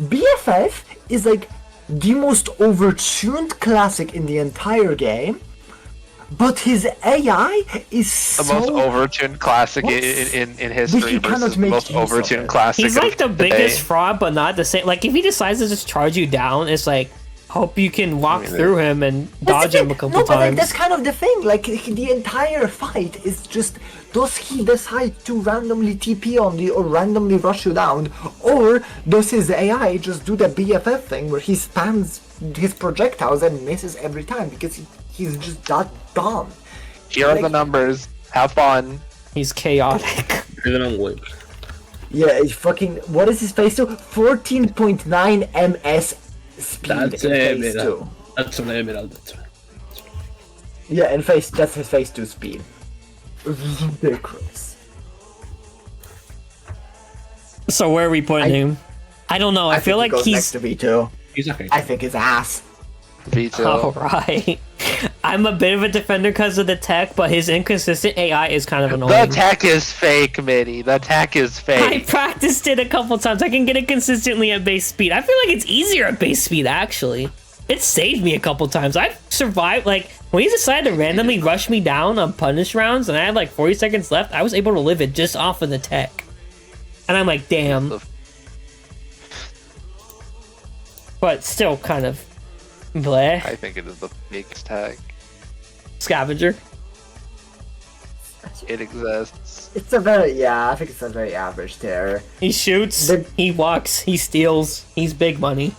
BFF is like the most overtuned classic in the entire game, but his AI is The so. most overtuned classic What? in We history cannot versus the make most use of overtuned it. classic. He's of like the today. biggest fraud, but not the same. Like if he decides to just charge you down, it's like hope you can walk through him and dodge him a couple No, but like, times. that's kind of the thing. Like the entire fight is just does he decide to randomly TP on you or randomly rush you down, or does his AI just do the BFF thing where he spams his projectiles and misses every time because he's just that dumb. Here are like- the numbers. Have fun. He's chaotic. The wrong way. Yeah, it's fucking. What is his phase 2? 14.9 ms speed That's in phase Emerald. 2. That's an Emerald. That's right. Yeah, in phase that's his phase 2 speed. Ridiculous. So where are we putting him? I don't know. I feel like goes he's next to V2. He's okay. I think his ass. V2. all right. I'm a bit of a defender because of the tech, but his inconsistent AI is kind of The annoying. tech is fake, Minnie. The tech is I fake. practiced it a couple times. I can get it consistently at base speed. I feel like it's easier at base speed, actually. It saved me a couple times. I've survived, like, when he decided to randomly rush me down on punish rounds and I had like 40 seconds left, I was able to live it just off of the tech. And I'm like, damn. But still kind of bleh. I think it is the fakest tech. Scavenger. It exists. It's a very, I think it's a very average terror. He shoots, The- he walks, he steals, he's big money.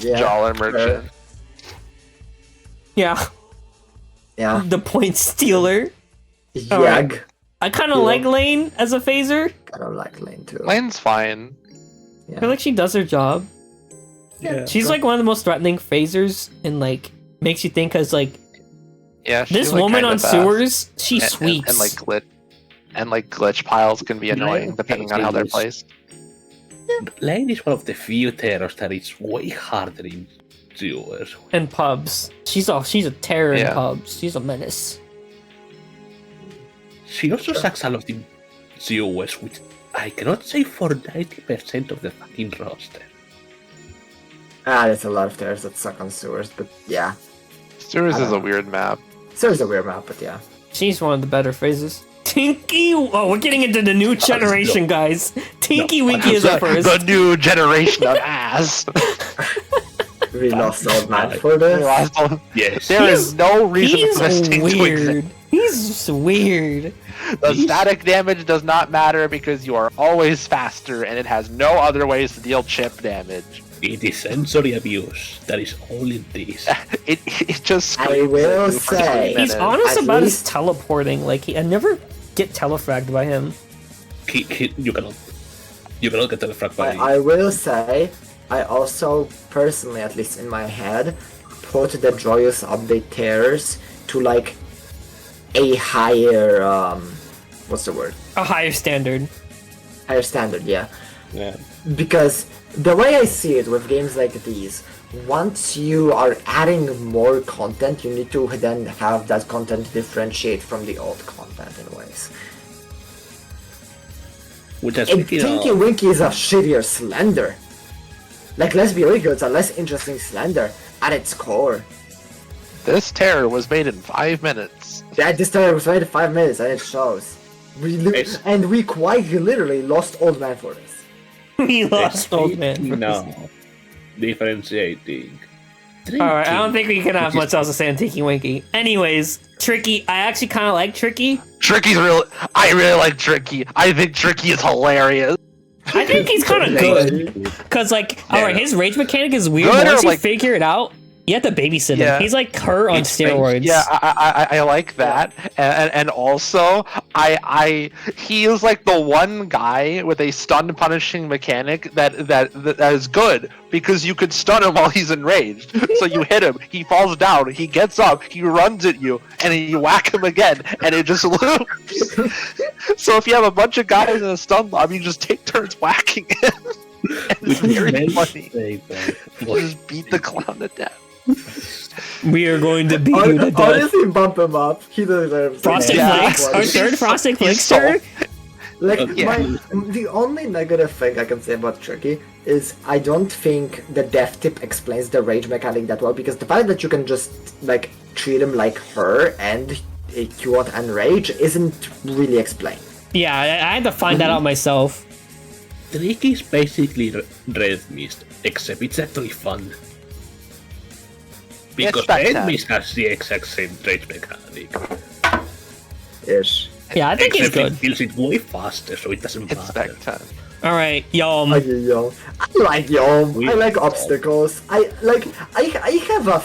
Yeah. Jolly sure. merchant. Yeah, Yeah. the point stealer. Yag. I kind of Yeah. like Lane as a phaser. I don't like Lane too. Lane's fine. I feel like she does her job. Yeah. She's like one of the most threatening phasers and like makes you think because like Yeah, she's this like woman kinda on fast. sewers, she And- sweeps. and like glitch piles can be annoying Lane depending on how they're is- placed. Lane is one of the few terrors that is way harder in sewers. And pubs. She's a terror in Yeah. pubs. She's a menace. She also sucks a lot in sewers, which I cannot say for 90% of the fucking roster. There's a lot of terrors that suck on sewers, but yeah. Sewers I is a don't know. weird map. Sewers a weird map, but yeah. She's one of the better phasers. Tinky! Oh, we're getting into the new generation, guys. Tinky Winky is up first. The new generation of ass. We lost old man for this. Yes. There is no reason for this thing to He's exist. weird. He's is just weird. The static damage does not matter because you are always faster, and it has no other ways to deal chip damage. It is sensory abuse. That is all it is. It just. I screams will at you for 3 say- He's minutes. honest At about his least- teleporting. Like, I never get telefragged by him. You cannot get telefragged by. I will say, I also personally, at least in my head, put the Joyous Update tears to like a higher what's the word? A higher standard. Higher standard, yeah. Yeah. Because the way I see it with games like these, once you are adding more content, you need to then have that content differentiate from the old content in ways. Which has And Tinky Winky is a shittier Slender. Like, let's be real, it's a less interesting Slender at its core. This tear was made in 5 minutes. That this time was made in 5 minutes and it shows. And we quite literally lost Old Man for this. He lost old man. No. Differentiating. Alright, I don't think we can have much else to say on Tinky Winky. Anyways, Tricky, I actually kind of like Tricky. Tricky's real. I really like Tricky. I think Tricky is hilarious. I think he's kind of good. Because, like, alright, his rage mechanic is weird. Good, Once or, you like- figure it out, you have to babysit Yeah. him. He's like her on steroids. Yeah, I like that, and also he is like the one guy with a stun punishing mechanic that is good because you could stun him while he's enraged. So you hit him, he falls down, he gets up, he runs at you, and you whack him again, and it just loops. So if you have a bunch of guys in a stun lob, you just take turns whacking him. And it's very funny. Just beat the clown to death. We are going to beat you to death. Honestly, bump him up. He deserves Frosted Yeah. Flakes? Our third Frosted Flakes so- turn? Like, Okay. the only negative thing I can say about Tricky is I don't think the death tip explains the rage mechanic that well, because the fact that you can just, like, treat him like her and Q out and rage isn't really explained. Yeah, I had to find that out myself. Trick is basically Red Mist, except it's actually fun. Because that Red time. Mist has the exact same rage mechanic. Ish. Yeah, I think he's Except good. it kills it way faster, so it doesn't It's matter. back time. Alright, I like Yom. I like obstacles. I have a.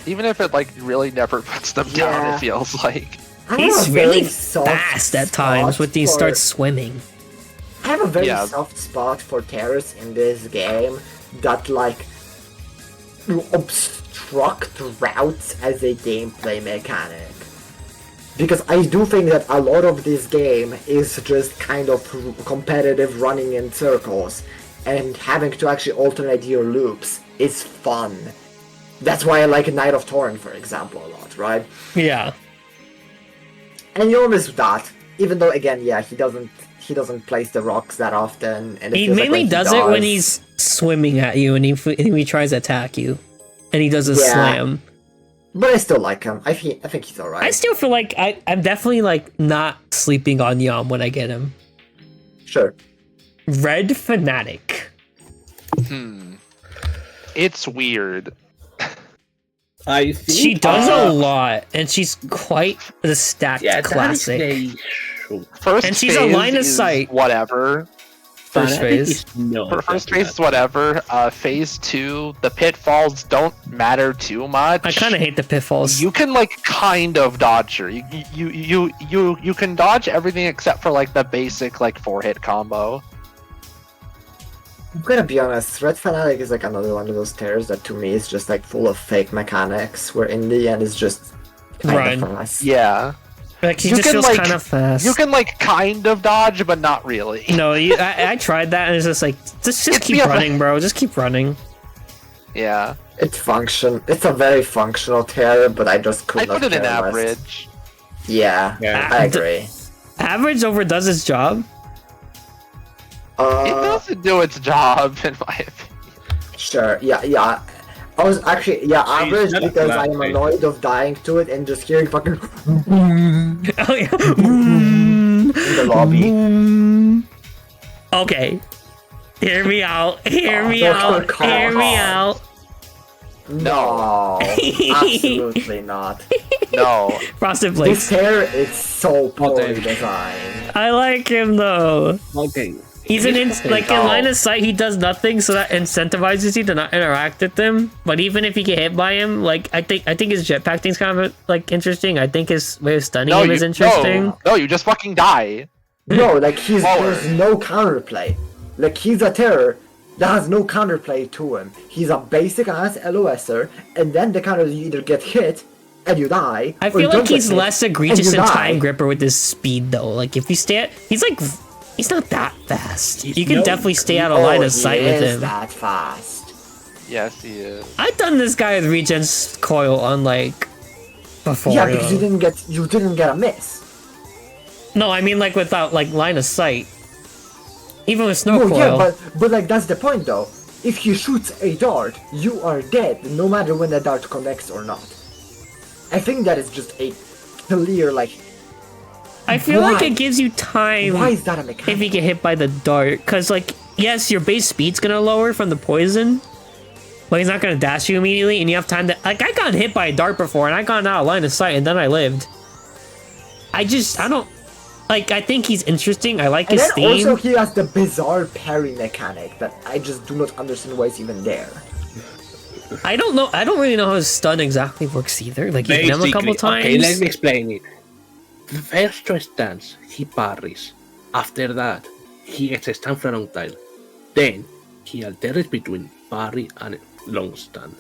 Even if it like really never puts them down, Yeah. it feels like. I have He's a very really soft fast at times spot when he for- starts swimming. I have a very Yeah. soft spot for terrorists in this game that like obstruct routes as a gameplay mechanic. Because I do think that a lot of this game is just kind of competitive running in circles, and having to actually alternate your loops is fun. That's why I like Knight of Torrent, for example, a lot, right? Yeah. And you always do that, even though again, yeah, he doesn't place the rocks that often, and it He feels like mainly when does it when he's swimming at you and he tries to attack you. And he does a Yeah. slam. But I still like him. I think he's alright. I still feel like I'm definitely like not sleeping on Yum when I get him. Sure. Red Fanatic. It's weird. I think She does a lot, and she's quite the stacked classic. That is a issue. First And she's a phase line of is sight. Whatever. First Fanatic phase. is no. First phase is whatever. Phase 2, the pitfalls don't matter too much. I kind of hate the pitfalls. You can like kind of dodge her. You can dodge everything except for like the basic like 4-hit combo. I'm gonna be honest, Red Fanatic is like another one of those tears that to me is just like full of fake mechanics, where in the end it's just kind Run. of fast. Yeah. Like he You just can, feels like- kind of fast. You can like kind of dodge, but not really. No, I tried that and it's just like just It's keep the- running, bro. Just keep running. Yeah. It's a very functional tear, but I just could I not put it in care less. average. Yeah, Yeah. I agree. Average overdoes its job. It doesn't do its job, in my opinion. Sure, yeah. I was actually, average not because I am classic. annoyed of dying to it and just hearing fucking Oh yeah. in the lobby. Okay. Hear me out. Hear me Oh, out. come Hear me on. out. No, absolutely not. No. Frosted This Flakes. hair is so poorly Okay. designed. I like him though. Okay. He's in like in No. line of sight. He does nothing, so that incentivizes you to not interact with him. But even if you get hit by him, like I think his jetpack thing's kind of like interesting. I think his way of stunning him is interesting. No, you just fucking die. No, like Forward. there's no counterplay. Like he's a terror that has no counterplay to him. He's a basic ass LOSer, and then the counter you either get hit and you die. I or you feel don't like get he's hit less and egregious you in die. Time Gripper with his speed though. Like if you stay at, he's not that fast. You can no- definitely stay out of Oh, line he of sight with is him. that fast. Yes, he is. I've done this guy with regen coil on like before. Yeah, because though. you didn't get a miss. No, I mean like without like line of sight. Even with snow No, coil. yeah, but like that's the point though. If he shoots a dart, you are dead, no matter when the dart connects or not. I think that is just a clear like. I feel like why? it gives you time Why is that a mechanic? if you get hit by the dart. Cause like, yes, your base speed's gonna lower from the poison, but he's not gonna dash you immediately, and you have time to like I got hit by a dart before and I got out of line of sight and then I lived. I don't like I think he's interesting. I like And his then theme. also he has the bizarre parry mechanic that I just do not understand why it's even there. I don't know. I don't really know how his stun exactly works either. Like you hit him a couple times. Okay, let me explain it. First to stance, he parries. After that, he gets a stun frontal. Then, he alternates between parry and long stun.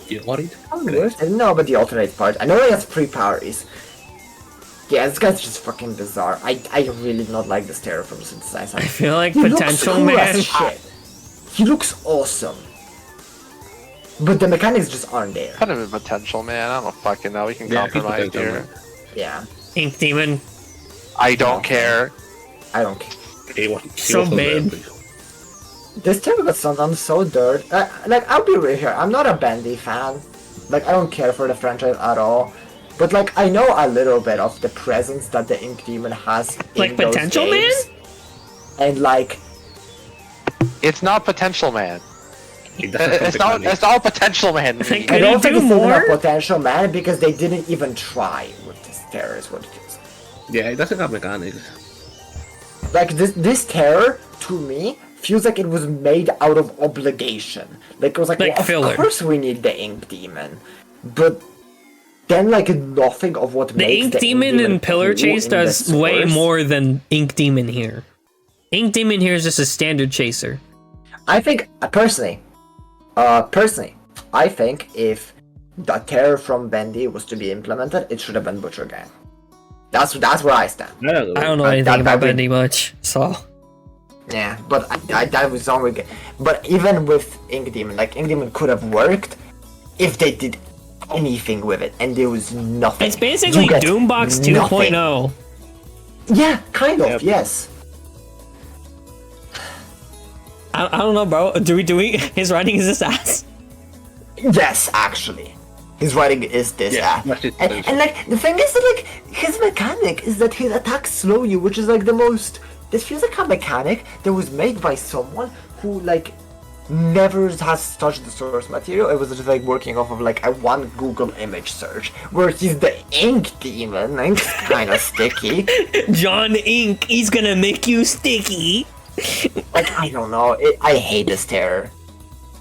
You got it? I don't know about the alternate part. I know he has 3 parries. Yeah, this guy's just fucking bizarre. I really do not like this terror from Synthesizer. I feel like He looks potential cool man. as shit. He looks awesome. But the mechanics just aren't there. Kind of a potential, man. I don't fucking know. We can Yeah, he's compromise potential, here. man. Yeah, Ink Demon. I don't care. I don't care. He was So bad. This terror got sometimes so dirt. Like, I'll be real here. I'm not a Bendy fan. Like, I don't care for the franchise at all. But, like, I know a little bit of the presence that the Ink Demon has Like in those Potential games. And, like, It's not potential, man. It doesn't come It's to not. mechanics. It's not potential, man. Like, I Could don't he think do it's even more? a potential, man, because they didn't even try with this terror is what it is. Yeah, it doesn't have mechanics. Like, this terror, to me, feels like it was made out of obligation. Like, it was like, Like well, filler. of course we need the Ink Demon. But then, like, nothing of what The makes Ink the Demon in Pillar cool Chase in the does way source. more than Ink Demon here. Ink Demon here is just a standard chaser. I think, personally, I think if the terror from Bendy was to be implemented, it should have been Butcher Gang. That's where I stand. I don't know. I don't know that- anything that about would- Bendy much, so Yeah, but that was only. But even with Ink Demon, like Ink Demon could have worked if they did anything with it, and there was nothing. it's basically You get Doombox nothing. 2.0. Yeah, kind of. Yep. Yes. I don't know, bro. Do we? His writing is this ass. Yes, actually. His writing is this Yeah, app. much it And, is. and like the thing is that like his mechanic is that his attacks slow you, which is like the most. This feels like a mechanic that was made by someone who like never has touched the source material. It was just like working off of like a one Google image search where he's the Ink Demon. Ink's kind of sticky. John Ink, he's gonna make you sticky. Like I don't know. I hate this terror.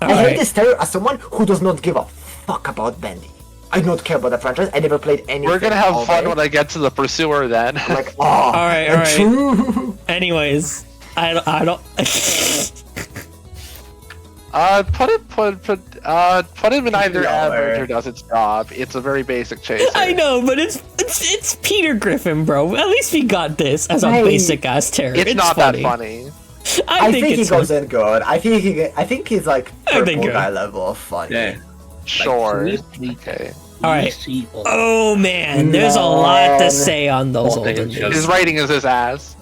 I Alright. hate this terror as someone who does not give a fuck about Bendy. I do not care about the franchise. I never played anything. We're gonna have all fun day. when I get to the pursuer. Then. I'm like, oh, Alright, alright. Anyways, I don't. Put him in either Lower. average or does its job. It's a very basic chaser. I know, but it's Peter Griffin, bro. At least we got this as a Right. basic ass terror. It's not that funny. I think he it's goes fun. in good. I think he's like I think purple good. guy level of funny. Yeah. Sure. Like, Okay. Alright. easy on- Oh man, there's a lot to Man. say on those older Potential. days. His writing is his ass.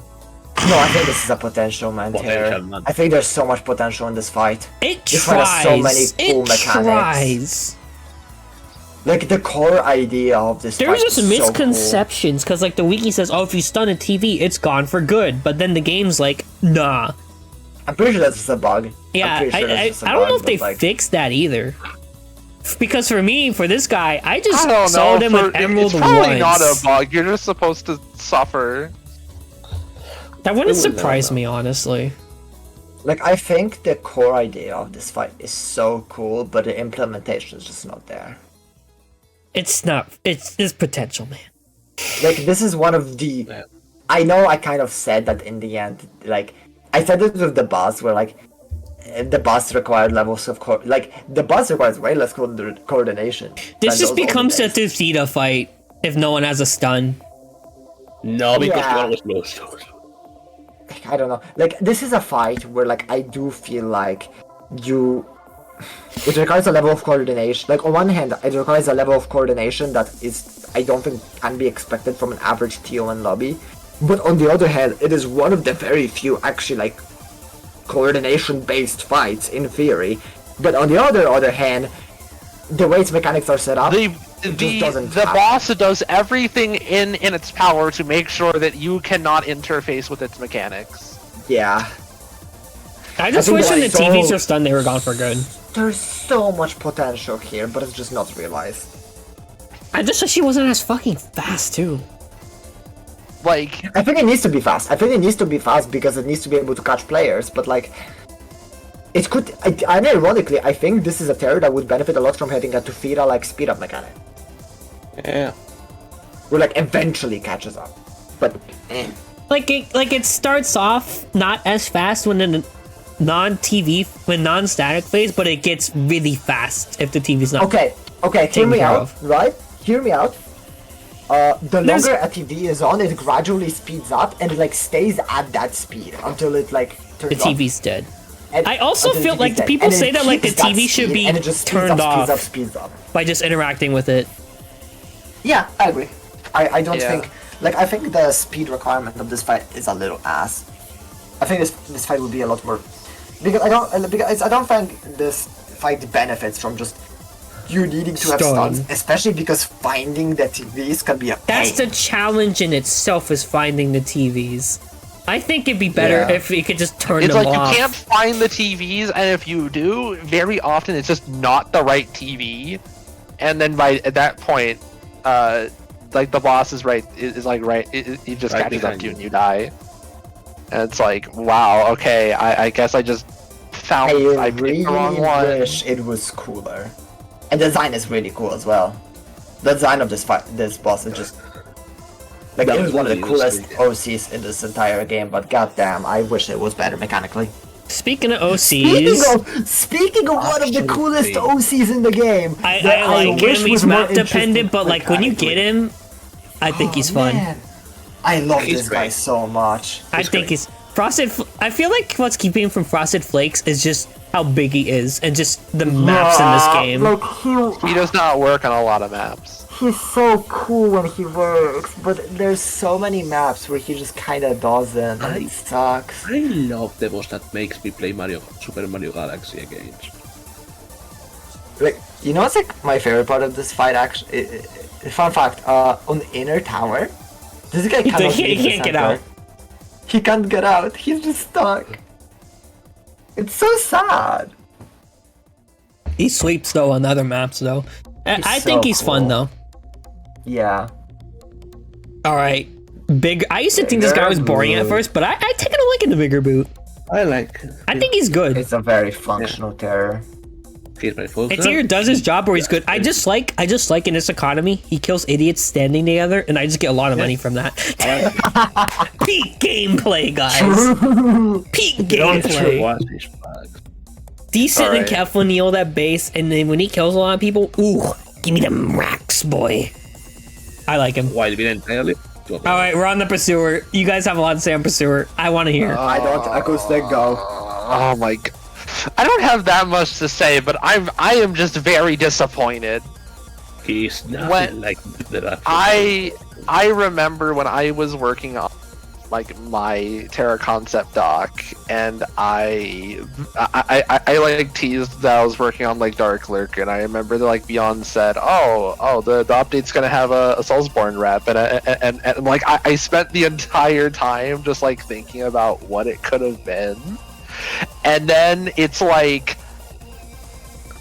No, I think this is a potential man Potential, terror. man. I think there's so much potential in this fight. It This one has so many tries. cool It mechanics. tries. Like the core idea of this There's fight just is so misconceptions because like the wiki says, oh, if you stun a TV, it's gone for good. But then the game's like, nah. cool. I'm pretty sure that's just a bug. Yeah, I'm pretty sure that's I just a don't know bug, if they but, like, fixed that either. Because for me, for this guy, I just I don't sold know. him with Emerald it's probably once. not a bug. You're just supposed to suffer. That wouldn't surprise me, honestly. Like, I think the core idea of this fight is so cool, but the implementation is just not there. It's not. It's potential, man. Like, this is one of the... I know I kind of said that in the end, like, I said it with the boss, where, like, the boss required levels of... the boss requires way less coordination. This just than those becomes a older days. Theta fight if no one has a stun. No, because Yeah. one was close. I don't know. Like, this is a fight where, like, I do feel like you... It requires a level of coordination. Like, on one hand, it requires a level of coordination that is, I don't think, can be expected from an average TON lobby. But on the other hand, it is one of the very few actually, like, coordination-based fights, in theory. But on the other hand, the way its mechanics are set up, The it just doesn't the happen. boss does everything in its power to make sure that you cannot interface with its mechanics. Yeah. I just think wish when the that's so- TVs are stunned, they were gone for good. There's so much potential here, but it's just not realized. I just wish she wasn't as fucking fast too. Like, I think it needs to be fast. I think it needs to be fast because it needs to be able to catch players, but like... It could... And ironically, I think this is a terror that would benefit a lot from having a Tufira like speed up mechanic. Yeah. Where like eventually catches up. But... Like it starts off not as fast when in non-static phase, but it gets really fast if the TV's not. Okay, hear Taken me care out, of. right? Hear me out. The There's- longer a TV is on, it gradually speeds up and it like stays at that speed until it like The turns off. TV's dead. And- I also until feel the like TV's the dead. people And then say it that like the keeps that TV should speed, be and it just speeds turned up, off speeds up. by just interacting with it. Yeah, I agree. I don't Yeah. think... Like, I think the speed requirement of this fight is a little ass. I think this fight would be a lot more... Because I don't think this fight benefits from just you needing to have Stun. stuns, especially because finding the TVs can be a pain. That's the challenge in itself, is finding the TVs. I think it'd be better Yeah. if we could just turn it's them like off. you can't find the TVs, and if you do, very often it's just not the right TV. And then at that point, like the boss is right, is like he just Right catches up behind to you you. and you die. And it's like, wow, okay, I guess I just found I picked really the wrong one. wish it was cooler. And the design is really cool as well. The design of this boss is just... Like, That it was was one of the really coolest interesting. OCs in this entire game, but goddamn, I wish it was better mechanically. Speaking of OCs, Speaking of one of the Actually, coolest they- OCs in the game, I that like wish him. He's was more map dependent, interesting but like when you get mechanically. him, I think he's fun. Man, I love He's this guy great. so much. I think he's Frosted. I feel like what's keeping him from Frosted Flakes is just how big he is and just the maps in this game. Like, He does not work on a lot of maps. he's so cool when he works, but there's so many maps where he just kinda doesn't, and it sucks. I love the boss that makes me play Super Mario Galaxy again. Like, you know what's like my favorite part of this fight actually? Fun fact, on the inner tower, this guy cannot He leave the can't get center. out. He can't get out, he's just stuck. It's so sad. He sweeps though on other maps though. I so think he's fun cool. though. Yeah. All right, big. I used to think this guy was boring at Bigger first, but I take it a look in the bigger boot. I like. I think he's good. It's a very functional terror. Here's my full It's either does his job or he's good. I just like in this economy, he kills idiots standing together, and I just get a lot of money from that. Peak gameplay, guys. Peak gameplay. Watch these flags. Decent and Alright. careful kneel that base, and then when he kills a lot of people, ooh, give me them racks, boy. I like him. While being entirely. All right, we're on the Pursuer. You guys have a lot to say on Pursuer. I want to hear. I don't acoustic go. Oh my god. I don't have that much to say, but I am just very disappointed. He's nothing When- like the I remember when I was working on like my Terra concept doc, and I like teased that I was working on like Dark Lurk, and I remember that like Beyond said, oh the update's gonna have a Soulsborne rep, and like I spent the entire time just like thinking about what it could have been, and then it's like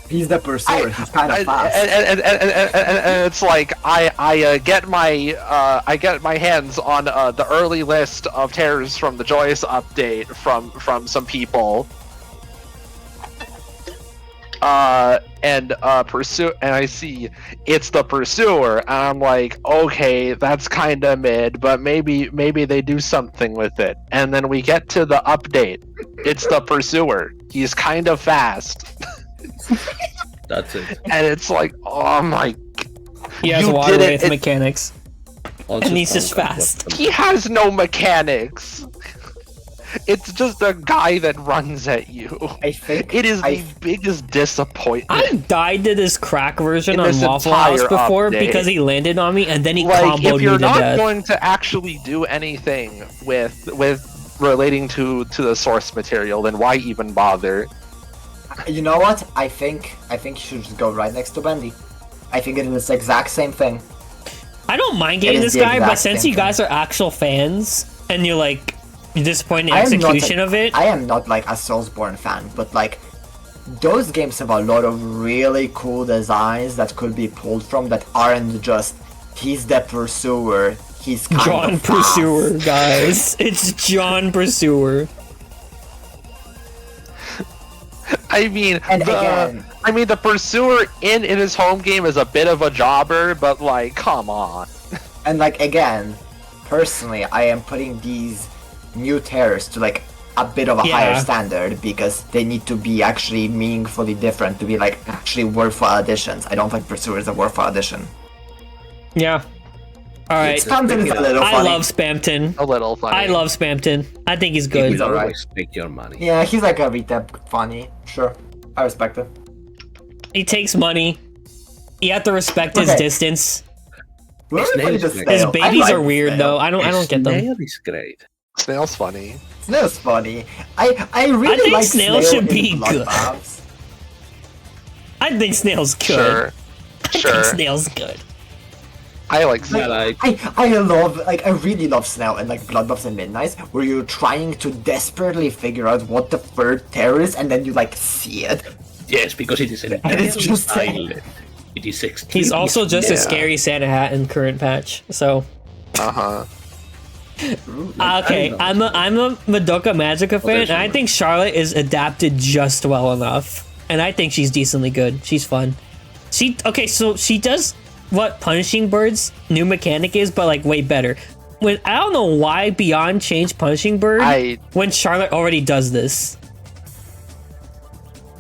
He's the pursuer. He's kind of fast. And it's like I get my hands on the early list of terrors from the Joyous update from some people. Pursue, and I see it's the pursuer, and I'm like, okay, that's kind of mid, but maybe they do something with it. And then we get to the update. It's the pursuer. He's kind of fast. That's it. And it's like, oh my. He has You water did it. with mechanics. Also, And he's just Tom, fast. He has no mechanics. It's just a guy that runs at you. I think It is I- the biggest disappointment. I died to this crack version In on this Waffle House entire before update. because he landed on me and then he Like, comboed if you're me to not death. going to actually do anything with relating to the source material, then why even bother? You know what? I think you should just go right next to Bendy. I think it is the exact same thing. I don't mind It getting is this the guy, but exact since same you guys are actual fans and you're like you're disappointed in I am not execution of it, I am not like a Soulsborne fan, but like those games have a lot of really cool designs that could be pulled from that aren't just he's the pursuer. He's kind John of fast. Pursuer, guys. It's John Pursuer. I mean, And again- the pursuer in his home game is a bit of a jobber, but like, come on. And like again, personally, I am putting these new terrors to like a bit of a Yeah. higher standard because they need to be actually meaningfully different to be like actually worthwhile additions. I don't think Pursuer is a worthwhile addition. Yeah. Alright. Spamton is a little I funny. love Spamton. A little funny. I love Spamton. I think he's good. He's alright. Always take your money. Yeah, he's like a retap funny. Sure, I respect it. He takes money. You have to respect his Okay. distance. Where His are we name putting is the Snail. snail? His I babies like are weird snail. though. I don't get them. Snail is great. Snail's funny. Snail's funny. I really think like Snail should in be good. Bloodbaths. I think Snail's good. Sure. I think Sure. Snail's good. I like Yeah, Snail. like I love I really love Snail and like Bloodbaths and Midnights where you're trying to desperately figure out what the third terror is and then you like see it. yes, because it is And it's entirely just silent. It is extremely He's also just a Yeah. scary Santa hat in current patch. So Uh-huh. okay, I'm a Madoka Magica fan, and I think Charlotte is adapted just well enough, and I think she's decently good. She's fun. So she does what Punishing Bird's new mechanic is, but like way better. When I don't know why Beyond changed Punishing Bird when Charlotte already does this.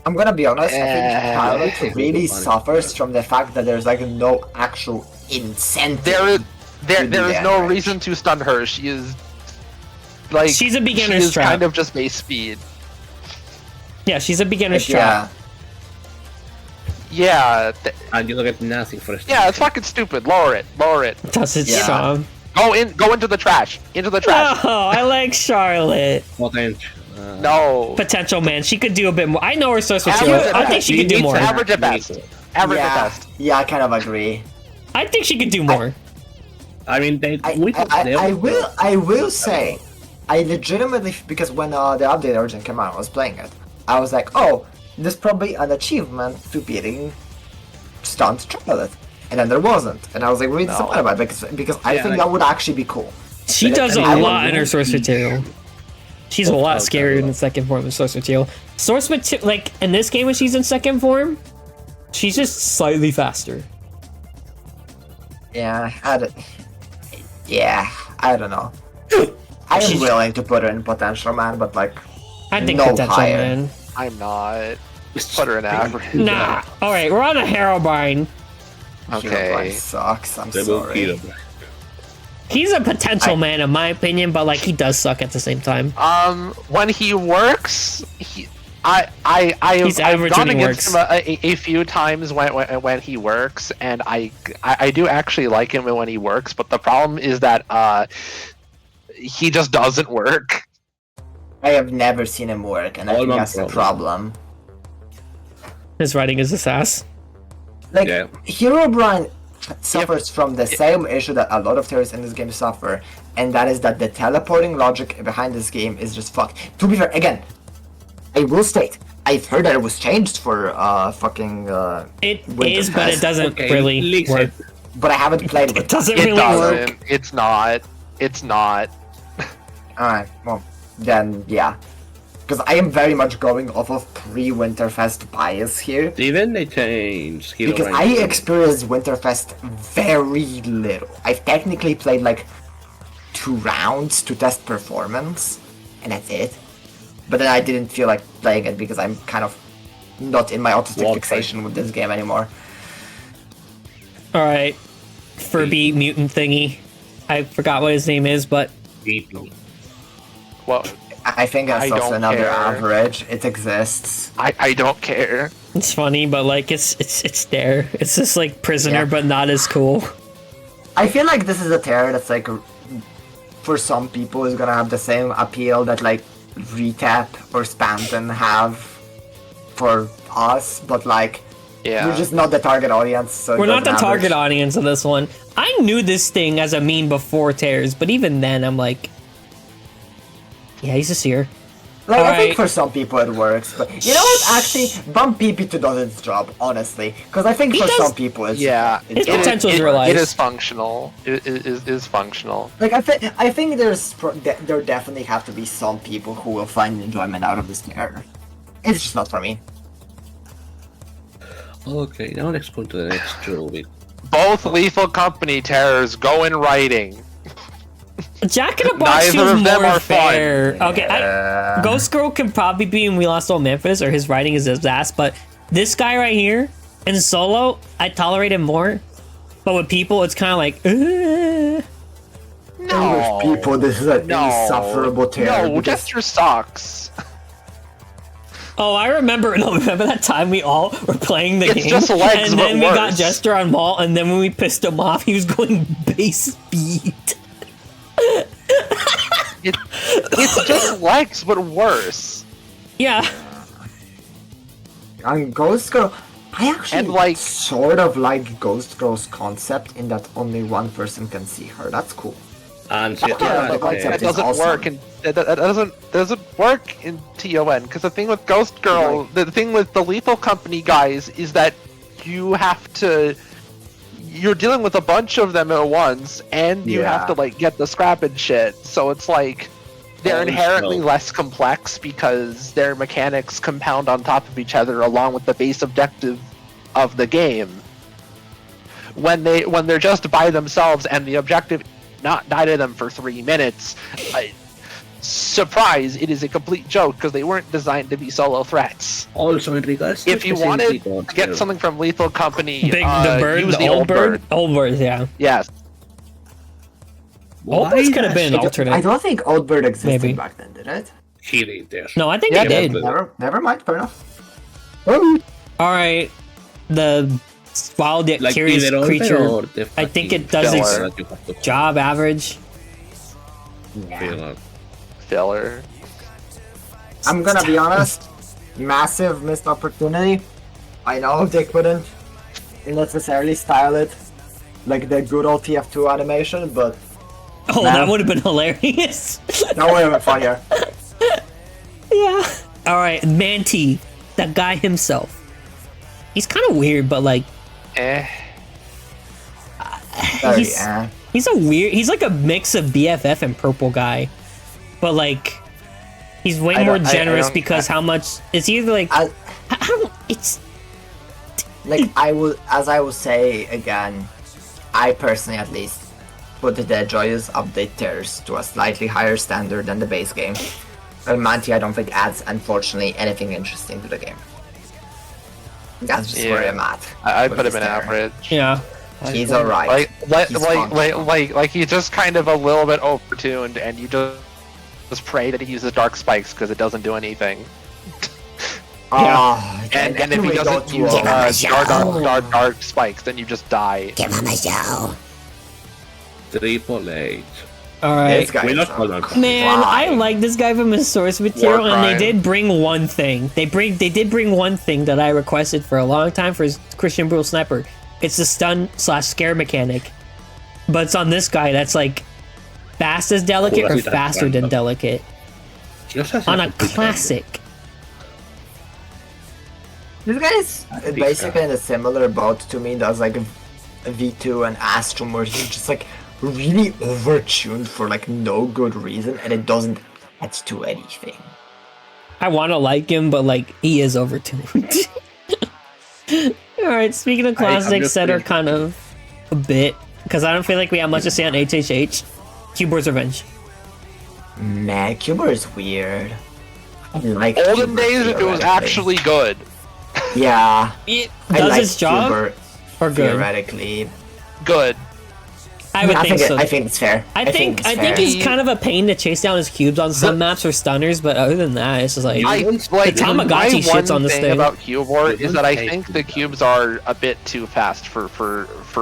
I'm gonna be honest, I think Charlotte okay, really funny. suffers from the fact that there's like no actual incentive. There to do is no damage. reason to stun her. She is like She's a beginner's she is trap. kind of just base speed. Yeah, she's a beginner's Yeah. trap. Yeah, and you don't get nothing for it. yeah, it's fucking stupid. Lower it. That's its Yeah. charm. Go into the trash. Into the trash. Oh, I like Charlotte. Potential. No. Potential man. She could do a bit more. I know her source Average material. at I think best. she could do Needs more. Average at best. Average at best. Yeah, I kind of agree. I think she could do more. I mean, they. I will say, I legitimately because when the update origin came out, I was playing it. I was like, oh, there's probably an achievement to beating stunt Charlotte, and then there wasn't, and I was like really disappointed about it because I Yeah, think like- that would actually be cool. She But does a I would lot in her want source to- material. She's a lot scarier in the second form of source material. Source material, like in this game when she's in second form, she's just slightly faster. Yeah, I don't know. I am willing to put her in potential man, but like, I think no potential higher. man. I'm not. Put her in average. Nah. All right, we're on a Herobrine. Herobrine Okay. sucks. I'm They will sorry. kill him. He's a potential man in my opinion, but like he does suck at the same time. When he works, He's I've average gone when he against him a few times when he works, and I do actually like him when he works. But the problem is that he just doesn't work. I have never seen him work, and I All think my that's the problem. His writing is a sass. Like, Yeah. Herobrine suffers from the same issue that a lot of terrorists in this game suffer, and that is that the teleporting logic behind this game is just fucked. To be fair, again, I will state, I've heard that it was changed for fucking It Winterfest. is, but it doesn't Okay, really leaks work. it. but I haven't played with It doesn't It really doesn't. work. It's not. It's not. Alright, well, then, yeah. Because I am very much going off of pre-Winterfest bias here. Even they changed hero Because I ranking. experienced Winterfest very little. I've technically played like 2 rounds to test performance, and that's it. But then I didn't feel like playing it because I'm kind of not in my autistic Wall fixation with this game anymore. All right, Furby mutant thingy. I forgot what his name is, but VP. Well, I think I that's also don't another care. average. It exists. I don't care. it's funny. But like, it's there. It's just like Prisoner, Yeah. but not as cool. I feel like this is a tier that's like, for some people, is gonna have the same appeal that like Retap or Spanton have for us, but like, Yeah. we're just not the target audience. So it We're not the doesn't target average. audience of this one. I knew this thing as a meme before Tears, but even then, I'm like, yeah, he's a seer. Like, I think Alright. for some people it works, but you know what? Actually, Bump PP2 does its job, honestly. Because I think He for does- some people it's Yeah. His it's potential is realized. It is functional. It is functional. like I think there definitely have to be some people who will find enjoyment out of this tier. It's just not for me. Okay, now let's go to the next two. Both Lethal Company terrors go in writing. Jack in the Box Neither feels of them more are fun. fair. Okay, Ghost Girl can probably be in We Lost All Memphis, or his writing is his ass, but this guy right here, in solo, I tolerate him more. But with people, it's kind of like, No. With people, this is an No. insufferable tier. No, because- Jester sucks. Oh, I remember. No, remember that time we all were playing the It's game, just legs, and then but we got worse. Jester on Wall, and then when we pissed him off, he was going base speed. It's just legs, but worse. Yeah, And Ghost Girl, I actually And, like- sort of like Ghost Girl's concept in that only one person can see her. That's cool. And Yeah, but like That It's doesn't awesome. work, and that doesn't work in TON. Because the thing with Ghost Girl, the thing with the Lethal Company guys is that you have to. You're dealing with a bunch of them at once, and you have Yeah. to like get the scrap and shit. So it's like they're Holy inherently snow. less complex because their mechanics compound on top of each other, along with the base objective of the game. When they're just by themselves and the objective not die to them for 3 minutes, surprise! It is a complete joke because they weren't designed to be solo threats. also in regards to If you wanted to get something from Lethal Company, the bird, use the old bird, old bird, yeah. Yes. Old bird could have been an I alternate. don't think Old Bird existed Maybe. back then, did it? he did there. No, I think Yeah, they did. but- Never mind, fair enough. All right, the wild yet Like curious either older creature. or the I think fucking it does its filler. that you have to job average. feel out. Filler. I'm gonna be honest, massive missed opportunity. I know they couldn't necessarily style it like the good old TF2 animation, but Oh, Man. that would have been hilarious. that would have been funnier. Yeah. All right, Manti, that guy himself. He's kind of weird, but like Very, He's- he's a weird. He's like a mix of BFF and Purple Guy, but like he's way I more don't- I generous don't- because how much it's either like I I, don't. It's like I will, as I will say again, I personally at least put the joyous update tiers to a slightly higher standard than the base game. Manti, I don't think adds, unfortunately, anything interesting to the game. That's just where Yeah. I'm at. I with put him this in tier. average. yeah. He's alright. He's functional. Like he's just kind of a little bit overtuned, and you just pray that he uses dark spikes because it doesn't do anything. Oh, And if can he we go doesn't to, use uh, dark spikes, then you just die. Triple H. All right. This guy We're is not a called on. Man, I Why? like this guy from his source material, War and they crime. did bring one thing. They did bring one thing that I requested for a long time for his Christian Brutal Sniper. It's the stun/scare mechanic, but it's on this guy that's like fast as delicate Cool, or that's that faster than random. delicate He also has on a complete classic. This guy is basically in a similar boat to me. Does like a V2 and Astrum, where he's just like really overtuned for like no good reason, and it doesn't add to anything. I want to like him, but like he is overtuned. All right. Speaking of classics that are kind of a bit, because I don't feel like we have much to say on HHH. Cubor's Revenge. Man, Cuber is weird. I like Olden Cuber days, it was theoretically. actually good. Yeah. It I does like its job Cuber or good? theoretically. Good. I would think so. I think it's fair. I think it's fair. he's kind of a pain to chase down his cubes on some maps or stunners, but other than that, it's just like I like Tamagotchi my shits on this thing thing. about Cubor is that I think the cubes are a bit too fast for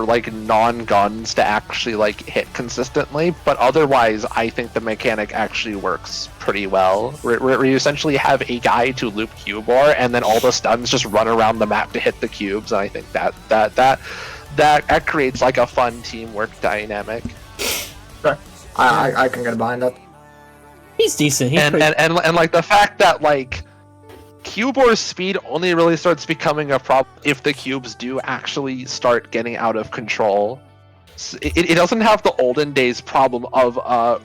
like non-guns to actually like hit consistently, but otherwise I think the mechanic actually works pretty well. Where you essentially have a guy to loop Cubor and then all the stuns just run around the map to hit the cubes, and I think that creates like a fun teamwork dynamic. Sure. I can get behind that. He's decent. He's And like the fact that like Cubor's speed only really starts becoming a problem if the cubes do actually start getting out of control. It doesn't have the olden days problem of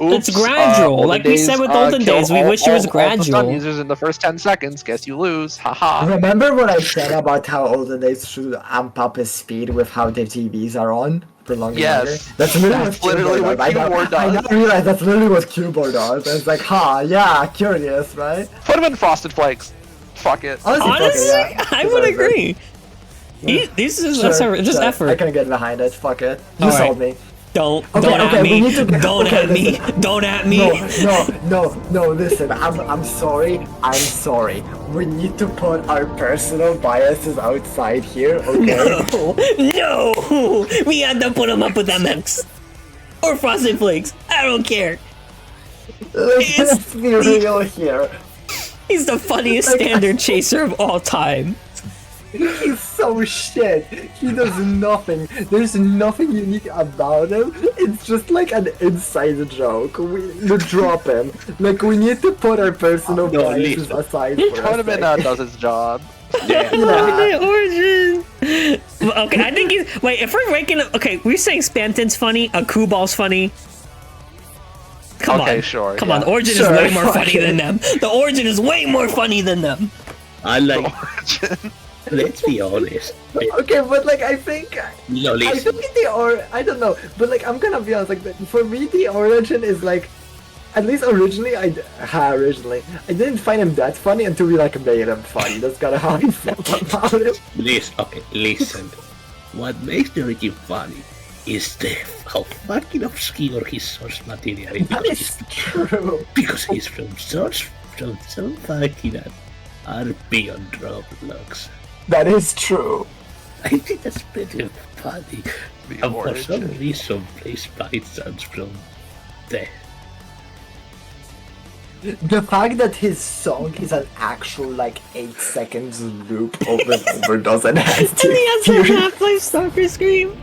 oops. It's gradual. Like we said with olden days, we wish it was all the stun gradual. users in the first 10 seconds. Guess you lose. Haha. Remember what I said about how olden days should amp up his speed with how the TVs are on for longer? Yes. Longer? That's literally That's literally what Cuber I does. now realize that's literally what Cuber does. And it's like, yeah, curious, right? Put him in Frosted Flakes. Fuck it. Honestly, Honestly, yeah. I would agree. This is that's just I effort. can get behind it. Fuck it. You Alright. sold me. Don't Okay, at okay, we me. need to get- Don't okay, at me. listen. Don't at me. Listen, I'm sorry. I'm sorry. We need to put our personal biases outside here, okay? No, we had to put him up with MX or Frosted Flakes. I don't care. Let's be real here. He's the funniest standard chaser of all time. He's so shit. He does nothing. There's nothing unique about him. It's just like an inside joke. We drop him. Like, we need to put our personal biases listen. aside for a Tournament second. does its job. Yeah. The origin. Okay, I think he's. Wait, if we're ranking. Okay, we're saying Spanton's funny. Akubal's funny. Come Okay, on. sure, Come yeah. on, the origin Sure, is way more fuck funny it. than them. The origin is way more funny than them. I like. Origin. Let's be honest. Okay, but like, I think No, I listen. think I don't know, but like, I'm gonna be honest, like, for me, the origin is like, at least originally, I didn't find him that funny until we like made him funny. That's kind of how I felt about him. Listen. What makes the origin funny is how fucking obscure his source material is. That is true. Because he's from some fucking RP on Roblox. That is true. I think that's pretty funny. The And for some origin. reason, plays Fight sounds from there. The fact that his song is an actual like 8 seconds loop over and over doesn't have And he has to. the Half-Life Stalker scream.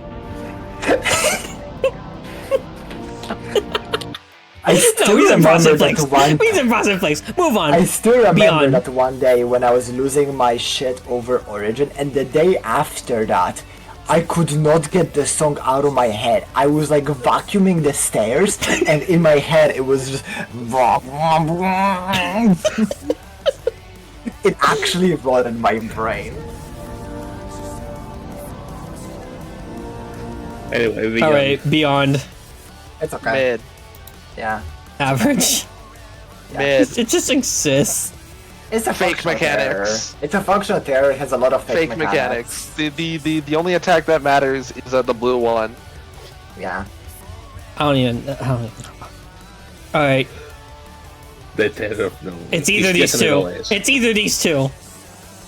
I still No, he's in remember Frosted that Flakes. one. He's in Frosted Flakes. Move on. I still remember Beyond. that one day when I was losing my shit over Origin, and the day after that, I could not get the song out of my head. I was like vacuuming the stairs, and in my head it was just. It actually rotted my brain. Anyway, we All right, beyond It's okay. Mid. Yeah. average. Mid. It just exists. It's a Fake functional mechanics. terror. It's a functional terror. It has a lot of fake, Fake mechanics. The only attack that matters is the blue one. Yeah. I don't even know. All right, The terror of nowhere. it's either these definitely two. always. It's either these two.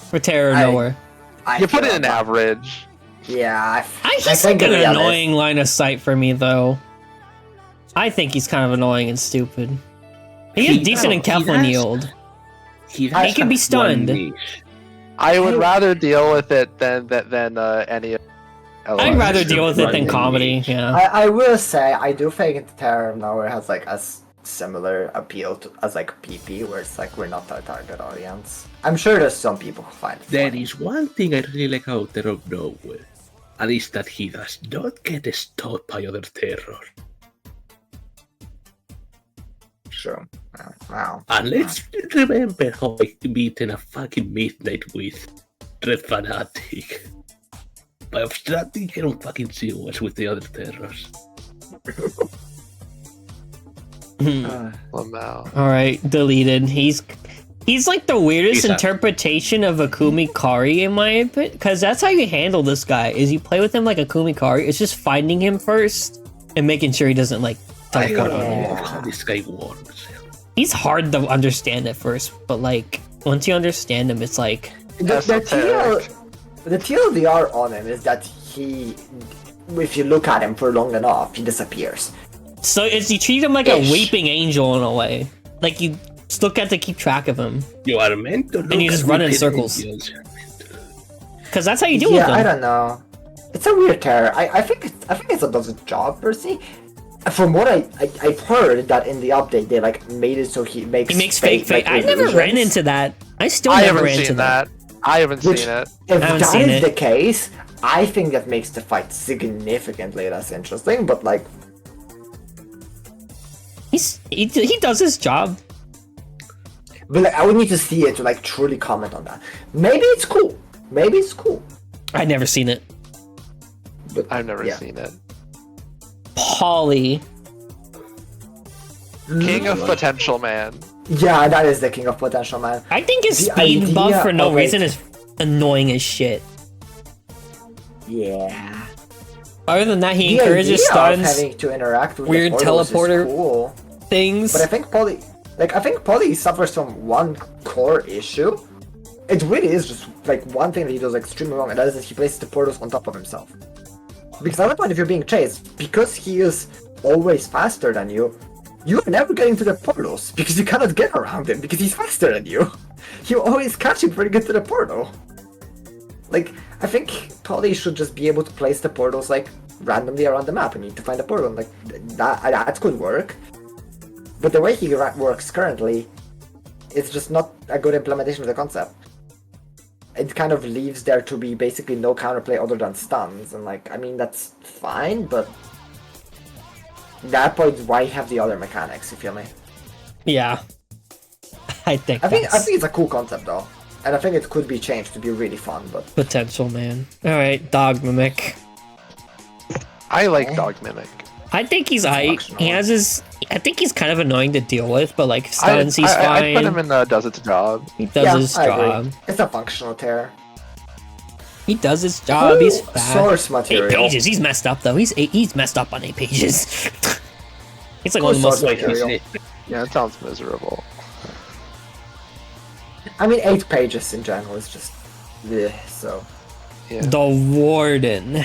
For Terror I- Nowhere. You put it in feel- average. Yeah. He's think like an to be honest- annoying line of sight for me, though. I think he's kind of annoying and stupid. He is decent in he Keflin has- yield. He can be stunned. I would rather deal with it than any. I'd rather deal with it than Running comedy. niche. Yeah. I will say I do think Terror of Nowhere has like similar appeal as like PP, where it's like we're not our target audience. I'm sure there's some people who find it There funny. is one thing I really like about Terror of Nowhere, and it's that he does not get stalked by other terror. Sure. Wow. And let's remember how I beat in a fucking midnight with Red Fanatic. By obstructing, I don't fucking see what's with the other terrors. Lamau. All right, deleted. He's like the weirdest He's a- interpretation of Akumi Kari in my opinion, because that's how you handle this guy. Is you play with him like Akumi Kari. It's just finding him first and making sure he doesn't like. I Talk gotta about him. love how this guy works. He's hard to understand at first, but like once you understand him, it's like The Esoteric. TLDR on him is that he, if you look at him for long enough, he disappears. so. It's you treat him like Ish. a weeping angel in a way. Like you still got to keep track of him You are meant to look you just at run in wicked circles. angels. because that's how you deal Yeah, with I him. don't know. It's a weird terror. I think it does its job per se. From what I've heard that in the update they like made it so he makes He makes fake. like, I never ran illusions. into that. I still I never haven't ran into seen that. I haven't Which, seen it. if haven't that seen is it. the case, I think that makes the fight significantly less interesting. But like, He does his job. but like, I would need to see it to like truly comment on that. Maybe it's cool. Maybe it's cool. I never seen it. But I've never yeah. seen it. Polly. King of Potential Man. Yeah, that is the king of potential, man. I think his The speed idea buff for no of, reason like- is annoying as shit. Yeah. Other than that, he The encourages idea of stuns, having to interact with weird the portals teleporter- is cool. things. But I think Polly suffers from one core issue. It really is just like one thing that he does extremely wrong, and that is that he places the portals on top of himself. Because at the point if you're being chased, because he is always faster than you, you're never getting to the portals because you cannot get around him because he's faster than you. You always catch him before you get to the portal. Like, I think Polly should just be able to place the portals like randomly around the map and you need to find a portal. And, like that could work. But the way he works currently, it's just not a good implementation of the concept. It kind of leaves there to be basically no counterplay other than stuns, and like, I mean, that's fine, but at that point, why have the other mechanics, you feel me? Yeah. I think I think that's it's a cool concept though. And I think it could be changed to be really fun, but potential, man. Alright, Dog Mimic. I like Dog Mimic. I think he's aight. functional. He has his... I think he's kind of annoying to deal with, but like stuns, he's I fine. put him in the does its job. He does yeah, his I job. agree. It's a functional terror. He does his job. He's Cool fast. source 8 material. pages. He's messed up though. He's messed up on 8 pages. He's like Cool one of the most. source material. Yeah, it sounds miserable. I mean, 8 pages in general is just... Bleh, so... Yeah. The Warden.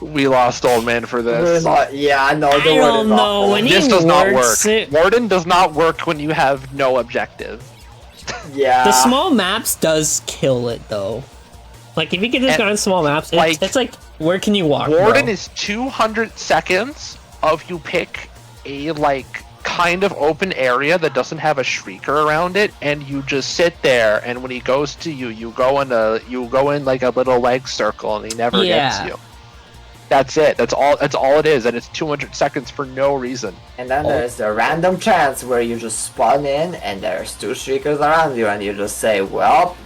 We lost old man for this. Yeah, no, I don't know. When he This does not work. works it- Warden does not work when you have no objective. Yeah. The small maps does kill it though. Like if you can just And, go on small maps, it's like where can you walk? Warden bro? is 200 seconds of you pick a like kind of open area that doesn't have a shrieker around it, and you just sit there. And when he goes to you, you go in like a little leg circle, and he never gets Yeah. you. That's it. That's all it is, and it's 200 seconds for no reason. And then there's the random chance where you just spawn in and there's 2 shriekers around you and you just say, well,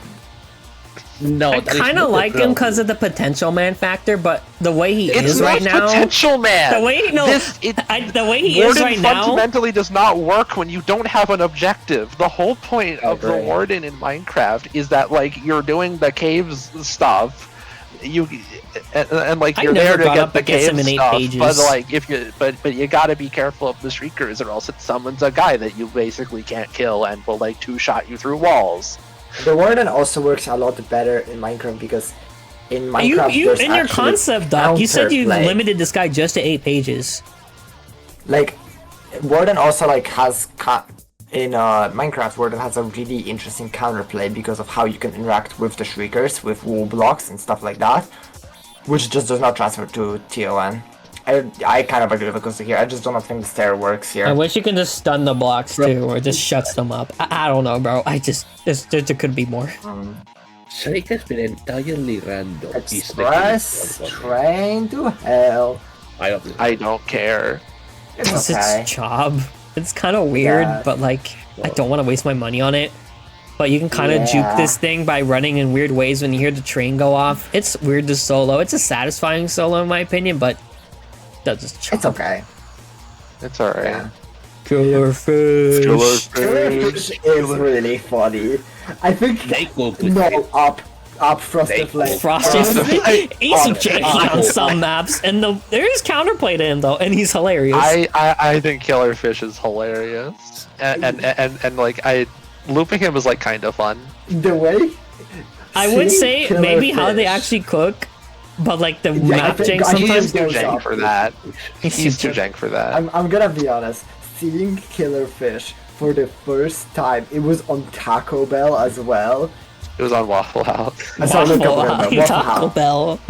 No, I that is kind not of the like him problem. because of the potential man factor, but the way he It's is not right now, potential man. the way no, the way he is Warden right now, fundamentally does not work when you don't have an objective. The whole point of the agree. Warden in Minecraft is that like you're doing the caves stuff, and like I you're never there to got get up the against him cave in 8 stuff. pages. But like if you but you gotta be careful of the shriekers, or else it summons a guy that you basically can't kill and will like 2-shot you through walls. the Warden also works a lot better in Minecraft because in Minecraft you there's in your actually concept doc, you said you counterplay. limited this guy just to 8 pages. Like, Warden also like has in Minecraft, Warden has a really interesting counterplay because of how you can interact with the shriekers with wall blocks and stuff like that, which just does not transfer to TON. I kind of agree with Acoustic here. I just don't think the stair works here. I wish you could just stun the blocks too, or it just shuts them up. I don't know, bro. There could be more. Shake has been entirely random. Express train to hell. I don't care. It's It's okay. its job. It's kind of weird, Yeah. but like, I don't want to waste my money on it. But you can kind of Yeah. juke this thing by running in weird ways when you hear the train go off. It's weird to solo. It's a satisfying solo in my opinion, but it does its job. It's okay. It's alright. Yeah. Killer fish. Fish is really funny. I think They go with no up Frosted Flame. Frosted he's Oh, janky oh, on some maps, and there is counterplay to him though, and he's hilarious. I think Killerfish is hilarious, and like looping him is like kind of fun. The way I would seeing say Killer maybe how they Fish- actually cook, but like the I map think jank I- He sometimes. is too goes jank up. for that. He's He's too too jank for that. I'm gonna be honest. Seeing Killer Fish for the first time, it was on Taco Bell as well. It was on Waffle House. I saw Luke Waffle over there, House, Waffle Taco House. Bell.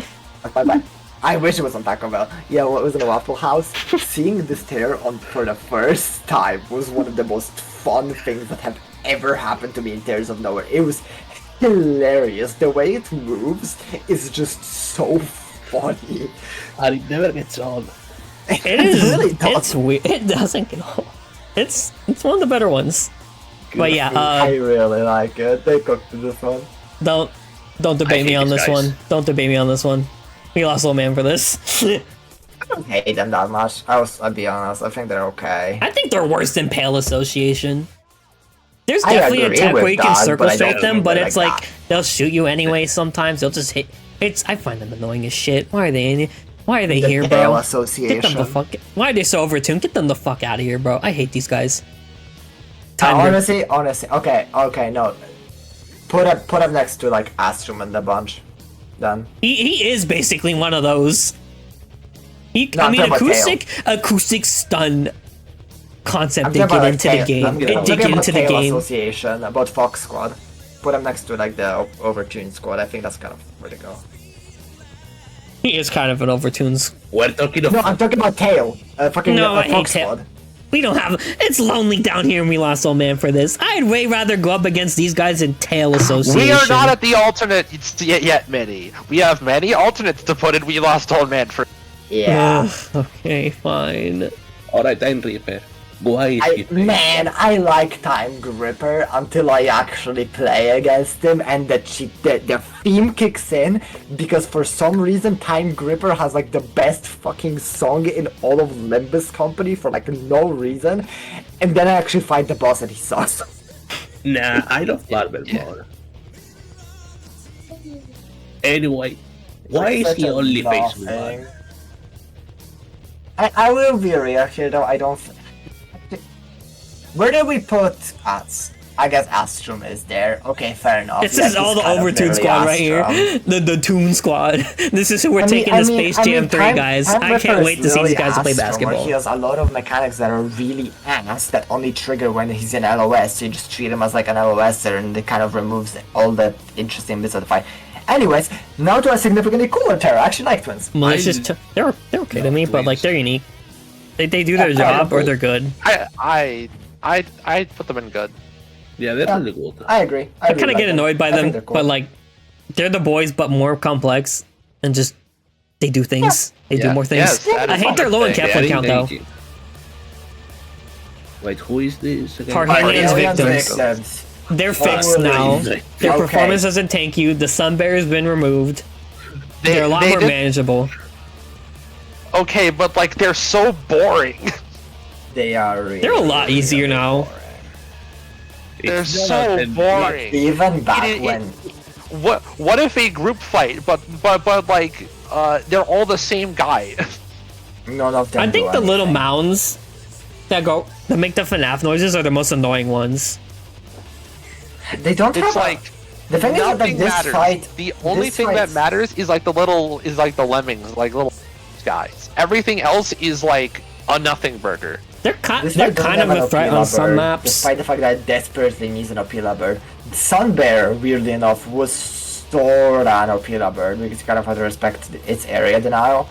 Bye-bye. I wish it was on Taco Bell. Yeah, well, it was in a Waffle House. Seeing this tear on for the first time was one of the most fun things that have ever happened to me in Tears of Nowhere. It was hilarious. The way it moves is just so funny. And it never gets on. It is really it's weird. It doesn't get old. It's one of the better ones. But yeah, I really like it. They cooked this one. don't debate me hate on these this guys. one. Don't debate me on this one. We lost old man for this. I don't hate them that much. I'll be honest. I think they're okay. I think they're worse than Pale Association. There's I definitely a agree tech with where you can that, circle but I don't strike them, think but they're it's like like that. they'll shoot you anyway. Sometimes they'll just hit. I find them annoying as shit. Why are they in? Why are they The here, Pale bro? Association. Get them the fuck. Why are they so overtuned? Get them the fuck out of here, bro. I hate these guys. Time to- Honestly, okay, no. Put up next to like Astrum and the bunch. Then. He is basically one of those. No, I'm talking about Acoustic stun concept I'm did talking get about into Tail. the game. I'm It did talking get about into the Tail game. Association, about Fox Squad. Put him next to like the Overtune Squad. I think that's kind of where to go. He is kind of an overtunes. We're talking of No, I'm talking about Tail. Fucking No, I hate Fox Tail. Squad. We don't have. It's lonely down here, and we lost old man for this. I'd way rather go up against these guys in Tail Association. We are not at the alternate yet, many. We have many alternates to put in. We lost old man for. Yeah. Ugh, okay, fine. Alright, Time Reaper. Why is he Man, I like Time Gripper until I actually play against him and the theme kicks in because for some reason Time Gripper has like the best fucking song in all of Limbus Company for like no reason, and then I actually fight the boss and he sucks. Nah, I love Marvel more. Anyway, why is he only face one? I will be real here though, I don't... Where do we put Ats? I guess Astrum is there. Okay, fair enough. This is all the Overtune squad right here. The Toon squad. This is who we're taking to Space Jam 3, guys. I can't wait to see these guys play basketball. He has a lot of mechanics that are really ass that only trigger when he's in LOS. So you just treat him as like an LOSer and it kind of removes all the interesting bits of the fight. Anyways, now to a significantly cooler terror. I actually like twins. Malicious. They're okay to me, but like they're unique. They do their job or they're good. I put them in good. Yeah, they're really good. I agree. I kind of get annoyed by I think them, they're cool. but like they're the boys, but more complex and just they do things. They do Yeah. more things. Yes, that I is hate their low in thing. Kefla Very count though. engaging. Wait, who is this again? Targaryen's Aliens victims. They're fixed really? now. Okay. Their performance doesn't tank you. The Sun Bear has been removed. They're a lot more did- manageable. Okay, but like they're so boring. They are really, They're a lot really easier now. They're It's so not an- boring. Even back It- it- when... What if a group fight, but like they're all the same guy? None of them I think do the little anything. mounds that make the FNAF noises are the most annoying ones. They don't It's have like The thing is that nothing this matters. fight... The only this thing that fight- matters is like the lemmings, like little guys. Everything else is like a nothing burger. They're This kind fight doesn't of have an a threat Opila on some bird, maps. despite the fact that it desperately needs an Opila bird. Sun Bear, weirdly enough, was sorta an Opila bird because you kind of have to respect its area denial.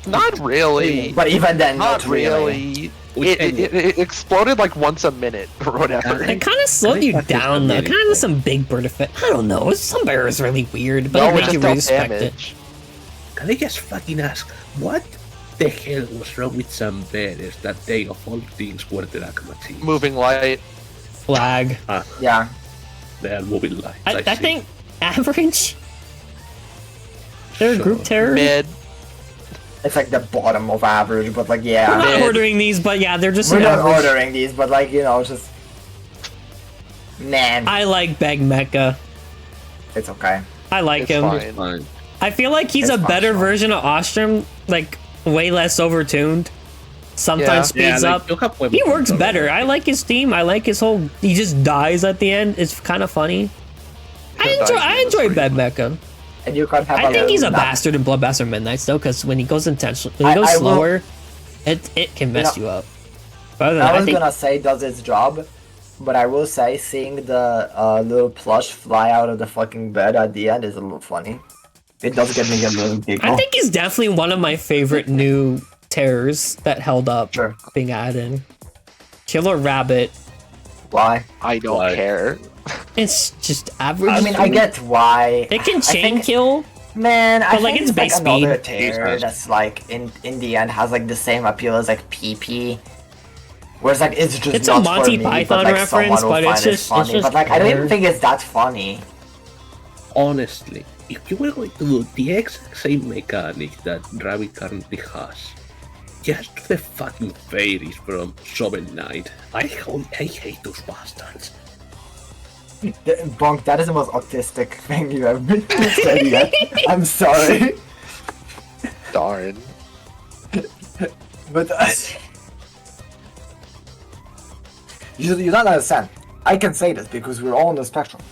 Not really. But even then, Not really. It exploded like once a minute or whatever. It kind of slowed you down though. Kind of some big bird effect. I don't know. Some bear is really weird, but it makes you respect it. Can I just fucking ask, what the hell was wrong with some bears that they of all things were the Akamati? Moving light. Flag. Yeah. They are moving lights. I think average. They're a group terror. Mid. It's like the bottom of average, but like, yeah. We're not Mid. ordering these, but yeah, they're just We're an not average. ordering these, but like, you know, just... Man, I like Beg Mecha. it's okay. I like It's him. fine. Fine. I feel like he's It's a better functional. version of Ostrom, like way less overtuned. Sometimes speeds up. you have way He more works control. better. I like his theme. I like his whole. He just dies at the end. It's kind of funny. I enjoy Beg Mecha. And you can have I think he's a not- bastard in Bloodbastard Midnights though, because when he goes intentional, when he goes I will- slower, it can mess you up. But other than I that, I was think gonna say does its job, but I will say seeing the little plush fly out of the fucking bed at the end is a little funny. It does get me a little giggle. I think he's definitely one of my favorite new terrors that held up Sure. being added. Killer Rabbit. Why? I don't Why? care. It's just average. I mean, I get why. it can I chain think- kill. Man, I But, like, think it's it's like base another speed. tear that's like in the end has like the same appeal as like PP. Whereas like it's just It's a not Monty for me, Python but, like, reference, someone will but it's find it just- it's funny. just But like I don't even weird. think it's that funny. Honestly, if you were going to do the exact same mechanic that Rabbit currently has, just to the fucking fairies from Shovel Knight, I hate those bastards. Bonk, that is the most autistic thing you ever said yet. I'm sorry. Darn. But you don't understand. I can say this because we're all on the spectrum.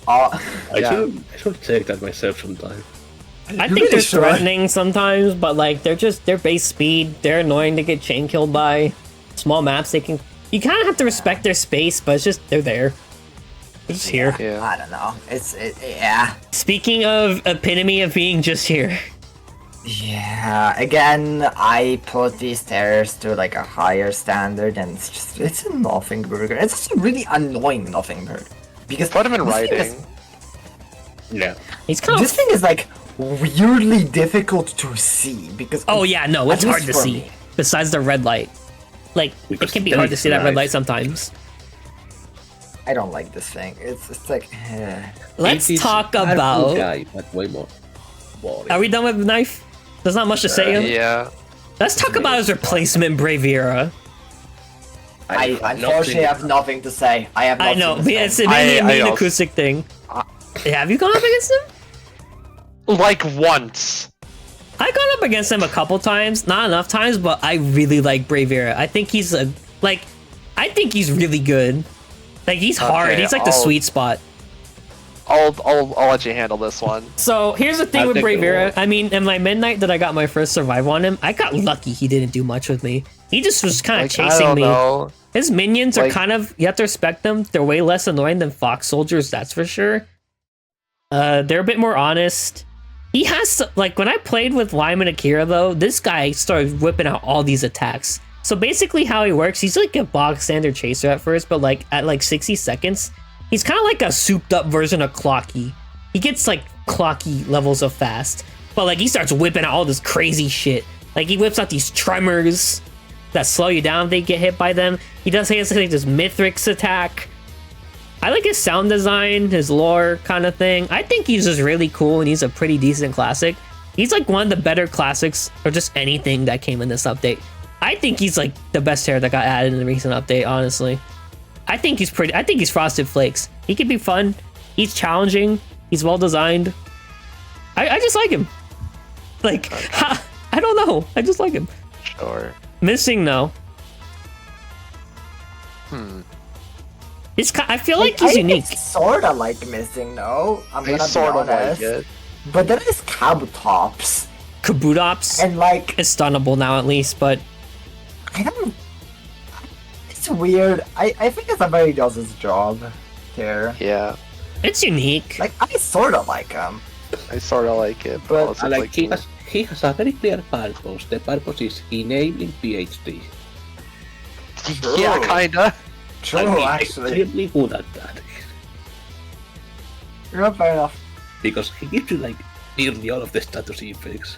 I Yeah. should take that myself sometime. I You think really they're should. threatening sometimes, but like they're base speed. They're annoying to get chain killed by. Small maps, they can. You kind of have to respect their space, but it's just they're there. They're just here. Yeah. I don't know. Yeah. Speaking of epitome of being just here, Yeah, again, I put these stairs to like a higher standard, and it's a nothing burger. It's just a really annoying nothing burger because Put him in this thing writing. is- Yeah. he's kind This of. thing is like weirdly difficult to see because Oh yeah, no, it's at hard least to for see. me. Besides the red light, like Because it can be then hard to it's see that red bright. light sometimes. I don't like this thing. It's like Let's It is talk Arthur about. guy, but way more boring. Are we done with knife? There's not much to say. Yeah. Let's talk about his replacement, Braviera. I unfortunately have nothing to say. I have. I not know, seen but this it's thing. mainly I an also- acoustic thing. Have you gone up against him? Like once. I've gone up against him a couple times, not enough times, but I really like Braviera. I think he's I think he's really good. Like he's hard. Okay, He's like the I'll- sweet spot. I'll let you handle this one. So here's the thing I'll with take the Braviera. award. I mean, in my midnight that I got my first survival on him, I got lucky. He didn't do much with me. He just was kind of Like, I chasing don't me. know. His minions are Like- kind of, you have to respect them. They're way less annoying than Fox Soldiers, that's for sure. They're a bit more honest. He has, like, when I played with Lyman Akira, though, this guy started whipping out all these attacks. So basically how he works, he's like a box standard chaser at first, but like at like 60 seconds, he's kind of like a souped up version of Clocky. He gets like Clocky levels of fast, but like he starts whipping out all this crazy shit. Like he whips out these tremors that slow you down if they get hit by them. He has like this Mithrix attack. I like his sound design, his lore kind of thing. I think he's just really cool and he's a pretty decent classic. He's like one of the better classics or just anything that came in this update. I think he's like the best hair that got added in the recent update, honestly. I think he's Frosted Flakes. He could be fun. He's challenging. He's well designed. I just like him. Like, I don't know. I just like him. Sure. Missing though. I feel like he's unique. Sorta like missing, no. I'm I gonna be sort of like honest. it. But there is cab tops, Kabutops and like is stunnable now at least, but I don't. It's weird. I think it's a very does its job here. Yeah. it's unique. Like I sorta like him. I sort of like it, But also I like like, he he has a very clear purpose. The purpose is enabling PhD. Yeah, kinda. True, And he's actually. extremely good at that. Yeah, fair enough. Because he gives you like nearly all of the status effects.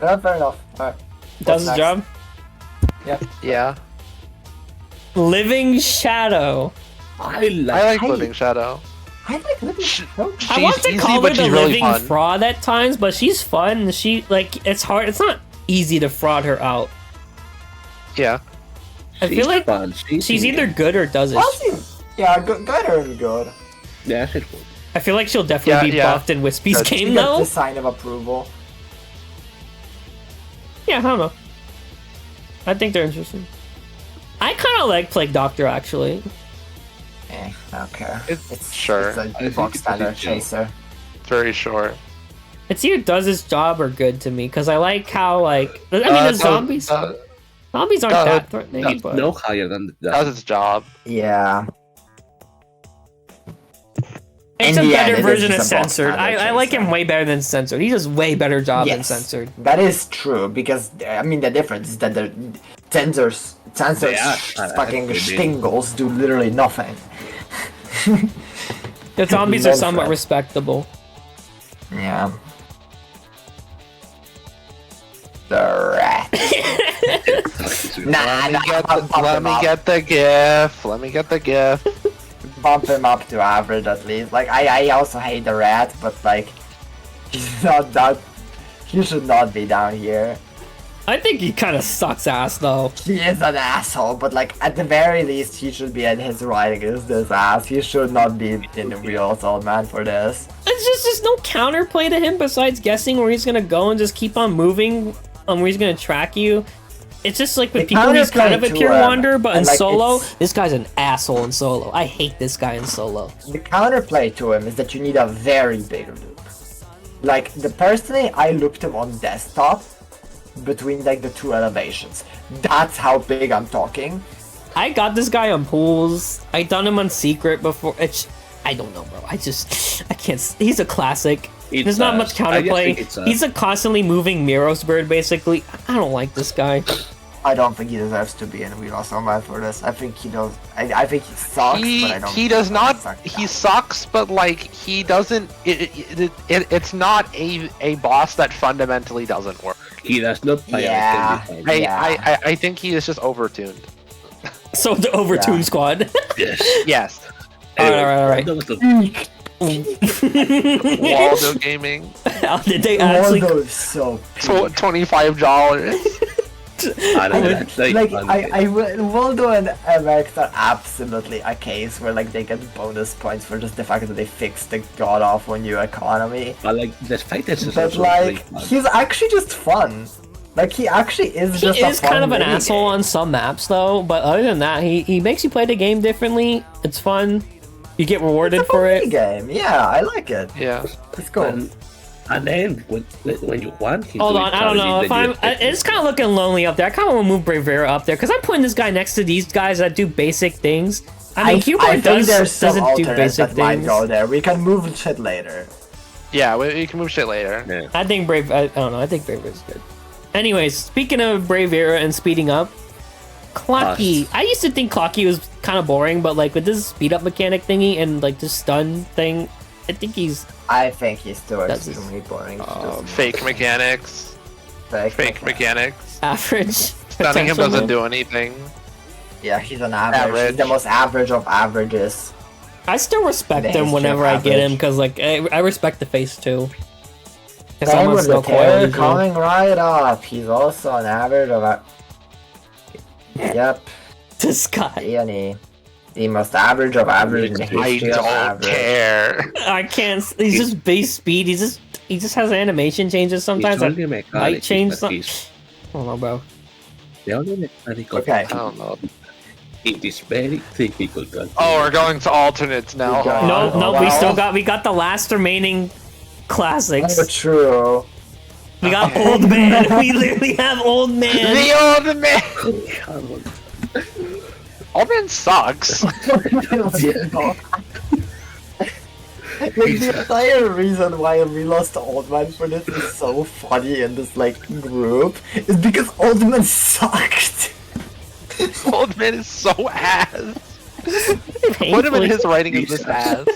Yeah, fair enough. Alright. Does his next? job. Yeah. Living Shadow. I like, I like Hey. Living Shadow. I like Living Shadow. I want to easy, call her but the she's really living fun. fraud at times, but she's fun. And she like it's hard. It's not easy to fraud her out. Yeah. I feel like fun. she's either good or doesn't. Yeah, good or good. Yeah, she's good. I feel like she'll definitely be Yeah. buffed in Wispy's Good. game She got though. the sign of approval. Yeah, I don't know. I think they're interesting. I kind of like Plague Doctor actually. I don't care. It's sure. It's I a think box it's standard pretty chill. chaser. Very short. It's either does his job or good to me because I like how like I mean the zombies zombies aren't that threatening, He's but no higher than that. Does its job. Yeah. it's in a the better end, it is version of just a box Censored. standard I like him chaser. way better than Censored. He does way better job than Yes, Censored. that is true because I mean the difference is that the sensors Yeah, fucking I agree. stingles do literally nothing. The zombies are somewhat Non-threat. respectable. Yeah. The rat. Nah, Let me get the GIF. Let me get the GIF. bump him up to average at least. Like I also hate the rat, but like he's not that. He should not be down here. I think he kind of sucks ass though. He is an asshole, but like at the very least he should be at his right against this ass. He should not be in the real assault man for this. It's just there's no counterplay to him besides guessing where he's gonna go and just keep on moving where he's gonna track you. It's just like with The people he's kind of counterplay a to pure him, wander, but in and, like, solo, it's- this guy's an asshole in solo. I hate this guy in solo. The counterplay to him is that you need a very big loop. Like the personally, I looped him on desktop between like the two elevations. That's how big I'm talking. I got this guy on pools. I done him on secret before. I don't know, bro. I can't. He's a classic. There's not much counterplay. He's a constantly moving Miros bird, basically. I don't like this guy. I don't think he deserves to be in Real Assault Man for this. I think he does. I think he sucks, but I don't. He does not. suck He that. sucks, but like he doesn't. It's not a boss that fundamentally doesn't work. He does not play Yeah. identify. I think he is just overtuned. So the Overtune Yeah. squad. Yes. Yes. All right. Waldo Gaming. Did they actually? Waldo is so peak. $25. Waldo and MX are absolutely a case where like they get bonus points for just the fact that they fixed the god awful new economy. But like the fighters is But also really like fun. he's actually just fun. Like he actually is He just is a fun kind of an mini asshole game. on some maps, though. But other than that, he makes you play the game differently. It's fun. You get rewarded It's a for fun mini it. game. Yeah, I like it. Yeah. It's cool. And then when you want him Hold to on, I don't know if I'm. It's kind of looking lonely up there. I kind of want to move Bravera up there because I'm putting this guy next to these guys that do basic things. I mean, Hubert think there's some doesn't do alternates basic that might things. go there. We can move shit later. Yeah, we can move shit later. Yeah. I think Brave. I don't know. I think Bravera's good. Anyways, speaking of Bravera and speeding up, Clocky. I used to think Clocky was kind of boring, but like with this speed up mechanic thingy and like this stun thing, I think he's I think he's still That's just- extremely boring. He's just Fake mechanics. Fake mechanics. average. Stunning him potentially. doesn't do anything. Yeah, he's an average. Average. He's the most average of averages. I still respect The him history whenever of I get him average. because like I respect the face too. It's Same almost with no the tail coil. coming right up. He's also an average of a... Yep, This guy. E&E. The most average of average in the I history of don't average. care. I can't. He's just base speed. He just has animation changes sometimes. It's only That mechanic might change that some. is- I don't know, bro. The only mechanic of Okay. I don't know. it is very difficult to Oh, we're going to alternates now. We go. huh? No, Oh, no, wow. we got the last remaining classics. Oh, true. We got old man. We literally have old man. The old man. Come Old man sucks. Like the entire reason why we lost Old Man for this is so funny in this like group is because Old Man sucked. Old man is so ass. Put him in his writing of this ass.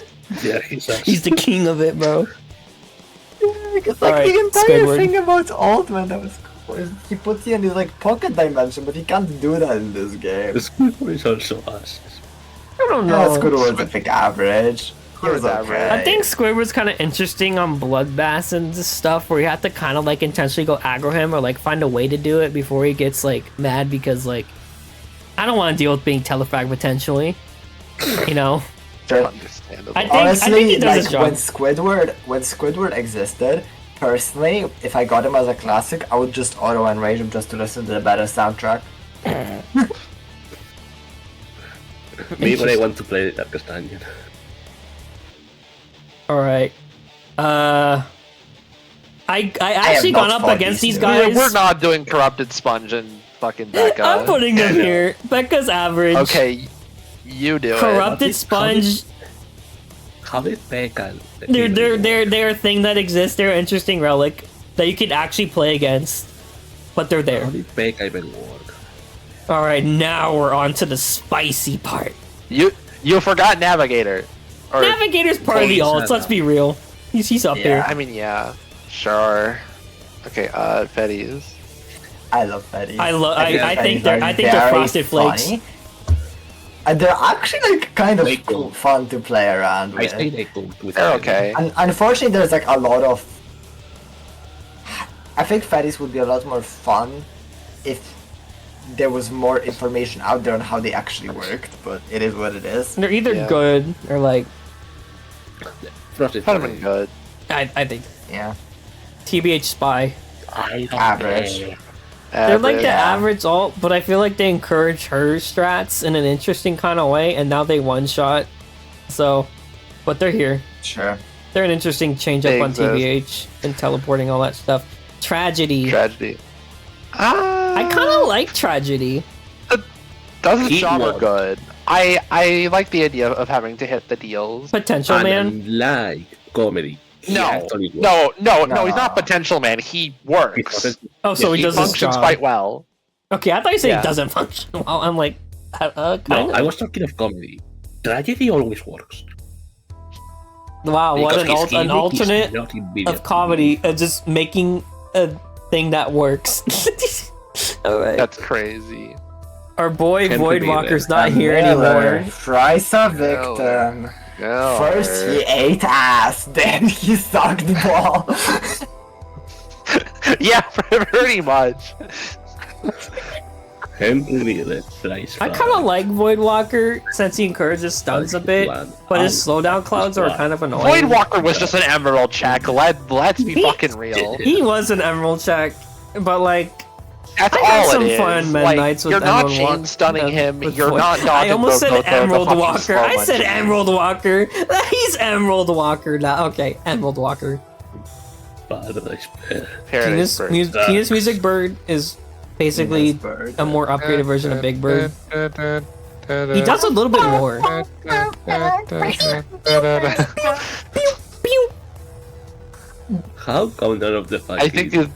Yeah, he's He's the king of it, bro. Because like Alright, the entire Squidward. thing about Old Man that was cool is he puts you in his like pocket dimension, but he can't do that in this game. The Squidward is also us. I don't No, know. Squidward's a big average. He was Squidward's okay. I think Squidward's kind of interesting on Bloodbath and this stuff where you have to kind of like intentionally go aggro him or like find a way to do it before he gets like mad because like I don't want to deal with being telefrag potentially. You know? Sure. Understandable. I think he Honestly, does his like job. when Squidward existed, personally, if I got him as a classic, I would just auto enrage him just to listen to the better soundtrack. Me when I want to play Darkest Dungeon. Alright. I actually not gone up fought against these these two. guys. We're not doing Corrupted Sponge and fucking Becca. I'm putting them here. Becca's average. Okay, you do it. Corrupted Sponge. How did Becca? They're a thing that exists. They're an interesting relic that you can actually play against. But they're How there. did Becca even work? Alright, now we're on to the spicy part. You forgot Navigator. Or, Navigator's part of the He's alts, let's be real. He's up yeah, there. I mean, yeah, sure. Okay, Fetties. I love Fetties. I think Fetties they're are very frosted flakes. funny. And they're actually like kind of They cool. fun to play around I with. say they go with They're okay. And unfortunately, there's like a lot of. I think Fetties would be a lot more fun if there was more information out there on how they actually worked, but it is what it is. They're either Yeah. good or like Frosted Kind of been Flakes. good. I think Yeah. TBH Spy. I don't Average. care. They're like the Yeah. average alt, but I feel like they encourage her strats in an interesting kind of way, and now they one shot. So, but they're here. Sure. They're an interesting change up They on exist. TBH and teleporting all that stuff. Tragedy. Tragedy. I kind of like Tragedy. Doesn't He job are won. good. I like the idea of having to hit the deals. Potential And man. unlike comedy, he No, actually works. no, No. he's not potential man. He works. Oh, so Yeah, he does his functions job. quite well. Okay, I thought you said Yeah. he doesn't function well. I'm like, No, kind I of. was talking of comedy. Tragedy always works. Wow, what Because his an gimmick is alternate not in video. of comedy, just making a thing that works. Alright. That's crazy. Our boy Can't believe Voidwalker's it. not here Miller, anymore. Thrice a victim. Yeah. First he ate ass, then he sucked ball. Yeah, pretty much. Can't believe it. Thrice I kind of like Voidwalker since he encourages stuns a bit, but his slowdown clouds are kind of annoying. Voidwalker was just an emerald check. Let's be fucking real. He was an emerald check, but like That's I had all some it is. fun Mad Like, Nights with you're not Emerald chain stunning him. with You're Void. not dodging I almost said the Emerald fucking Walker. slow I said munching. Emerald Walker. He's Emerald Walker now. Okay, Emerald Walker. Paradise. Paradise Bird. Penis Music Bird is basically Penis Bird. a more upgraded version of Big Bird. He does a little bit more. Pew! How come none of the fucking I think it,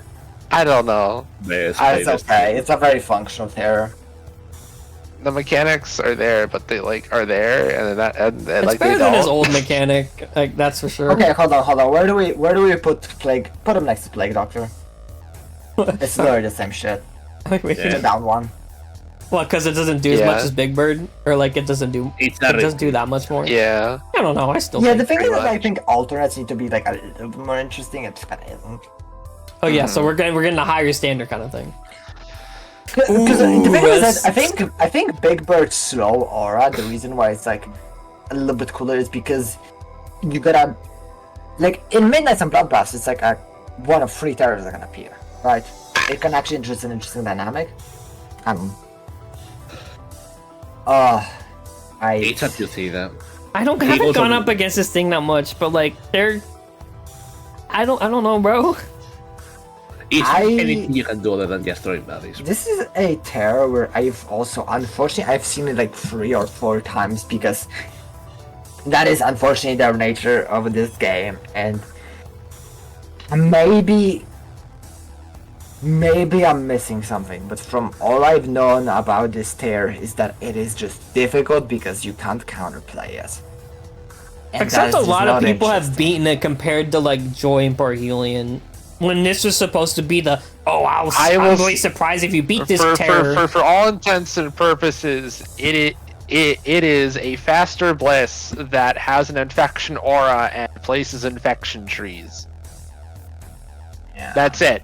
I don't know. best It's famous okay. It's a very functional terror. The mechanics are there, but they like are there, and It's like better they than his don't. old mechanic, like that's for sure. Okay, hold on. Where do we put Plague? Put him next to Plague Doctor. It's literally the same shit. Wait, It's a down one. Well, because it doesn't do as Yeah. much as Big Bird, or like it doesn't do. It's It not doesn't do that much more. Yeah. I don't know. I still. Yeah, think the thing is pretty that I much. think alternates need to be like a little bit more interesting. It just kind of isn't. Oh yeah, so we're getting a higher standard kind of thing. Because the thing is Wes. that I think Big Bird's slow aura. The reason why it's like a little bit cooler is because you gotta like in Midnights and Bloodbath, it's like one of 3 terrors that can appear, right? It can actually introduce an interesting dynamic. It's up to say that. I haven't also- gone up against this thing that much, but like they're. I don't know, bro. It's I- anything you can do other than just throwing bodies. This is a terror where I've also, unfortunately, I've seen it like 3 or 4 times because that is unfortunately the nature of this game, and maybe I'm missing something, but from all I've known about this tier is that it is just difficult because you can't counterplay it. And Except that a is just lot of not people have interesting. beaten it compared to like Joy and Parhelion. When this was supposed to be the I'm really surprised if you beat this terror. For all intents and purposes, it is a faster bliss that has an infection aura and places infection trees. Yeah. That's it.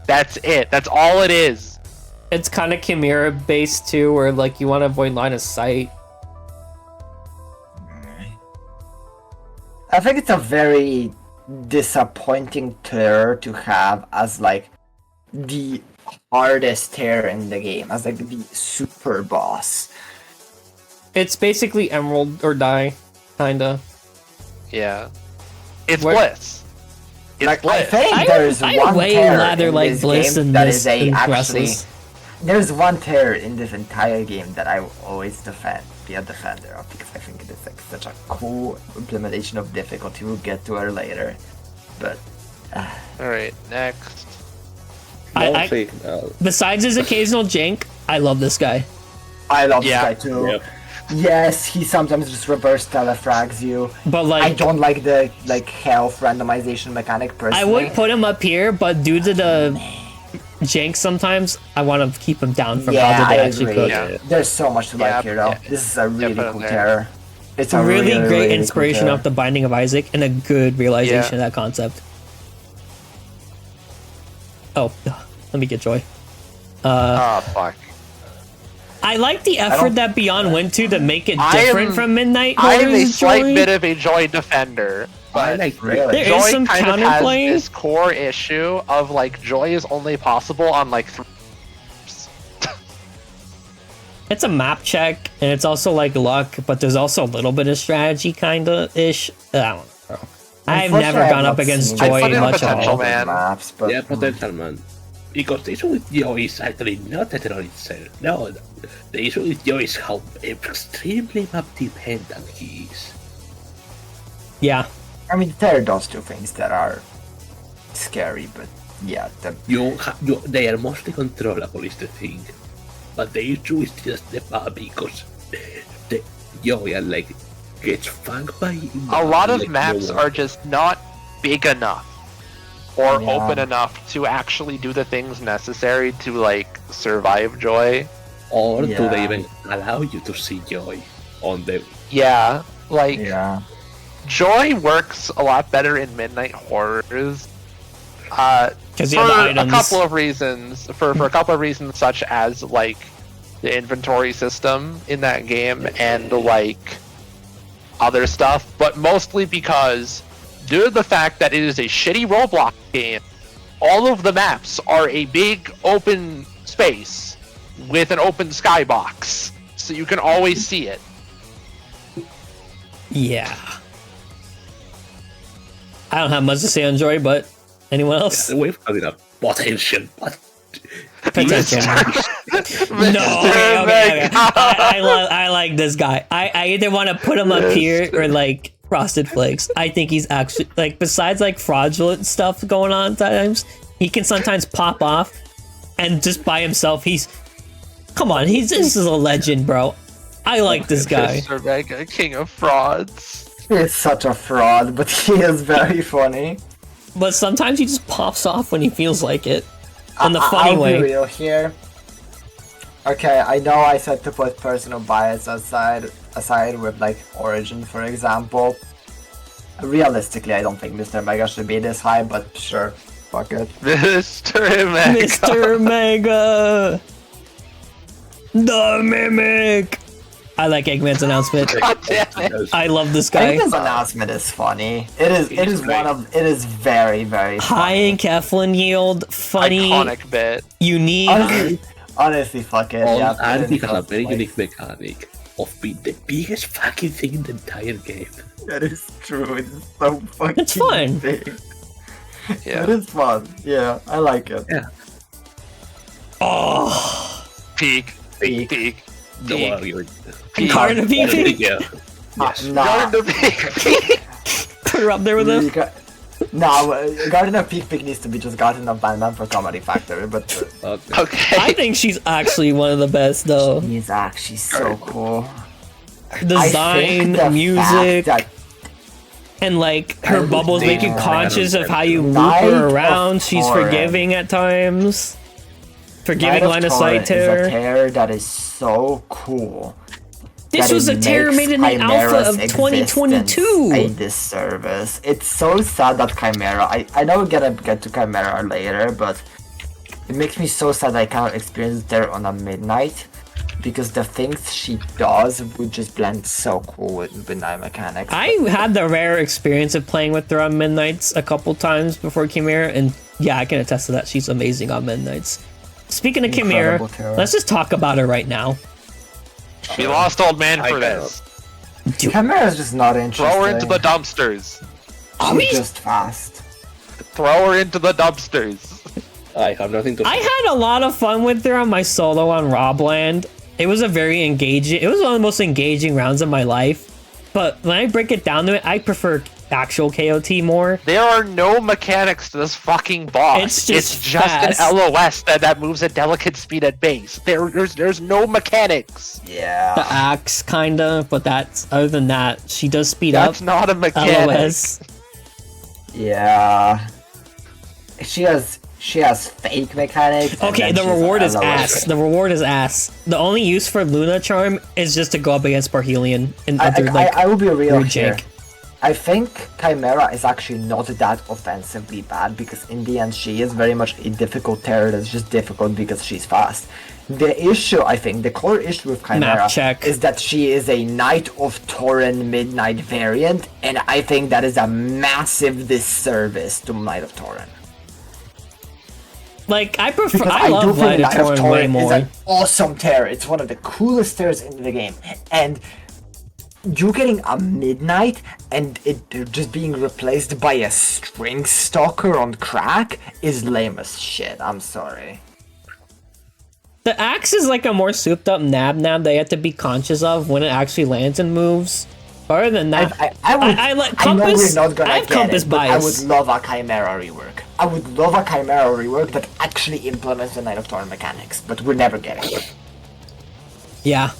That's it. That's all it is. It's kind of Chimera based too, where like you want to avoid line of sight. I think it's a very disappointing tier to have as like the hardest tier in the game, as like the super boss. It's basically Emerald or Die, kinda. Yeah. It's Where- bliss. It's Like, I bliss. think there's I one way tier rather in like this Bliss game than that this is a in actually. Restless. There's one tier in this entire game that I will always be a defender of, because I think it is like such a cool implementation of difficulty. We'll get to it later, but Alright, next. I- Besides his occasional jank, I love this guy. I love Yeah. this guy too. Yep. Yes, he sometimes just reverse telefrags you. But I like, don't like the health randomization mechanic personally. I would put him up here, but due to the jank sometimes, I want to keep him down from Yeah, how I they actually agree. cook. Yeah. There's so much to Yeah, like here though. yeah. This is a really put him cool there. terror. It's a Really great really cool inspiration terror. off the Binding of Isaac and a good realization Yeah. of that concept. Oh, let me get Joy. Oh, fuck. I like the effort that Beyond went to make it I different am- from Midnight I am a Horror's slight Joy. bit of a Joy defender. I But like Really? There is Joy some kind of has counterplay. this core issue of like Joy is only possible on like It's a map check, and it's also like luck, but there's also a little bit of strategy, kinda ish. I don't know. I've Unfortunately, never I've gone not up against seen Joy I put it on much at potential, all. man. Maps, but yeah, potential man. Because the issue with Joy is actually not the terror itself. No, the issue with Joy is how extremely map dependent he is. Yeah, I mean, terror does do things that are scary, but yeah, They are mostly controllable is the thing. But the issue is just the map because the Joy like gets fucked by a lot of like, maps no are one. just not big enough or Yeah. open enough to actually do the things necessary to like survive Joy. Or do Yeah. they even allow you to see Joy on the Yeah, like yeah. Joy works a lot better in Midnight Horrors. because you For have the a items. couple of reasons, for a couple of reasons, such as like the inventory system in that game and like other stuff, but mostly because due to the fact that it is a shitty Roblox game, all of the maps are a big open space with an open skybox, so you can always see it. Yeah. I don't have much to say on Joy, but anyone else? we've got enough potential, but Potential. No, okay. I like this guy. I either want to put him up here or like Frosted Flakes. I think he's actually like, besides like fraudulent stuff going on times, he can sometimes pop off and just by himself. Come on, this is a legend, bro. I like this guy. Mr. Mega King of Frauds. He is such a fraud, but he is very funny. But sometimes he just pops off when he feels like it. In the I'll funny way. be real here. Okay, I know I said to put personal bias aside with like Origin, for example. Realistically, I don't think Mr. Mega should be this high, but sure, fuck it. Mr. Mega. Mr. Mega! The Mimic! I like Eggman's announcement. God damn it. I love this I guy. think this announcement is funny. It is very, very High funny. in Keflin yield, funny, Iconic bit. unique. Honestly, fuck it. all Yeah, Andy has a like, very unique mechanic of being the biggest fucking thing in the entire game. That is true. It's so fucking It's fun. big. Yeah. It is fun. Yeah, I like it. Yeah. Oh, Peak. Peak. Peak. No Peak. argument. Peak. Card of PP? Yeah. Yes. Nah. Garden of Peak. Put her up there with him. No, Garden of Peak needs to be just Garden of Banban for Comedy Factory, but Okay. Okay. I think she's actually one of the best though. he's actually so cool. Her design, the music, fact that and like her bubbles make you Damn. conscious of how you loop Knight her of around. She's Torrent. forgiving at times. Knight Forgiving line of sight Torrent is a terror. terror that is so cool. This that was it a terror makes made in the alpha Chimera's of existence 2022. a disservice. It's so sad that Chimera. I know we're gonna get to Chimera later, but it makes me so sad that I cannot experience terror on a midnight because the things she does would just blend so cool with midnight mechanics. I had the rare experience of playing with her on Midnights a couple times before Chimera, and yeah, I can attest to that. She's amazing on Midnights. Speaking of Chimera, Incredible terror. let's just talk about her right now. We lost old man I for cannot. this. Chimera is just not interesting. Throw her into the dumpsters. She's just fast. Throw her into the dumpsters. I have nothing to say. I had a lot of fun with her on my solo on Robland. It was a very engaging. It was one of the most engaging rounds of my life. But when I break it down to it, I prefer actual KOT more. There are no mechanics to this fucking boss. It's just an fast. LOS that moves at delicate speed at base. There's no mechanics. The Yeah. axe, kinda, but that's other than that, she does speed That's up. not a mechanic. LOS. Yeah. She has fake mechanics. and Okay, then the she's reward is LOS. ass. The reward is ass. The only use for Luna Charm is just to go up against Parhelion and other like I will be real rude here. jank. I think Chimera is actually not that offensively bad because in the end she is very much a difficult terror that's just difficult because she's fast. The issue, I think, the core issue with Chimera Map check. is that she is a Knight of Torren Midnight variant, and I think that is a massive disservice to Knight of Torren. Like I prefer. Because I love Light of Torrent way is more. an awesome terror. It's one of the coolest terrors in the game, and you getting a midnight and it just being replaced by a string stalker on crack is lame as shit. I'm sorry. The axe is like a more souped up nab that you have to be conscious of when it actually lands and moves. Other than that, I like I know compass. we're not gonna I have get compass it, but I bias. would love a Chimera rework. I would love a Chimera rework that actually implements the Knight of Torn mechanics, but we're never getting it. Yeah,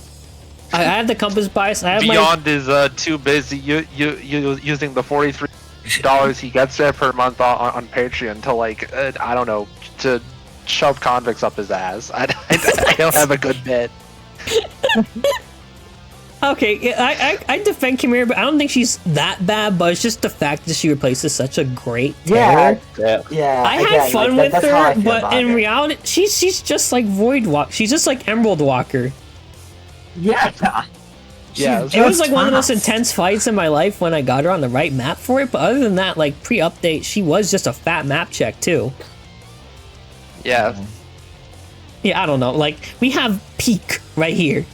I have the compass bias. I have Beyond is too busy using the $43 he gets there per month on Patreon to like I don't know, to shove convicts up his ass. I don't have a good bit. Okay, yeah, I defend Chimera, but I don't think she's that bad. But it's just the fact that she replaces such a great terror. Yeah. I again, had fun like, with that's how I her, feel but about in it. reality, she's just like Void Walk. She's just like Emerald Walker. Yeah. Yeah, She's It was just like one of the most fast. intense fights in my life when I got her on the right map for it. But other than that, like pre-update, she was just a fat map check too. yeah. Yeah, I don't know. Like we have Peak right here.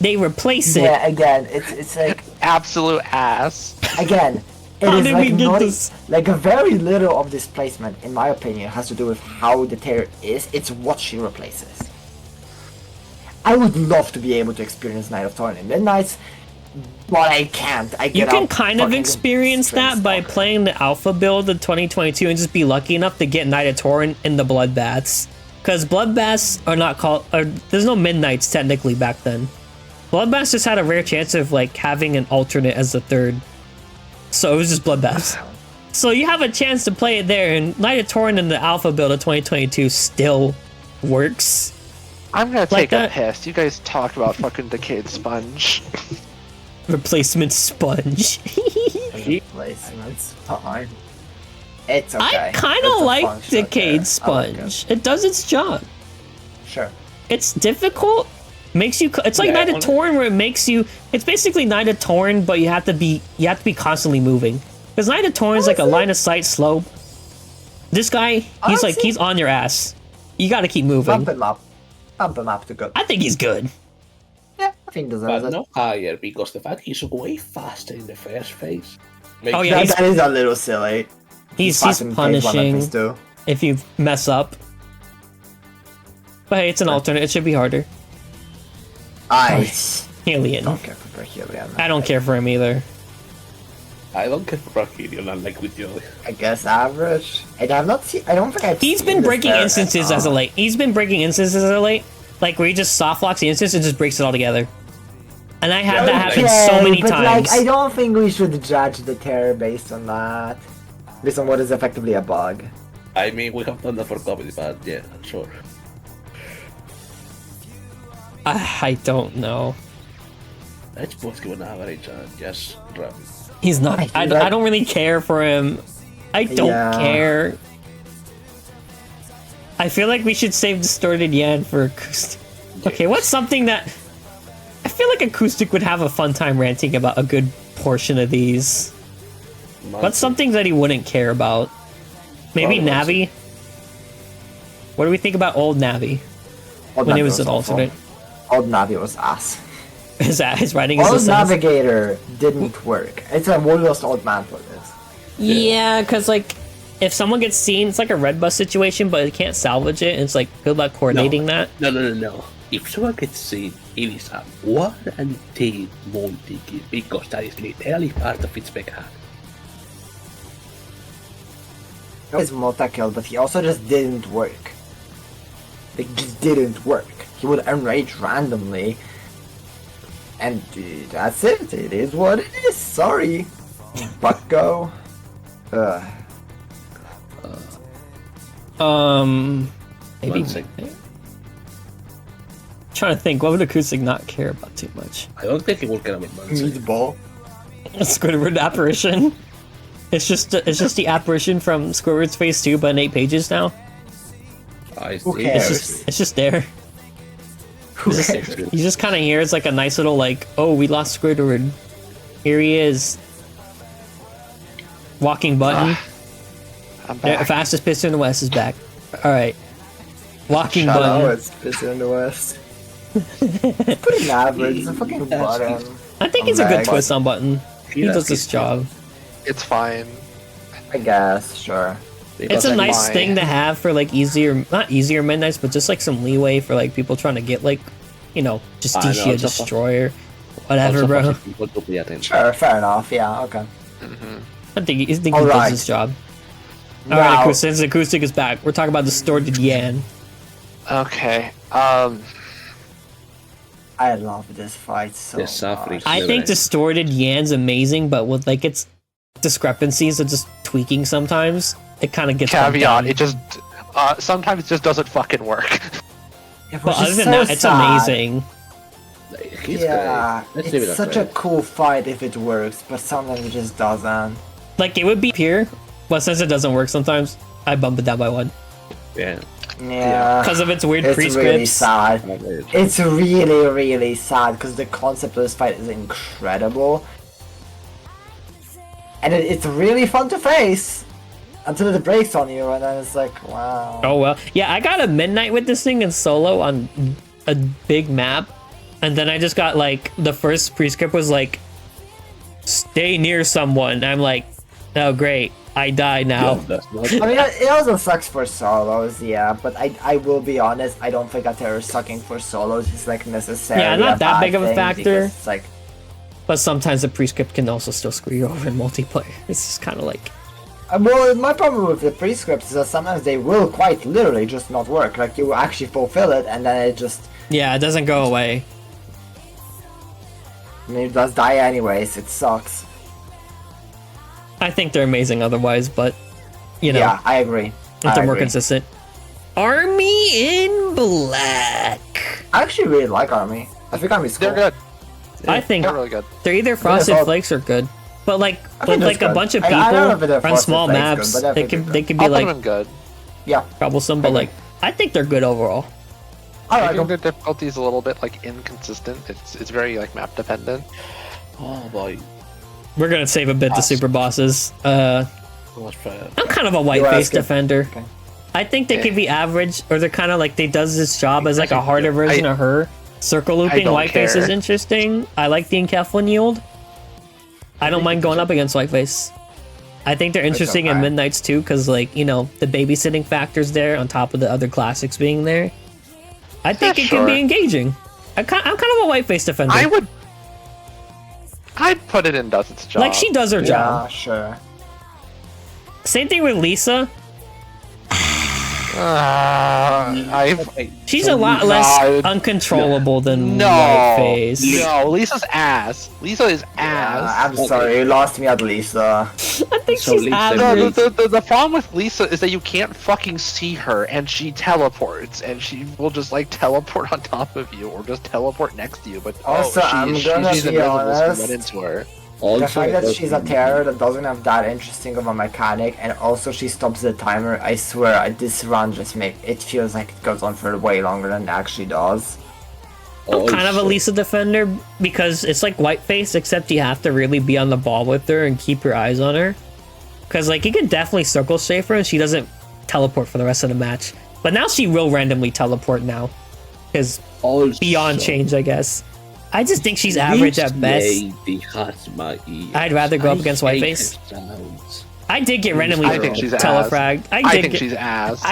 They replace it. Yeah, again, it's like Absolute ass. again, it How is did like we get not this? like a very little of this placement, in my opinion, has to do with how the terror is. It's what she replaces. I would love to be able to experience Night of Torn in Midnights, but I can't. I You get can out kind of fucking experience String that by Stalker. playing the alpha build of 2022 and just be lucky enough to get Knight of Torrent in the Bloodbaths. Because Bloodbaths are not called... there's no Midnights technically back then. Bloodbaths just had a rare chance of like having an alternate as the third. So it was just Bloodbaths. So you have a chance to play it there, and Knight of Torrent in the alpha build of 2022 still works. I'm gonna Like take that. a piss. You guys talk about fucking Decayed Sponge. Replacement sponge. Placements. Fine. It's okay. I kind It's of a like functional Decayed terror. I like Sponge. It does its job. Sure. It's difficult. Makes you. It's like Yeah, Knight of Torn, where it makes you. It's basically Knight of Torn, but you have to be constantly moving. Because Knight of Torn is like a line of sight slope. This guy, he's on your ass. You got to keep moving. Bump him up. Bump him up to good. I think he's good. Yeah, I think deserves But it. not higher, because the fact he's way faster in the first phase. Makes Oh, yeah, That is a little silly. He's Passing phase one and punishing phase two. if you mess up. But hey, it's an alternate. It should be harder. Ice. Alien. Don't care for Helion. I don't care for him either. I don't care for Helion, unlike with you. I guess average. I have not seen. I don't think I've. He's seen been this breaking there. instances as a late. He's been breaking instances as a late. Like where he just soft locks the instance and just breaks it all together. And I had that happen so many but times. Like, I don't think we should judge the terror based on that. Based on what is effectively a bug. I mean, we have done that for comedy, but yeah, sure. I don't know. Let's both give an average and just run. He's not. I don't really care for him. I don't Yeah. care. I feel like we should save Distorted Yan for Acoustic. Okay, what's something that... I feel like Acoustic would have a fun time ranting about a good portion of these. What's something that he wouldn't care about? Maybe Probably Navi? What do we think about old Navi? Old When Navi he was an awful. alternate? Old Navi was ass. Is that his writing is Old the sense? Navigator didn't work. It's a lost old man for this. Yeah, because like if someone gets seen, it's like a red bus situation, but it can't salvage it. And it's like good luck coordinating that. No. If someone gets seen, it is a warranted multi-kill because that is literally part of its mechanic. His multi-kill, but he also just didn't work. It just didn't work. He would enrage randomly. And that's it. It is what it is. Sorry. Bucko. Maybe. One sec. Trying to think, what would Acoustic not care about too much? I don't think it will get a Mansi. Meatball. Squidward apparition. It's just the apparition from Squidward's Phase 2, but in 8 pages now. I Who see. cares? It's just there. Who cares? You just kind of hear it's like a nice little like, oh, we lost Squidward. Here he is. Walking button. I'm Yeah, back. fastest piston in the West is back. All right. Walking Shut button. up, it's Piston in the West. It's pretty average. It's a fucking button. I think it's a good Back. twist on button. He Yeah, does his he's- job. It's fine. I guess, sure. It's a Doesn't nice mind. thing to have for like easier, not easier midnights, but just like some leeway for like people trying to get like, you know, just I know, Justicia it's a fu- Destroyer, whatever, Also bro. for people to pay attention. Sure, fair enough. Yeah, okay. I think he does Alright. his job. All right, Now- since Acoustic is back, we're talking about Distorted Yan. Okay. I love this fight so The suffering. much. I think Liberate. Distorted Yan's amazing, but with like its discrepancies of just tweaking sometimes, it kind of gets bumped Caveat, down. it just sometimes it just doesn't fucking work. It was But other just than so that, it's sad. amazing. He's Yeah, great. Let's leave it it's at such a that. cool fight if it works, but sometimes it just doesn't. Like it would be pure, but since it doesn't work sometimes, I bump it down by 1 Yeah. Yeah, because of its weird it's really prescripts. sad. Average. It's really, really sad because the concept of this fight is incredible. And it's really fun to face until it breaks on you, and then it's like, wow. Oh well, yeah, I got a midnight with this thing in solo on a big map, and then I just got like the first prescript was like, stay near someone. I'm like, oh great, I die now. That's not I mean, it also sucks for solos, yeah, but I will be honest, I don't think that terror sucking for solos is like necessarily Yeah, not a that bad big of a thing, factor. because It's like, But sometimes the prescript can also still screw you over in multiplayer. It's just kind of like, well, my problem with the prescripts is that sometimes they will quite literally just not work. Like, you actually fulfill it, and then it just, yeah, it doesn't go away. I mean, it does die anyways, it sucks. I think they're amazing otherwise, but you know, Yeah, I agree. if I they're more agree. consistent. Army in Black. I actually really like Army. I think Army's cool. They're good. I think They're really good. they're either Frosted all- Flakes or good, but like I think with that's like a good. bunch of I don't know if people they're on Frosted small Flakes maps, good, but I they think can they're they can I'll be put like them in good. Yeah, troublesome, but agree. like I think they're good overall. I I like think them. their difficulty is a little bit like inconsistent. It's very like map dependent. Oh boy. We're gonna save a bit to super bosses. Much fair. I'm kind of a white You face ask it. defender. Okay. I think they could be average, or they're kind of like they does this job as like a harder version of her. Circle looping don't Whiteface is care. interesting. I like the Enkeflin yield. I don't mind going up against Whiteface. I think they're interesting in okay. Midnights too, because like, you know, the babysitting factors there on top of the other classics being there. I think Yeah, it can be sure. engaging. I'm kind of a white face defender. I'd put it in does its job. Like, she does her Yeah, job. sure. Same thing with Lisa. She's a lot less uncontrollable than white face. No, Lisa's ass. Lisa is ass. I'm sorry, you lost me at Lisa. I think So she's Lisa- average. The problem with Lisa is that you can't fucking see her, and she teleports, and she will just like teleport on top of you, or just teleport next to you. But Also, I'm gonna she's be invisible, so honest. you run into her. The fact that she's a terror that doesn't have that interesting of a mechanic, and also she stops the timer, I swear, this run just it feels like it goes on for way longer than it actually does. I'm kind of a Lisa defender because it's like whiteface, except you have to really be on the ball with her and keep your eyes on her. Because like you can definitely circle strafe her and she doesn't teleport for the rest of the match. But now she will randomly teleport now. Because beyond change, I guess. I just think she's average at best. I'd rather go up against whiteface. I did get randomly I think she's telefragged. ass. I think she's ass.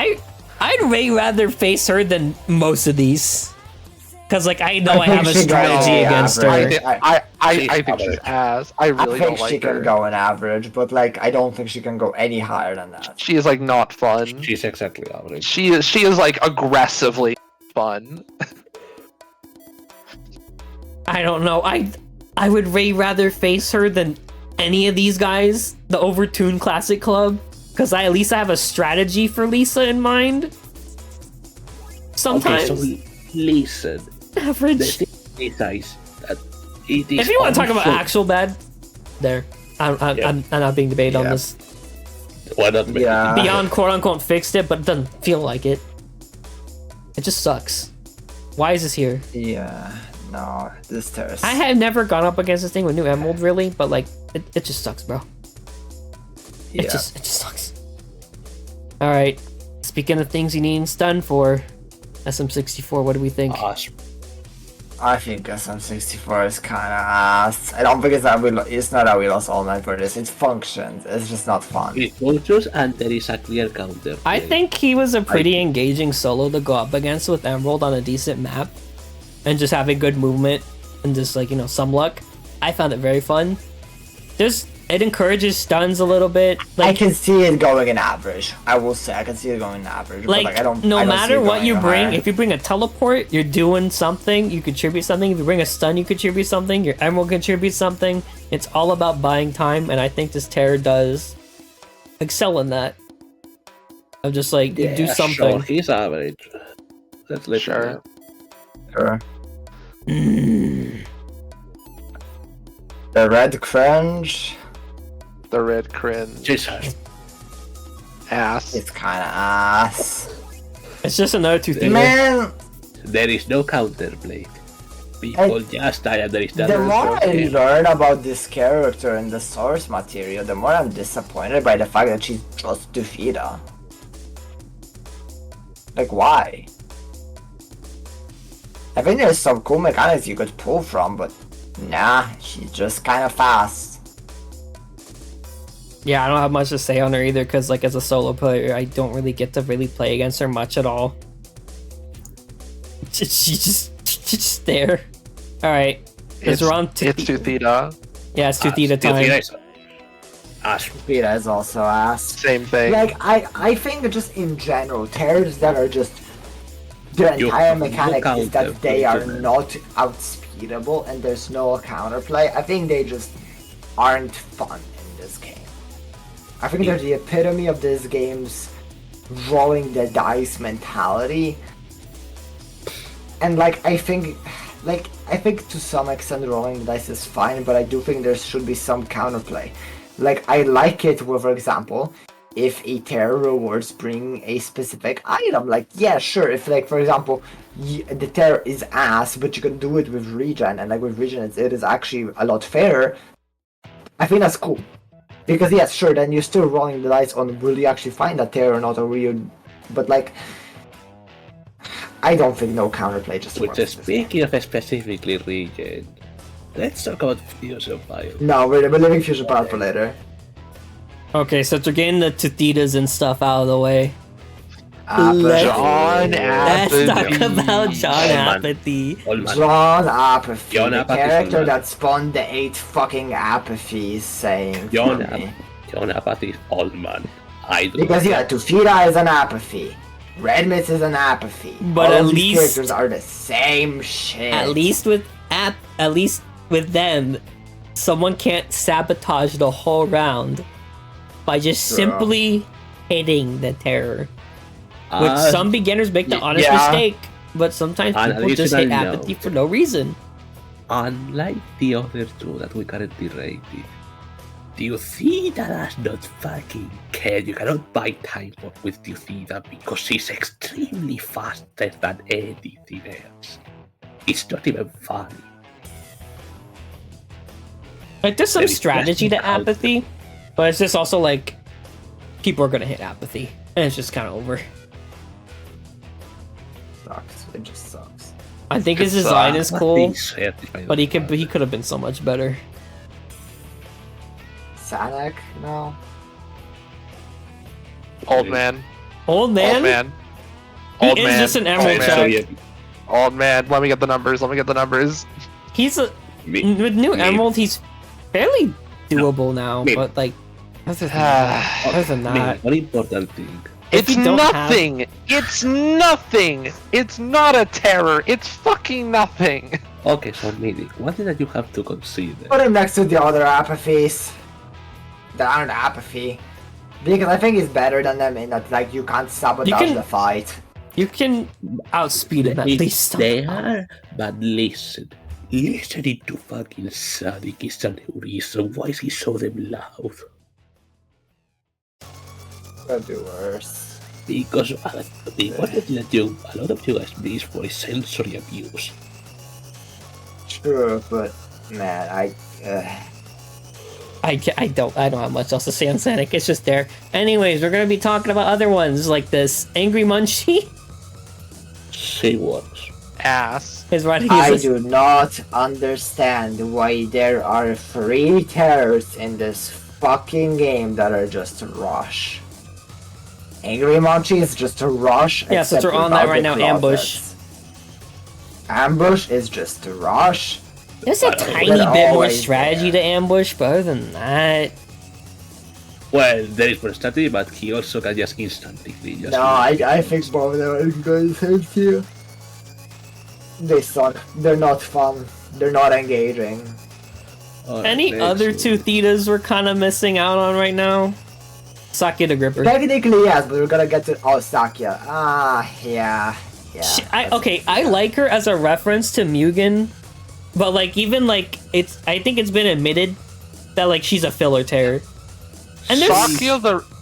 I'd way rather face her than most of these. Because, like, I know I think have a she strategy goes against her. I think she's ass. I really think don't like she can her. go in average, but like I don't think she can go any higher than that. She is like not fun. She's exactly average. She is like aggressively fun. I don't know. I would way rather face her than any of these guys, the Overtune Classic Club, because I at least have a strategy for Lisa in mind. Sometimes. Okay, so listen. Average. The thing is that it is If you want to talk about also- actual bad, there. I'm not being debated on Yeah. this. Why not? Yeah. Beyond quote unquote fixed it, but it doesn't feel like it. It just sucks. Why is this here? Yeah, no, this terrace. I have never gone up against this thing with New Emerald really, but like it just sucks, bro. It Yeah. just sucks. Alright. Speaking of things you need stun for, SM64, what do we think? I think SM64 is kind of ass. I don't think it's that it's not that we lost all night for this. It functions. It's just not fun. It functions and there is a clear counter. I think he was a pretty engaging solo to go up against with Emerald on a decent map. And just having good movement and just like, some luck. I found it very fun. It encourages stuns a little bit. I can see it going in average. I will say I can see it going in average. Like, but I don't. no I don't see matter it what going you bring, higher. if you bring a teleport, you're doing something, you contribute something. If you bring a stun, you contribute something. Your emerald contributes something. It's all about buying time, and I think this Terror does excel in that. Of just like, you do something. Sure, he's average. Let's let Sure. Sure. The red cringe. The red cringe Jesus. ass. It's kind of ass. It's just another two things. Man, There is no counterplay. People just die and there is the more I okay. learn about this character and the source material, the more I'm disappointed by the fact that she's just Dufida. Like, why? I think there's some cool mechanics you could pull from, but nah, she's just kind of fast. Yeah, I don't have much to say on her either, because like as a solo player, I don't really get to really play against her much at all. She's just there. All right, It's we're on it's to theta. Yeah, it's 2 theta time. Dufida is also ass. Same thing. Like, I think that just in general, terrors that are just the entire mechanic is that they are not outspeedable and there's no counterplay. I think they just aren't fun in this game. I think they're the epitome of this game's rolling the dice mentality. And like I think to some extent rolling the dice is fine, but I do think there should be some counterplay. Like, I like it where, for example, if a terror rewards bring a specific item, like, yeah, sure, if, like, for example, the terror is ass, but you can do it with regen, and, like, with regen it is actually a lot fairer, I think that's cool. Because, yes, sure, then you're still rolling the dice on will you actually find that terror or not, or will you... But, like, I don't think no counterplay just Which works. speaking of specifically regen, let's talk about Fusion Fire. No, we're leaving Fusion Power for later. Okay, so to getting the Tutitas and stuff out of the way. John Let's talk Apathy. about John Oh, man. Apathy. All man. John Apathy, John the Apathy character from that spawned the 8 fucking apathies saying John for me. John Apathy is all man. I do. Because yeah, Tufida is an apathy. Red Mist is an apathy. But all at of these least- characters are the same shit. At least with them, someone can't sabotage the whole round by just True. simply hitting the terror. Which Uh, some beginners make the honest yeah. mistake, but sometimes And people just hit additional apathy note. for no reason. Unlike the other two that we currently rated, Teothida does not fucking care. You cannot buy time with Teothida because she's extremely faster than anything else. It's not even funny. Like there's some There is strategy to nothing out there. apathy, but it's just also like people are gonna hit apathy, and it's just kind of over. Sucks. It just sucks. I think his Good design stuff. is cool, Satisfied but he with could have been so much better. Sanek? No. Old man. Old man, Old man. he Old is man. just an Old emerald man. check. Old man. Let me get the numbers. Let me get the numbers. He's a Me- with new Maybe. emerald. He's fairly doable now, Maybe. but like other than that, One important thing. If It's you don't have- nothing. It's nothing. It's not a terror. It's fucking nothing. Okay, so Medic, one thing that you have to consider. Put him next to the other apathies. That aren't apathy. Because I think he's better than them in that like you can't sabotage You can- the fight. you can outspeed him at least. They are, but listen. Listening to fucking Sonic is the reason why he so damn loud. Could do worse. Because they wanted to let you, a lot of you guys miss for sensory abuse. True, but man, I don't have much else to say on Sonic. It's just there. Anyways, we're gonna be talking about other ones like this Angry Munchie. Say words. Ass. His writing I is do not understand why there are 3 terrors in this fucking game that are just a rush. Angry Munchie is just a rush. Yeah, since we're except on that without right the now, Ambush. closets. Ambush is just a rush. There's a But tiny they're bit more always strategy to ambush, but other than that, Well, there is more strategy, but he also can just instantly just No, I think both of them are good things here. They suck. They're not fun. They're not engaging. any other two Thetas we're kind of missing out on right now? Saki the Gripper. Technically, yes, but we're gonna get to Sakya. Yeah. I like her as a reference to Mugen, but like even like I think it's been admitted that like she's a filler terror. And there's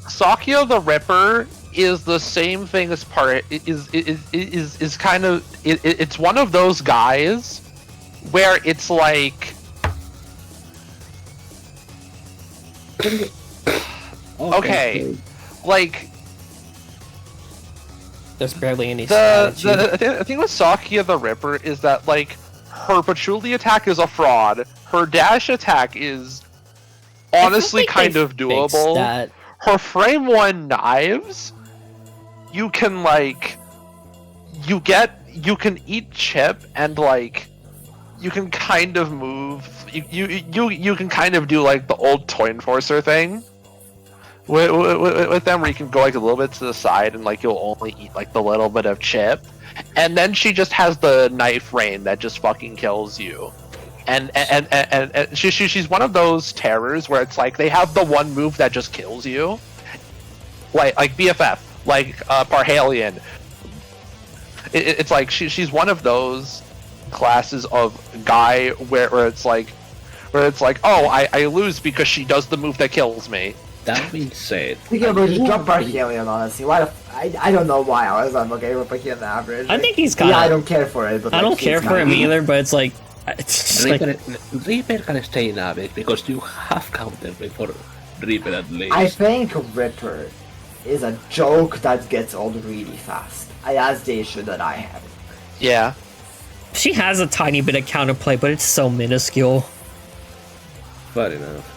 Sakya the Ripper is the same thing as part is kind of it's one of those guys where it's like okay, like there's barely any the strategy. thing with Sakya the Ripper is that like her patchouli attack is a fraud. Her dash attack is honestly kind of doable. That. Her frame 1 knives, you can like you can eat chip and like you can kind of move you can kind of do like the old toy enforcer thing with them where you can go like a little bit to the side and like you'll only eat like the little bit of chip, and then she just has the knife rain that just fucking kills you. And she's one of those terrors where it's like they have the one move that just kills you, like BFF, like Parhalion. It's like she's one of those classes of guy where it's like oh I lose because she does the move that kills me. That being said, Speaking of which, drop Parhelion, honestly. I don't know why I was okay with Parhelion average. I think he's kind of. Yeah, I don't care for it. But I like, don't care he's for him kinda- either, but it's like it's just like Reaper can stay in average because you have countered before Reaper at least. I think Ripper is a joke that gets old really fast. As they should that I have. Yeah. she has a tiny bit of counterplay, but it's so minuscule. Fair enough.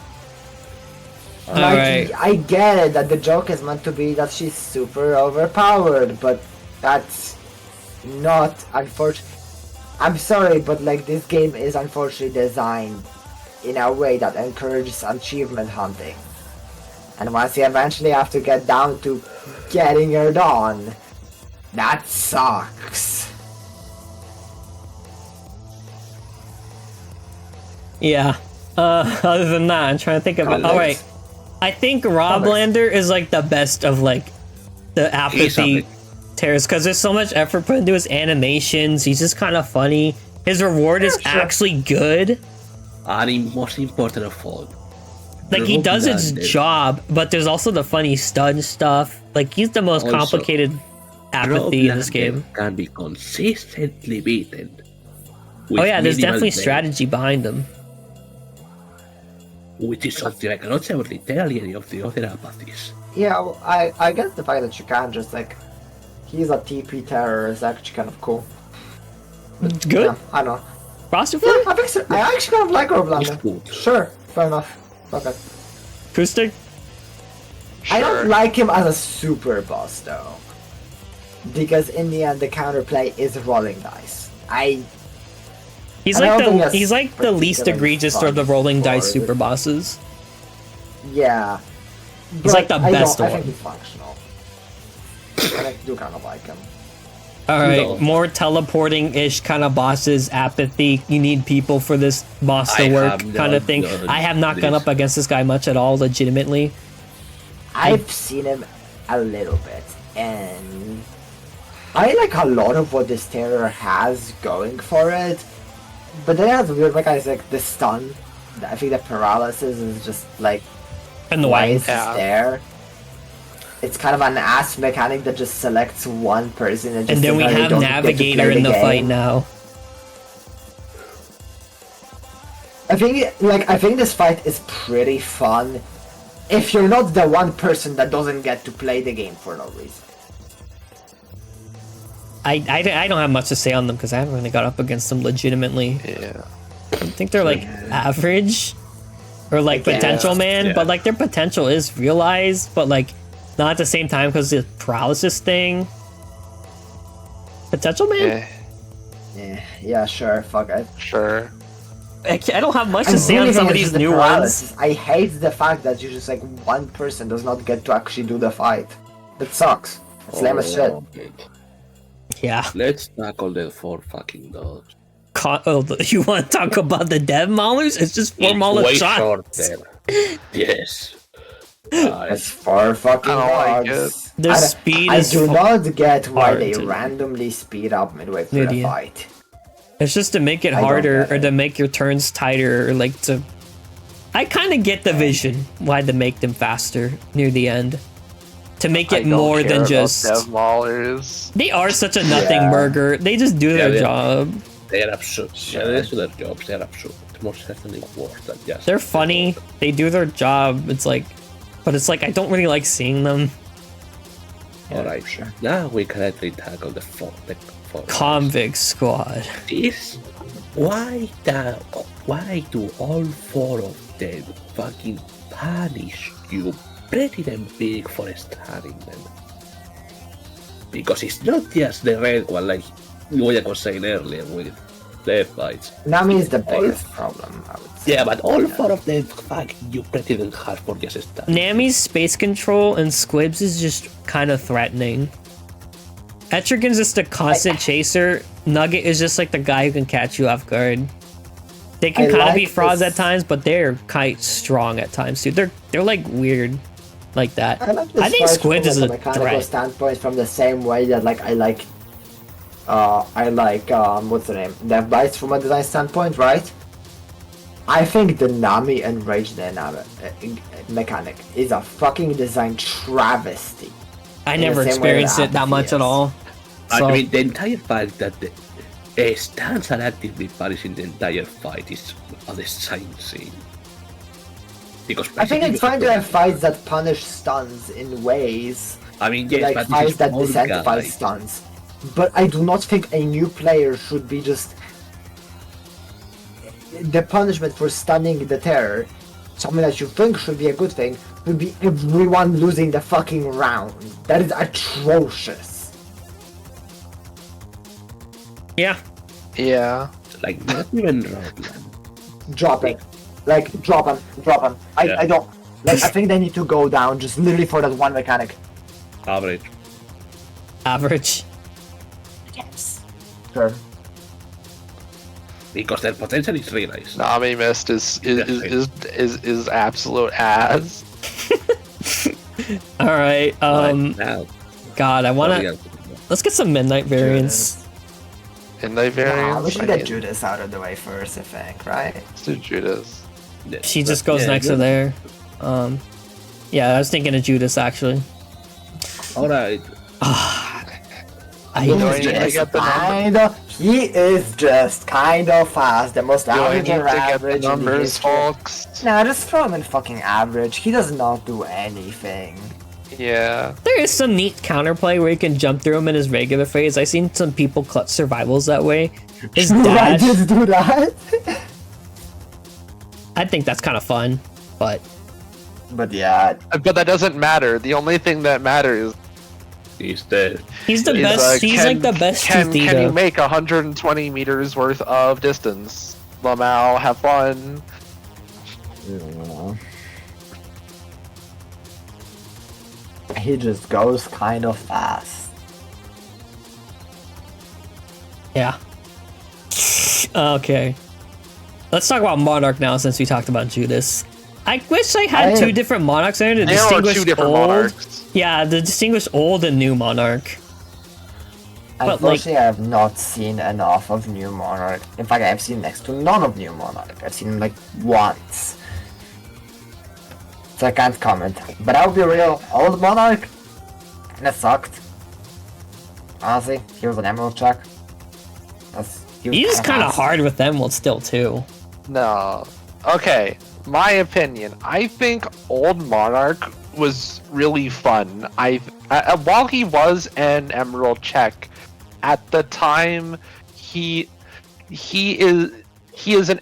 Alright. I get it that the joke is meant to be that she's super overpowered, but that's not unfortunate. I'm sorry, but like this game is unfortunately designed in a way that encourages achievement hunting. And once you eventually have to get down to getting her done, that sucks. Yeah. Other than that, I'm trying to think of it. Alright. I think Roblander is like the best of like the apathy tears because there's so much effort put into his animations. He's just kind of funny. His reward is actually good. And most important of all, Like he does his job, but there's also the funny stun stuff. Like he's the most Also, complicated apathy in this game. can be consistently beaten. Oh yeah, there's definitely strategy. strategy behind him. Which is something I cannot say about literally any of the other apathies. Yeah, well, I guess the fact that you can just like he's a TP terror is actually kind of cool. Good. Yeah, I don't know. Roster Yeah, for I think so. I actually kind of like It's Roblander. good. Sure, fair enough. Okay. acoustic. I Sure. don't like him as a super boss though, because in the end the counterplay is rolling dice. He's I don't think like that's the least particularly egregious fun of the rolling dice for- super bosses. Yeah. He's like the I best I one. think he's functional. And I do kind of like him. All right, No. more teleporting-ish kind of bosses. Apathy. You need people for this boss to I work, have kind of not thing. done I have not gone this. up against this guy much at all, legitimately. I've seen him a little bit, and I like a lot of what this terror has going for it. But then it has weird mechanics like the stun. I think the paralysis is just like And the why way. is this there? It's kind of an ass mechanic that just selects one person and just And then we entirely have don't get to Navigator play in the game. fight now. I think this fight is pretty fun if you're not the one person that doesn't get to play the game for no reason. I don't have much to say on them because I haven't really got up against them legitimately. Yeah. I think they're like average or like guess. potential man, Yeah. but like their potential is realized, but like not at the same time because the paralysis thing. Potential man? Yeah, sure, fuck it. Sure. I don't have much I to say on really some think of it's these the new paralysis. ones. I hate the fact that you just like one person does not get to actually do the fight. It sucks. It's lame as shit. Okay. Yeah. Let's tackle the 4 fucking dogs. You want to talk about the dev maulers? It's just 4 mauler way shots. shorter. Yes. It's for fucking I don't like dogs. Their speed I is do not get why hard they to- randomly speed up midway through the Idiot. fight. It's just to make it I don't harder get or it. to make your turns tighter or like to. I kind of get the vision why to make them faster near the end. To make I it don't more care than about just. dev maulers. They are such a nothing Yeah. burger. They just do their Yeah, job. They are absurd. Sure. Yeah, they do their jobs. They are absurd. Most certainly worse than just. They're funny. They do their job. It's like. But it's like I don't really like seeing them. Alright, now we can actually tackle the 4. Convict Squad. This. Why do all 4 of them fucking punish you pretty damn big for starting them? Because it's not just the red one like Woyak was saying earlier with their fights. Nami is the biggest problem, I would say. Yeah, but all 4 of them fuck you pretty damn hard for just starting. Nami's space control and Squibs is just kind of threatening. Etrigan's just a constant chaser. Nugget is just like the guy who can catch you off guard. They can I kind of like be frauds this- at times, but they're quite strong at times too. They're like weird, like that. I like this I think fight Squibs from is like, a a mechanical threat. standpoint from the same way that like I like what's the name? Death Bites from a design standpoint, right? I think the Nami and Rage dynamic mechanic is a fucking design travesty. I in the never same way that experienced it that Apathy much at is. all. So, I mean, the entire fact that the stands are actively punishing the entire fight is a design scene. Because I think it's fine to basically- have fights that punish stuns in ways I mean, yes, like but fights this is that all incentivize guy. stuns. But I do not think a new player should be just the punishment for stunning the terror, something that you think should be a good thing, to be everyone losing the fucking round. That is atrocious. Yeah. Yeah. Like, not even Roadland. Drop it. Like, drop him. Yeah. I don't... Like, I think they need to go down just literally for that one mechanic. Average. Average. Yes. Sure. Because their potential is realized. Nami Mist is absolute ass. All right. Now, God, I wanna. Let's get some midnight variants. And they Yeah, we variants. should get Judas out of the way first, I think, right? Let's do Judas. She just goes next to there. Yeah, I was thinking of Judas actually. Alright. I Do I He's need to just get the number? he is just kind of fast, the most Do I average need or to get the average in the numbers, history. folks? Nah, just throw him in fucking average. He does not do anything. Yeah. There is some neat counterplay where you can jump through him in his regular phase. I've seen some people clutch survivals that way. His I dash, just do that. I think that's kind of fun, but But yeah, But that doesn't matter. The only thing that matters He's dead. he's the is best. He's can, like the best Can you Tito. make 120 meters worth of distance? Lamau, have fun. he just goes kind of fast. Yeah. Okay. Let's talk about Monarch now since we talked about Judas. I wish I had two different Monarchs there to There are distinguish two different old. monarchs. Yeah, to distinguish old and new Monarch. But, Unfortunately, I have not seen enough of New Monarch. In fact, I've seen next to none of New Monarch. I've seen him like once. So I can't comment. But I'll be real, Old Monarch, that sucked. Honestly, he was an emerald check. He's kind of hard with Emerald still too. No. Okay, my opinion. I think Old Monarch was really fun. While he was an Emerald check, at the time he is an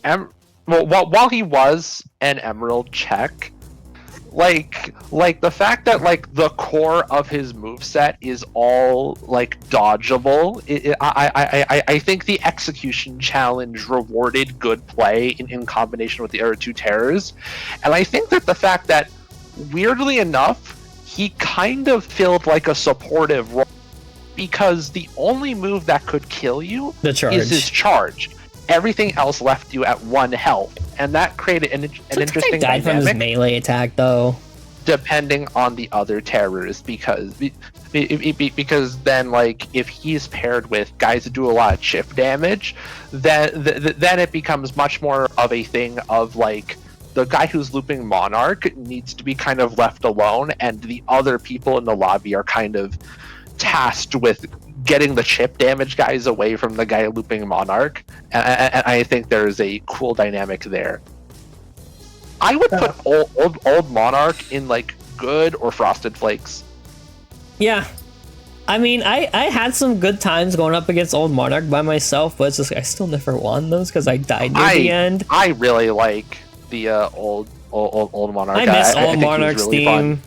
while he was an Emerald check, like the fact that like the core of his moveset is all like dodgeable. I think the execution challenge rewarded good play in combination with the other two terrors, and I think that the fact that weirdly enough he kind of filled like a supportive role because the only move that could kill you The charge. is his charge. Everything else left you at 1 health, and that created an interesting died from his dynamic melee attack though. depending on the other terrors, because then like if he's paired with guys that do a lot of chip damage, then it becomes much more of a thing of like the guy who's looping Monarch needs to be kind of left alone, and the other people in the lobby are kind of tasked with getting the chip damage guys away from the guy looping Monarch, and I think there's a cool dynamic there. I would put old Monarch in like good or Frosted Flakes. Yeah. I mean, I had some good times going up against Old Monarch by myself, but it's just I still never won those because I died near the end. I really like the old Monarch. I miss I Old think he was Monarch's really theme. fun.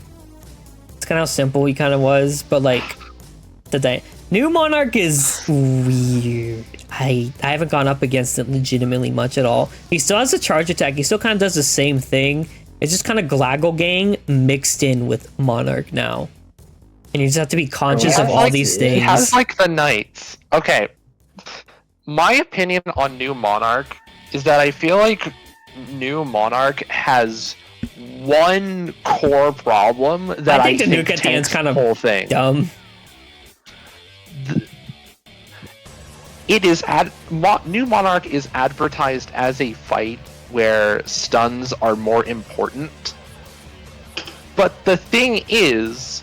It's kind of how simple he kind of was, but like New Monarch is weird. I haven't gone up against it legitimately much at all. He still has a charge attack. He still kind of does the same thing. It's just kind of Glaggle Gang mixed in with Monarch now. And you just have to be conscious of all these things. He has like the Knights. Okay. My opinion on New Monarch is that I feel like New Monarch has one core problem that I think the nuke at the end's kind of whole thing. dumb. It is New Monarch is advertised as a fight where stuns are more important. But the thing is,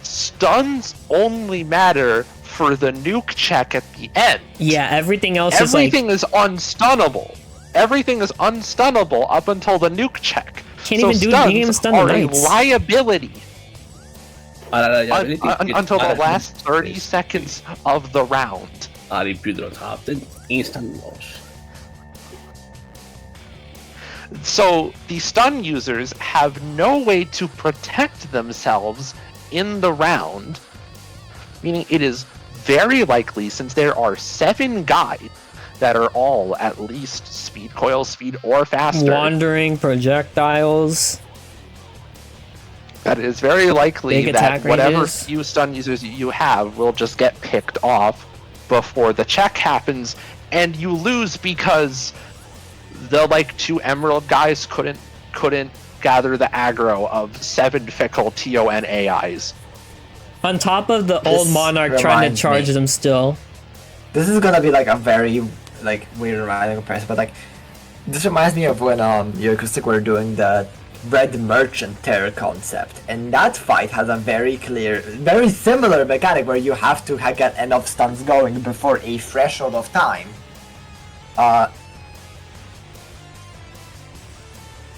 stuns only matter for the nuke check at the end. Yeah, everything else Everything is unstunnable. Everything is unstunnable up until the nuke check. Can't so even do it. You can't even stun the are a Knights. liability until the last 30 is- seconds of the round. Or if you don't have the instant loss. So the stun users have no way to protect themselves in the round, meaning it is very likely, since there are 7 guys that are all at least speed, coil speed, or faster, Wandering projectiles. that it is very likely Big that attack whatever ranges. few stun users you have will just get picked off before the check happens, and you lose because the 2 emerald guys couldn't gather the aggro of 7 fickle TON AIs. On top of the old This monarch trying to reminds charge me. them still. This is gonna be a very weird random comparison, but this reminds me of when you Acoustic were doing the Red Merchant terror concept, and that fight has a very clear, very similar mechanic where you have to get enough stuns going before a threshold of time,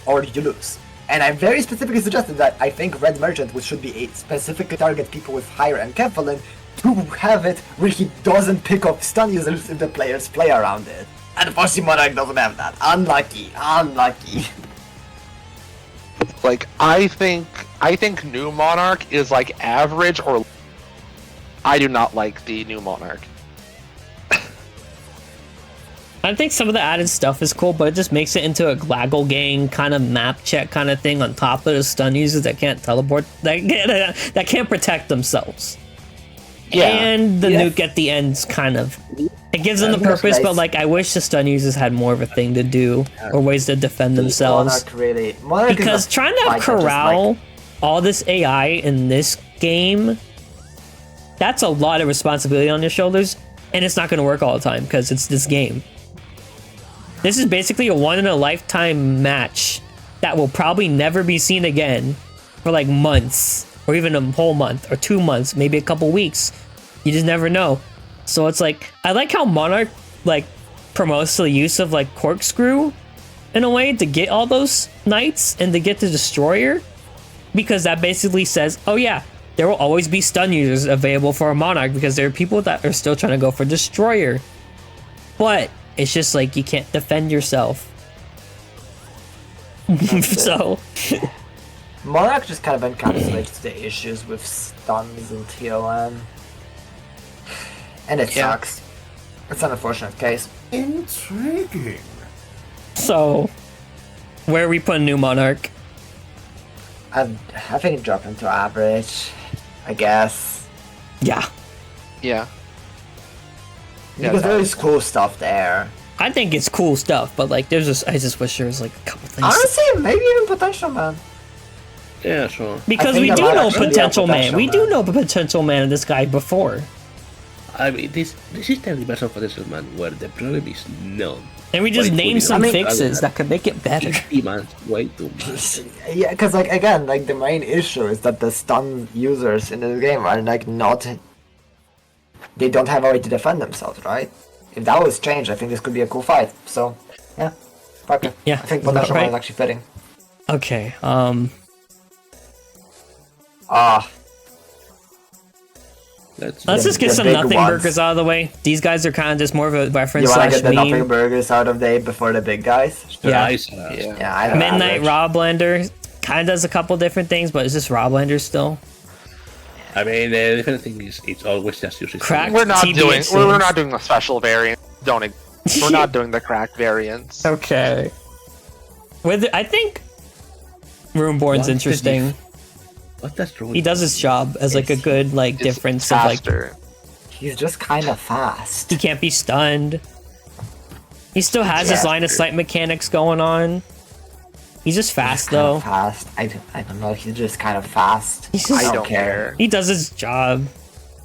or you lose. And I very specifically suggested that I think Red Merchant should be specifically target people with higher Enkephalin to have it where he doesn't pick up stun users if the players play around it. And Foshi Monarch doesn't have that. Unlucky. I think new Monarch is average, or I do not like the new Monarch. I think some of the added stuff is cool, but it just makes it into a Glaggle Gang kind of map check kind of thing on top of the stun users that can't teleport, that can't protect themselves. Yeah. And the nuke at the end's kind of... It gives them the That's purpose, nice. but I wish the stun users had more of a thing to do, or ways to defend themselves. Monarch is Because a trying to fight that just, corral all this AI in this game, that's a lot of responsibility on your shoulders, and it's not going to work all the time because it's this game. This is basically a one-in-a-lifetime match that will probably never be seen again for months, or even a whole month, or 2 months, maybe a couple weeks. You just never know. So it's I like how Monarch promotes the use of Corkscrew in a way to get all those knights and to get the Destroyer, because that basically says, oh yeah, there will always be stun users available for a Monarch because there are people that are still trying to go for Destroyer. But it's just you can't defend yourself. So Monarch just kind of encapsulates the issues with stuns and TON. And it Yeah. sucks. It's an unfortunate case. Intriguing. So where are we putting new Monarch? I think it dropped into average, I guess. Yeah. Yeah. Because there is cool stuff there. I think it's cool stuff, but there's just I just wish there was a couple things. Honestly, maybe even Potential Man. Yeah, sure. Because I we think do that might know actually be a Potential Man. Potential We Man. do know Potential Man of this guy before. I mean, this is the universal potential man where the problem is none. And we just But it named would- some I mean, fixes that could make it better. It demands way too much. Yeah, because again, the main issue is that the stun users in this game are not. They don't have a way to defend themselves, right? If that was changed, I think this could be a cool fight. So, yeah, fuck it. Yeah, I think about Potential Man is right. actually fitting. Okay, let's just get the some big nothing ones. burgers out of the way. These guys are kind of just more of a You reference want to slash get the nothing meme. burgers out of the day before the big guys? Yeah. Nice, Yeah. Yeah, I don't know. Midnight average. Raw Blender kind of does a couple different things, but it's just Raw Blender still. I mean, the different thing is it's always just using. Crack. We're not TBH doing. We're things. not doing the special variant. We're not doing the crack variants. Okay. I think Runeborn's What's the interesting. What does Ruin? He does his job as a good It's difference of faster. He's just kind of fast. he can't be stunned. He still has his Yeah. line of sight mechanics going on. He's just fast Kind though. of fast. I don't know. He's just kind of fast. He's just- I I don't care. He does his job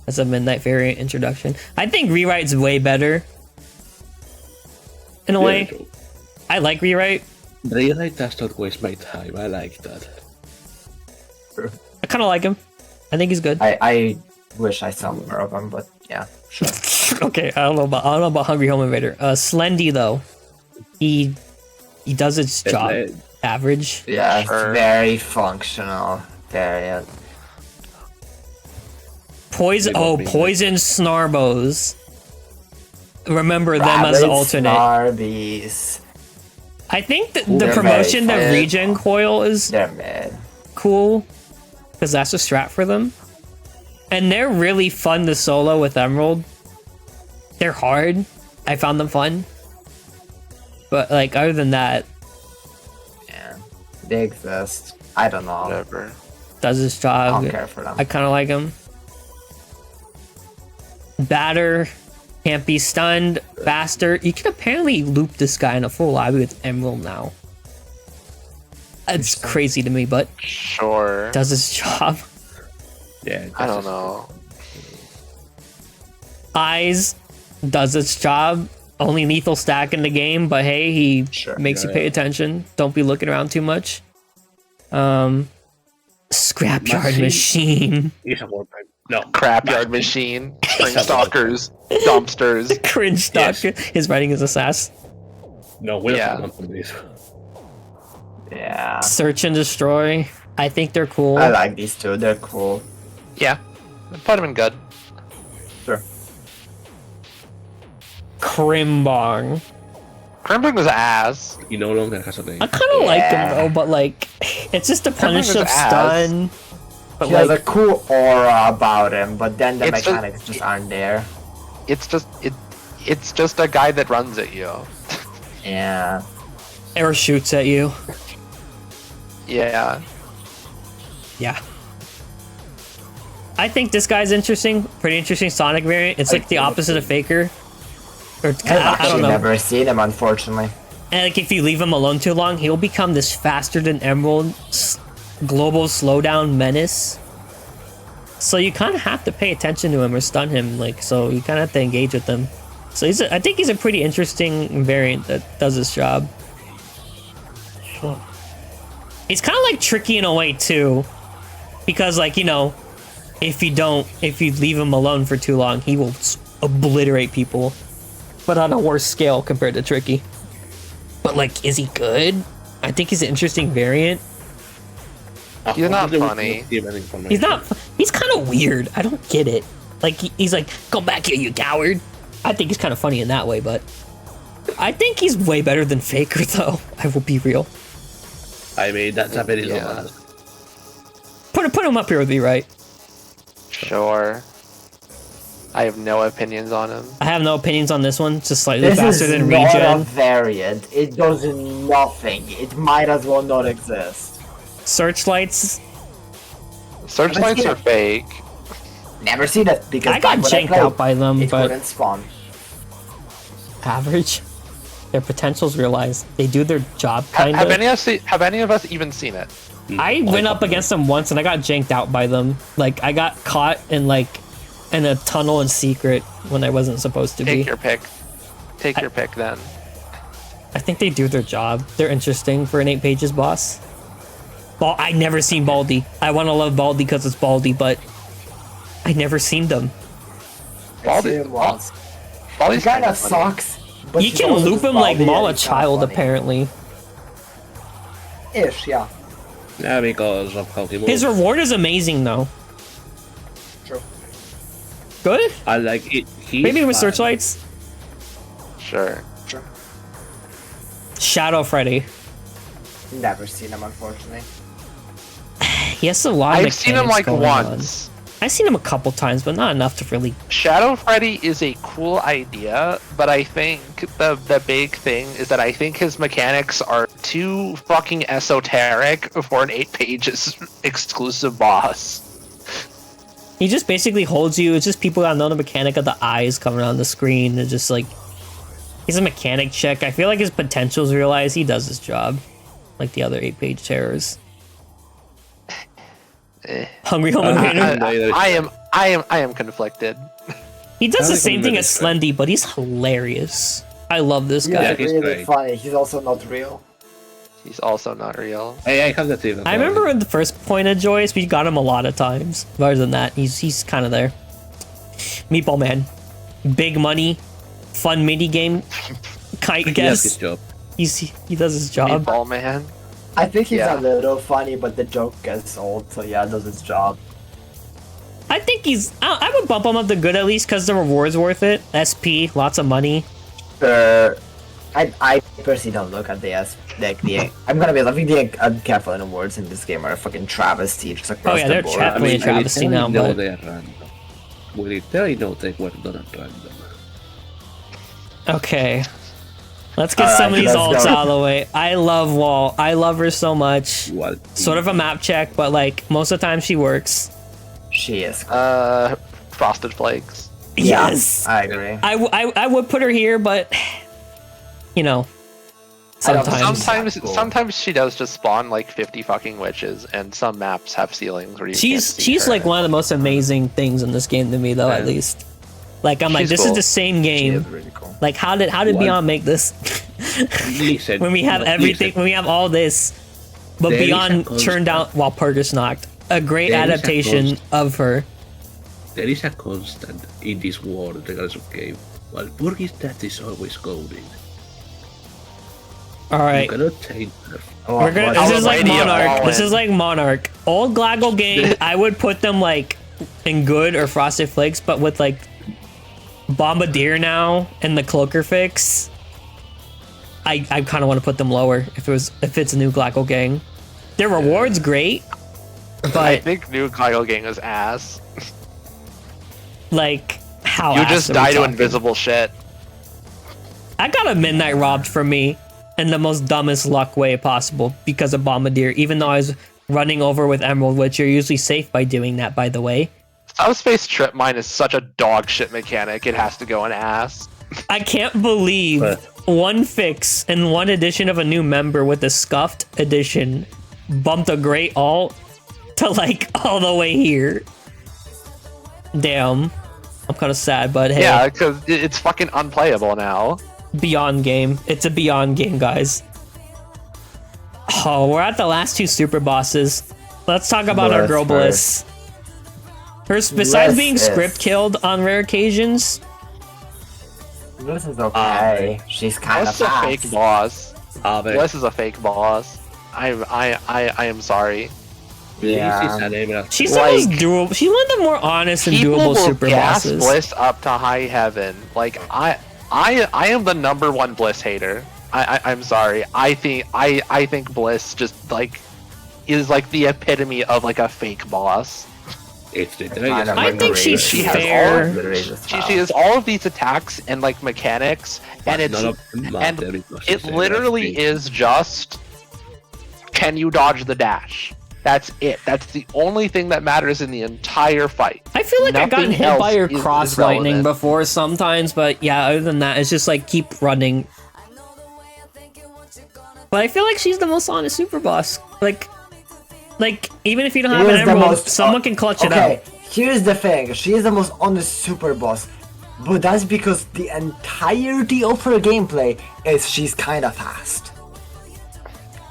as a midnight variant introduction. I think Rewrite's way better. In a way. I like Rewrite. Rewrite does not waste my time. I like that. I kinda like him. I think he's good. I wish I saw more of him, but yeah, sure. Okay, I don't know about Hungry Home Invader. Slendy though. He does his job. Average. Yeah, Sure. it's very functional. Very. Poison. They don't Oh, mean poison Snarbos. Remember them as Rabid the alternate. Snarbies. I think the They're promotion to very regen coil is They're mid. cool because that's a strat for them, and they're really fun to solo with Emerald. They're hard. I found them fun, but like other than that, Yeah. They exist. I don't know. Whatever. does his I job. don't care for them. I kind of like him. Batter can't be stunned. Faster. You can apparently loop this guy in a full lobby with Emerald now. It's crazy to me, but Sure. does his job. Yeah, I don't know. Eyes does its job. Only lethal stack in the game, but hey, he Sure. makes you pay attention. Don't be looking around too much. Scrapyard machine. He's a warpipe. No. Crapyard machine. Spring stalkers. Dumpsters. Cringe doctor. His writing is a sass. No, we don't Yeah. have one from these. Yeah. Search and destroy. I think they're cool. I like these two. They're cool. Yeah. Put them in good. Sure. Crimbong. Crimbling is ass. Y no longer has a name. I kind of like him Yeah. though, but like, it's just a punish is of ass. stun. But He has a like, cool aura about him, but then the It's just- mechanics just aren't there. It's just a guy that runs at you. Yeah. air shoots at you. Yeah. Yeah. I think this guy's interesting. Pretty interesting Sonic variant. It's like the opposite of Faker. Or I've I don't actually know. never seen him, unfortunately. And like if you leave him alone too long, he'll become this faster than Emerald global slowdown menace. So you kind of have to pay attention to him or stun him, like so you kind of have to engage with him. So I think he's a pretty interesting variant that does his job. He's kind of like tricky in a way too, because like if you leave him alone for too long, he will obliterate people, but on a worse scale compared to Tricky. But like, is he good? I think he's an interesting variant. He's not Unfortunately, we funny. cannot give any information. He's not. He's kind of weird. I don't get it. Like he's like, come back here, you coward. I think he's kind of funny in that way, but I think he's way better than Faker, though. I will be real. I mean, that's a very low Yeah. bar. Put him up here would be right. Sure. I have no opinions on him. I have no opinions on this one. Just slightly This faster is than not a regen. variant. It does nothing. It might as well not exist. Searchlights. Searchlights are fake. Never seen it because I got back when I janked played, out by them, it but couldn't spawn. average. Their potential's realized. They do their job kind Have of. have any of us even seen it? I went up against them once and I got janked out by them. Like I got caught in a tunnel in secret when I wasn't supposed to Take be. your pick. Take your pick then. I think they do their job. They're interesting for an 8 pages boss. I never seen Baldy. I want to love Baldy because it's Baldy, but I never seen them. I see him once. Baldi's He kind kinda of funny. sucks. But You he's can also loop just him like Baldi Maul a and he's kinda child, funny. apparently. Ish, yeah. Yeah, because of how he moves. His reward is amazing, though. True. Good? I like it. He's Maybe with fine. searchlights. Sure. Shadow Freddy. Never seen him, unfortunately. He has a lot of I've seen him mechanics like going on. once. I've seen him a couple times, but not enough to really. Shadow Freddy is a cool idea, but I think the big thing is that I think his mechanics are too fucking esoteric for an 8 pages exclusive boss. He just basically holds you. It's just people that know the mechanic of the eyes coming on the screen. It's just like he's a mechanic check. I feel like his potential's realized. He does his job, like the other 8-page terrors. Hungry Home Invader. I am conflicted. He does the Hungry same Home thing Invader as is great. Slendy, but he's hilarious. I love this He's guy. Yeah, he's really great. funny. He's also not real. He's also not real. Hey, I have that too. I remember in the first point of Joyce, we got him a lot of times. Other than that, he's kind of there. Meatball Man, big money, fun mini game. I He does guess his job. he does his job. Meatball Man. I think he's Yeah. a little funny, but the joke gets old, so yeah, it does its job. I think I would bump him up to good at least because the reward's worth it. SP, lots of money. I I personally don't look at the I'm gonna be I think the uncareful words in this game are a fucking travesty just across Oh, yeah, the they're board. Definitely a travesty literally now, know but- they're random. We literally know they were done at random. Okay. Let's get Alright, some of these let's ults go. out of the way. I love Wall. I love her so much. Well, Sort of a map check, but like most of the time she works. She is. Frosted Flakes. Yeah, Yes. I agree. I would put her here, but you know, I don't- sometimes Cool. Sometimes she does just spawn like 50 fucking witches, and some maps have ceilings where you can't see she's her. like one of the most amazing things in this game to me, though. At Yeah. least, like I'm like, She's this cool. is the same She is game. really cool. Like how did What? Beyond make this? listen, when we have everything, when we have all this, but There is a Beyond constant- turned out while Purgus knocked. A great There is a adaptation constant- of her. There is a constant in this world regardless of game. While Burgis that is always golden. All You right. cannot change her. Oh, We're gonna, what- this is like Almighty of Monarch. This Allen. is like Monarch. Old Glago game, I would put them like in good or Frosted Flakes, but with like Bombardier now and the Cloaker fix, I kind of want to put them lower if it's a new Glago gang. Their reward's great, I but think new Kyle Gang is ass. like how You ass just are we die to talking? invisible shit. I got a midnight robbed from me in the most dumbest luck way possible because of Bombardier, even though I was running over with Emerald, which you're usually safe by doing that, by the way. Subspace Trip Mine is such a dog shit mechanic, it has to go in ass. I can't believe But- one fix and one edition of a new member with the scuffed edition bumped a great alt to like all the way here. Damn. I'm kind of sad, but hey, Yeah, because it's fucking unplayable now. Beyond game. It's a Beyond game, guys. Oh, we're at the last two super bosses. Let's talk about our Bliss girl Bliss. Besides Bliss being is- script killed on rare occasions, This is okay. She's kind of Bliss is a fake fast. boss. Ave, Bliss is a fake boss. I am sorry. this is Yeah. an emerald. she's Like- the most doable. She's one of the more honest and People doable will super gas bosses. Bliss up to high heaven. Like I am the number one Bliss hater. I'm sorry. I think Bliss just like is like the epitome of like a fake boss. It's literally Kind of I think she's She has fair. all Literally just She has all of these attacks and like mechanics, and it's none of them and matter because it it's a literally fake. is just can you dodge the dash? That's it. That's the only thing that matters in the entire fight. I feel like I've gotten Nothing hit by else her is cross lightning relevant. before sometimes, but yeah, other than that, it's just like keep running. But I feel like she's the most honest super boss. Like even if you don't have Who an is the emerald, most- someone can clutch it Okay, out. here's the thing. She is the most honest super boss. But that's because the entirety of her gameplay is she's kind of fast.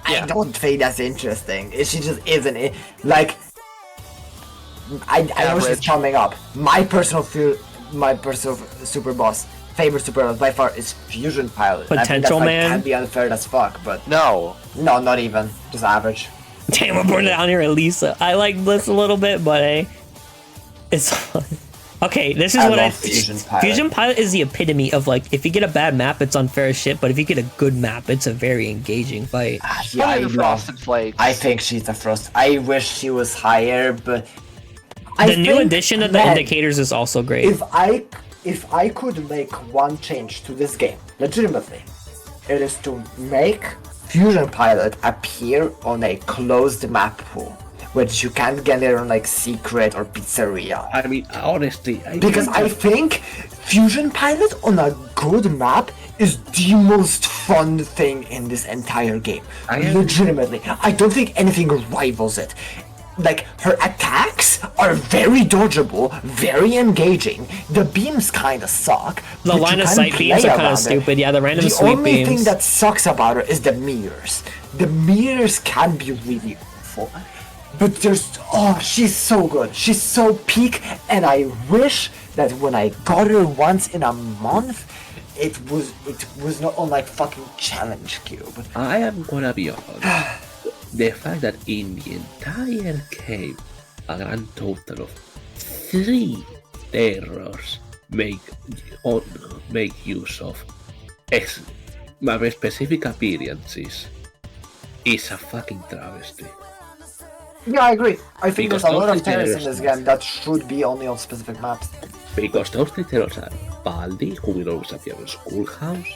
I don't think that's interesting. She just isn't. Like, I know she's Average. coming up. My personal super boss, favorite super boss by far is Fusion Pilot. I think Potential that's, Man? Can be unfair as fuck, but No, no, not even. Just average. Damn, we're putting it down here, Elisa. I like Bliss a little bit, but hey, it's fun. Okay, this is I what I love Fusion Pilot. Fusion Pilot is the epitome of like if you get a bad map, it's unfair as shit, but if you get a good map, it's a very engaging fight. Yeah, I probably the know. Frosted Flakes. I think she's a frost. I wish she was higher, but The new edition of the indicators is also great. If I could make one change to this game, legitimately, it is to make Fusion Pilot appear on a closed map pool, which you can't get it on like Secret or Pizzeria. I mean, honestly, Because I think Fusion Pilot on a good map is the most fun thing in this entire game. I am- Legitimately. I don't think anything rivals it. Like, her attacks are very dodgeable, very engaging. The beams kinda suck. The but line you of can sight play beams are kind around of it. stupid. Yeah, the random The sweep only thing beams. that sucks about her is the mirrors. The mirrors can be really awful. But she's so good. She's so peak, and I wish that when I got her once in a month, it was not on like fucking challenge cube. I am gonna be honest. The fact that in the entire game, a grand total of 3 terrors make use of map-specific appearances is a fucking travesty. Yeah, I agree. I think Because there's a lot those of terrace in details- this game that should be only on specific maps. Because those details are Baldi, who will always appear in Schoolhouse,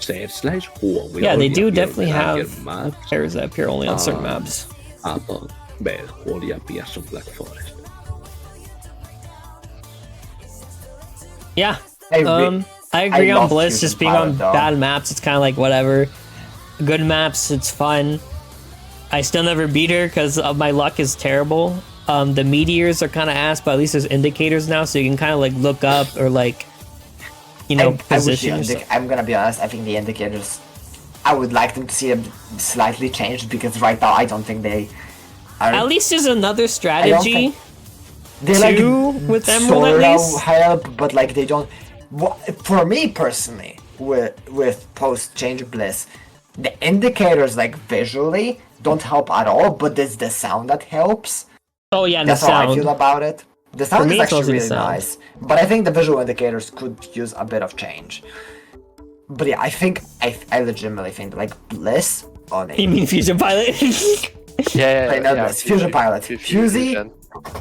Searchlight, who will Yeah, they only do appear definitely on larger have maps, terrors that appear only on certain maps. Apple, Bell, who only appears on Black Forest. Yeah. I I agree on love Bliss Fusion just being on Pilot, though. bad maps. It's kind of like whatever. Good maps, it's fun. I still never beat her because my luck is terrible. The meteors are kind of ass, but at least there's indicators now, so you can kind of like look up or like, position yourself. I'm gonna be honest, I think the indicators, I would like them to see them slightly changed because right now I don't think they are. At least there's another strategy. They two with Emerald at sort least? of help, but like they don't. For me personally, with post change Bliss, the indicators like visually don't help at all, but it's the sound that helps. Oh yeah, and That's the how I sound. feel about it. The sound me, is it's actually mostly the really sound. nice, but I think the visual indicators could use a bit of change. But yeah, I legitimately think like Bliss on You a mean Fusion Pilot? I know this. Fusion Pilot. Fusion.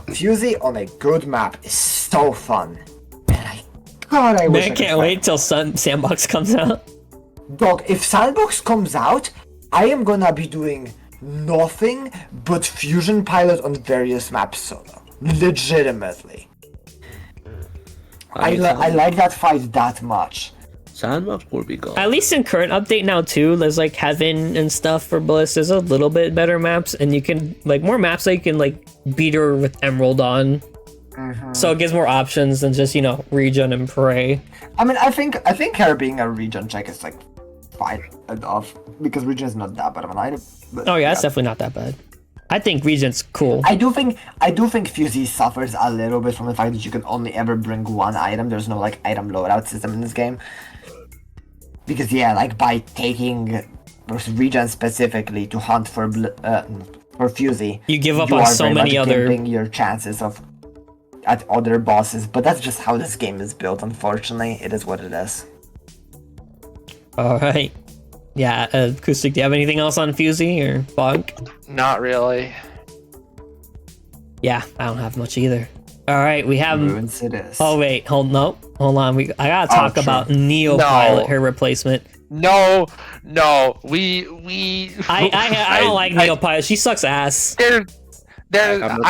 Fusey on a good map is so fun. And I wish Man, I I could can't play. wait till Sandbox comes out. Dog, if Sandbox comes out, I am gonna be doing nothing but Fusion Pilot on various maps solo. Legitimately. I like that fight that much. Sandbox will be gone. At least in current update now too, there's like Heaven and stuff for Bliss. There's a little bit better maps, and you can like more maps that you can like beat her with Emerald on. So it gives more options than just regen and pray. I mean, I think her being a regen check is like fine enough because regen is not that bad of an item. But, Oh yeah, it's definitely not that bad. I think regen's cool. I do think Fusey suffers a little bit from the fact that you can only ever bring one item. There's no like item loadout system in this game. Because yeah, like by taking regen specifically to hunt for Fusey, You give up you on are so very many much other. gimping your chances of at other bosses. But that's just how this game is built. Unfortunately, it is what it is. All right. Yeah, Acoustic, do you have anything else on Fusey or Bog? Not really. Yeah, I don't have much either. All right, we have. Ruins it is. Oh wait, hold on. I gotta talk true. about Neo No. Pilot, her replacement. No, we. I don't like Neo Pilot. She sucks ass. I'm not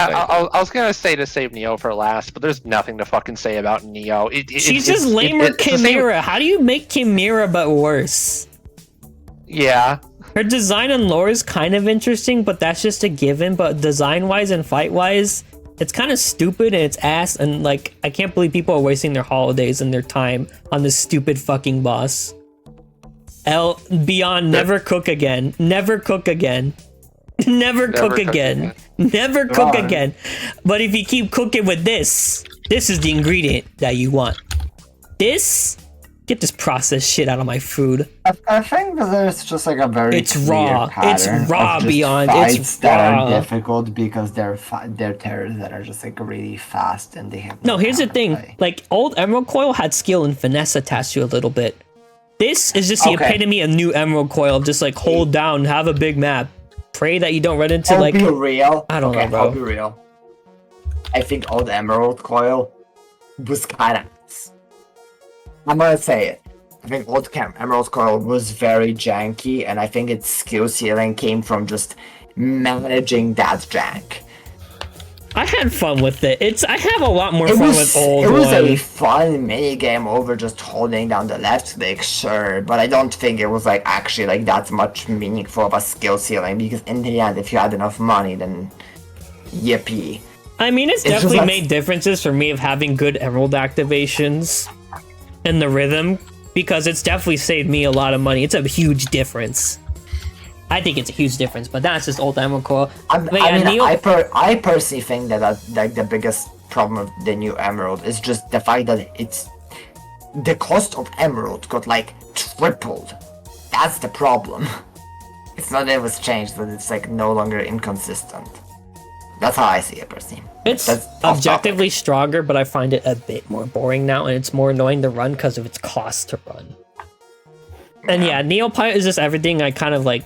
I was gonna say to save Neo for last, but there's nothing to fucking say about Neo. She's just lamer Chimera. How do you make Chimera but worse? Yeah. Her design and lore is kind of interesting, but that's just a given. But design-wise and fight-wise, it's kind of stupid and it's ass. And like, I can't believe people are wasting their holidays and their time on this stupid fucking boss. Beyond never cook again. Never cook again. Never cook again. Never cook God. again. But if you keep cooking with this is the ingredient that you want. Get this processed shit out of my food. I think that there's just like a very It's clear raw. It's pattern raw of just beyond. fights It's that raw. are difficult because they're terrors that are just like really fast and they have No, here's the thing. counterplay. Like, old Emerald Coil had skill and finesse attached to it a little bit. This is just the Okay. epitome of new Emerald Coil. Just like hold down, have a big map. Pray that you don't run into I'll like. be real. I don't know, bro. I'll be real. I think old Emerald Coil was kind of. I'm gonna say it. I think old Emerald Coil was very janky, and I think its skill ceiling came from just managing that jank. I had fun with it. I have a lot more It fun was, with old it was a one. fun mini game over just holding down the left click, sure, but I don't think it was like actually like that much meaningful of a skill ceiling because in the end, if you had enough money, then yippee. I mean, it's just definitely like- made differences for me of having good Emerald activations and the rhythm because it's definitely saved me a lot of money. It's a huge difference. I think it's a huge difference, but that's just old Emerald Coil. But yeah, Neo- I personally think that like the biggest problem of the new Emerald is just the fact that it's the cost of Emerald got like tripled. That's the problem. It's not that it was changed, but it's like no longer inconsistent. That's how I see it personally. It's That's off objectively stronger, but I find it a bit more boring now, and it's more annoying to run because of its cost to run. And yeah, Neopilot is just everything I kind of like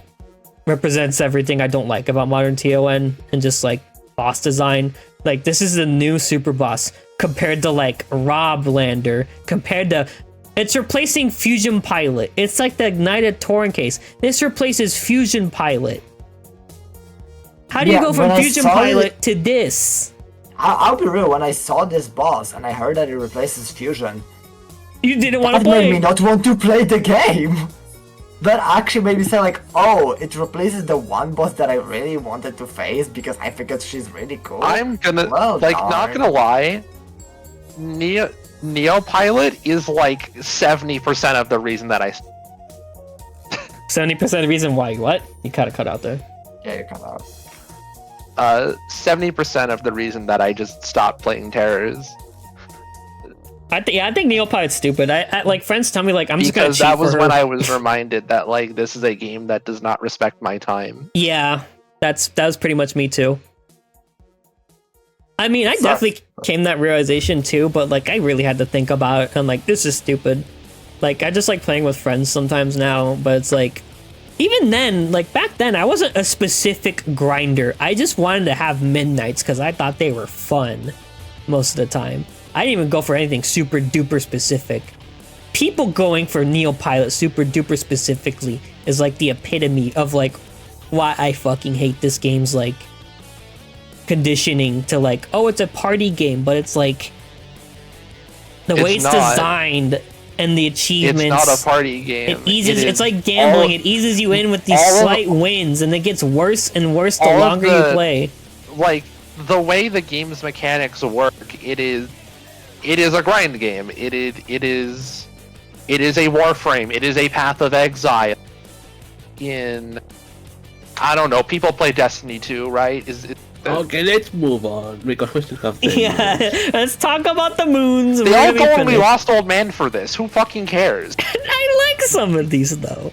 represents everything I don't like about modern TON and just like boss design. Like this is the new super boss compared to like Rob Lander, compared to it's replacing Fusion Pilot. It's like the Ignited Torrent case. This replaces Fusion Pilot. How do you go from Fusion Pilot to this? I'll be real, when I saw this boss and I heard that it replaces Fusion, You didn't want to that made play. me not want to play the game. That actually made me say like, oh, it replaces the one boss that I really wanted to face because I figured she's really cool. I'm gonna Well like not darn. gonna lie. Neopilot is like 70% of the reason that I 70% of the reason why what? You kind of cut out there. Yeah, you come out. 70% of the reason that I just stopped playing terrors. I think Neopilot's stupid. I like friends tell me like I'm just gonna Because cheat that was for her. when I was reminded that like this is a game that does not respect my time. Yeah, that was pretty much me too. I mean, I definitely came to that realization too, but like I really had to think about it. I'm like, this is stupid. Like I just like playing with friends sometimes now, but it's like even then, like back then, I wasn't a specific grinder. I just wanted to have midnights because I thought they were fun most of the time. I didn't even go for anything super duper specific. People going for Neopilot super duper specifically is like the epitome of like why I fucking hate this game's like conditioning to like, oh, it's a party game, but it's like the way it's not. designed and the achievements. It's not a party game. It eases. It It's is like gambling. all- It eases you in with these all of- slight wins, and it gets worse and worse the all of longer you the- play. like the way the game's mechanics work. It is a grind game. It is a Warframe. It is a Path of Exile. I don't know. People play Destiny 2, right? Okay, let's move on because we still have 10 Yeah, minutes. let's talk about the moons. They We're all gonna be go and we finished. lost old man for this. Who fucking cares? I like some of these though.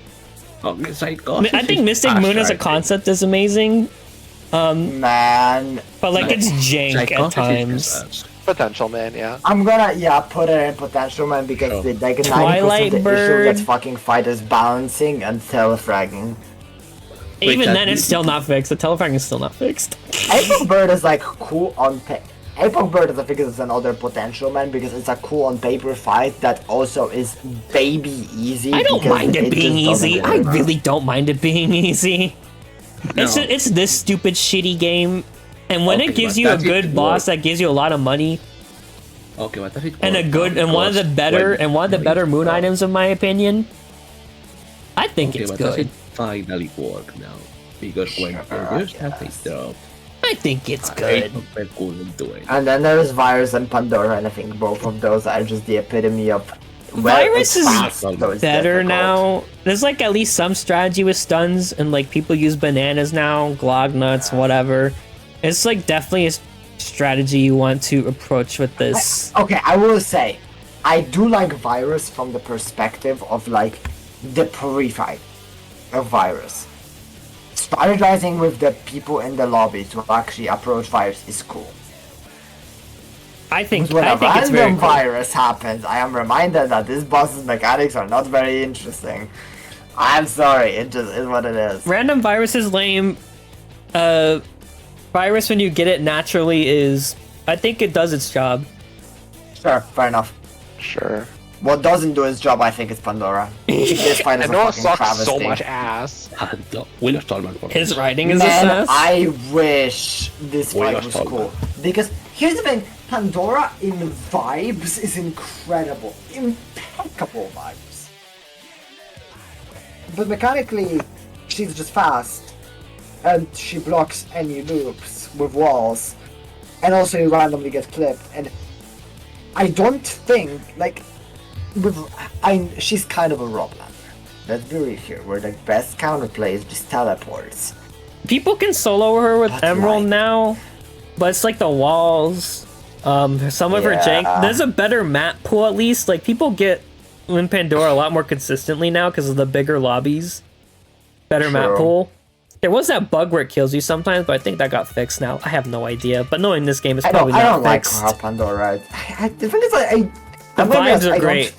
Okay, I think Mystic Moon as a concept is amazing, Man, but like it's jank at times. Potential, man. Yeah. I'm gonna put it in potential, man, because Sure. the like 90% Twilight of the issue Bird. that's fucking fighters balancing and telefragging. Even that- then, it's still not fixed. The telefrag is still not fixed. Apex Bird is like cool on Apex Bird is I think is another potential, man, because it's a cool on paper fight that also is baby easy. I don't because mind it being just doesn't easy. I work. really don't mind it being easy. No. It's this stupid shitty game, and when Okay, it gives but you a does it good boss work? that gives you a lot of money Okay, but does it and a work good out? and one of the Because better when- and one of the better moon items in my opinion, I think Okay, it's but does good. it finally work now? Because when Sure, you have yes. a drop, I think it's good. people couldn't do it. And then there's Virus and Pandora, and I think both of those are just the epitome of Virus it's is fast, so it's Better difficult. now. There's like at least some strategy with stuns, and like people use bananas now, glog nuts, whatever. It's like definitely a strategy you want to approach with this. Okay, I will say, I do like Virus from the perspective of like the pre-fight of Virus. Strategizing with the people in the lobby to actually approach Virus is cool. I think When a it's very random cool. virus happens, I am reminded that this boss's mechanics are not very interesting. I'm sorry, it just is what it is. Random virus is lame. Virus when you get it naturally is. I think it does its job. Sure, fair enough. Sure. What doesn't do its job, I think, is Pandora. This fight I is a know it fucking sucks travesty. so much ass. And Will Stallman for His writing is a Man, mess. I wish this Why fight not was Stallman? cool. Because here's the thing, Pandora in vibes is incredible. Impeccable vibes. But mechanically, she's just fast. And she blocks any loops with walls. And also you randomly get clipped. And I don't think, like, she's kind of a Roblander. Let's be real here, where the best counterplay is just teleports. People can solo her with That's Emerald right. now, but it's like the walls. Some of her jank. Yeah. There's a better map pool at least. Like people get in Pandora a lot more consistently now because of the bigger lobbies. Better map True. pool. There was that bug where it kills you sometimes, but I think that got fixed now. I have no idea. But knowing this game is I probably don't not like fixed. how Pandora. The thing is, The I'm gonna be vibes honest, are I great.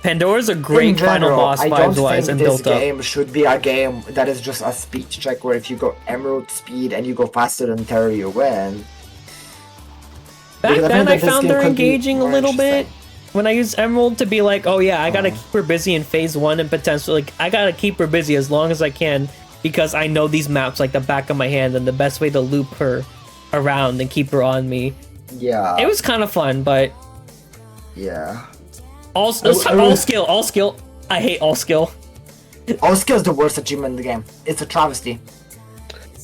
Pandora's a great In general, final boss I don't vibes-wise think and this built up. game should be a game that is just a speed check where if you go emerald speed and you go faster than Terra, you win. Back Because I then, think I that this found game her could be engaging a more little bit interesting. when I used Emerald to be like, oh yeah, I gotta keep her busy in phase 1 and potentially, like, I gotta keep her busy as long as I can because I know these maps like the back of my hand and the best way to loop her around and keep her on me. Yeah. It was kind of fun, but Yeah. all skill. I hate all skill. All skill is the worst achievement in the game. It's a travesty.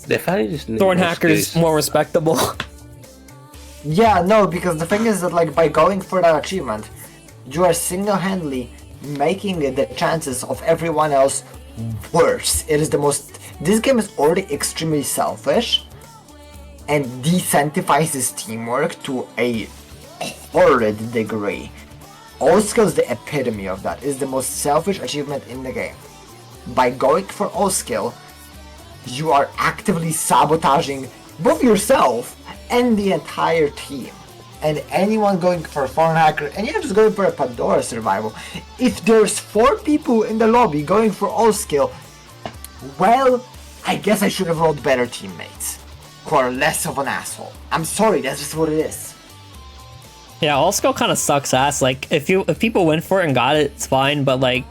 The fact is, Thorn Hacker's more respectable. Yeah, no, because the thing is that like by going for that achievement, you are single-handedly making the chances of everyone else worse. It is the most. This game is already extremely selfish, and decentivizes teamwork to a horrid degree. All skill is the epitome of that. Is the most selfish achievement in the game. By going for all skill, you are actively sabotaging both yourself and the entire team. And anyone going for a Thorn Hacker, and you're just going for a Pandora survival. If there's 4 people in the lobby going for all skill, well, I guess I should have rolled better teammates who are less of an asshole. I'm sorry, that's just what it is. Yeah, all skill kind of sucks ass. Like if people went for it and got it, it's fine. But like,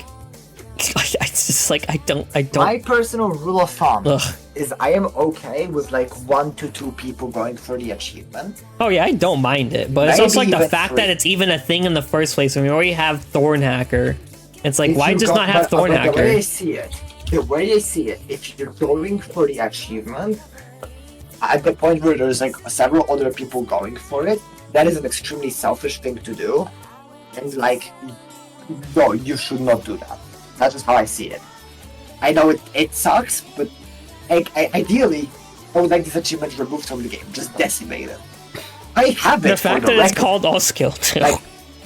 it's just like I don't. My personal rule of thumb Ugh. is I am okay with like 1 to 2 people going for the achievement. Oh yeah, I don't mind it, but it's Maybe also like the even fact 3. that it's even a thing in the first place when we already have Thorn Hacker. It's like, If why you just go- not have but- Thorn but Hacker? The way I see it, if you're going for the achievement, at the point where there's like several other people going for it, that is an extremely selfish thing to do. And like, no, you should not do that. That's just how I see it. I know it sucks, but ideally, I would like this achievement removed from the game, just decimated. I have it The fact for that the it's record. called all skill too. Like,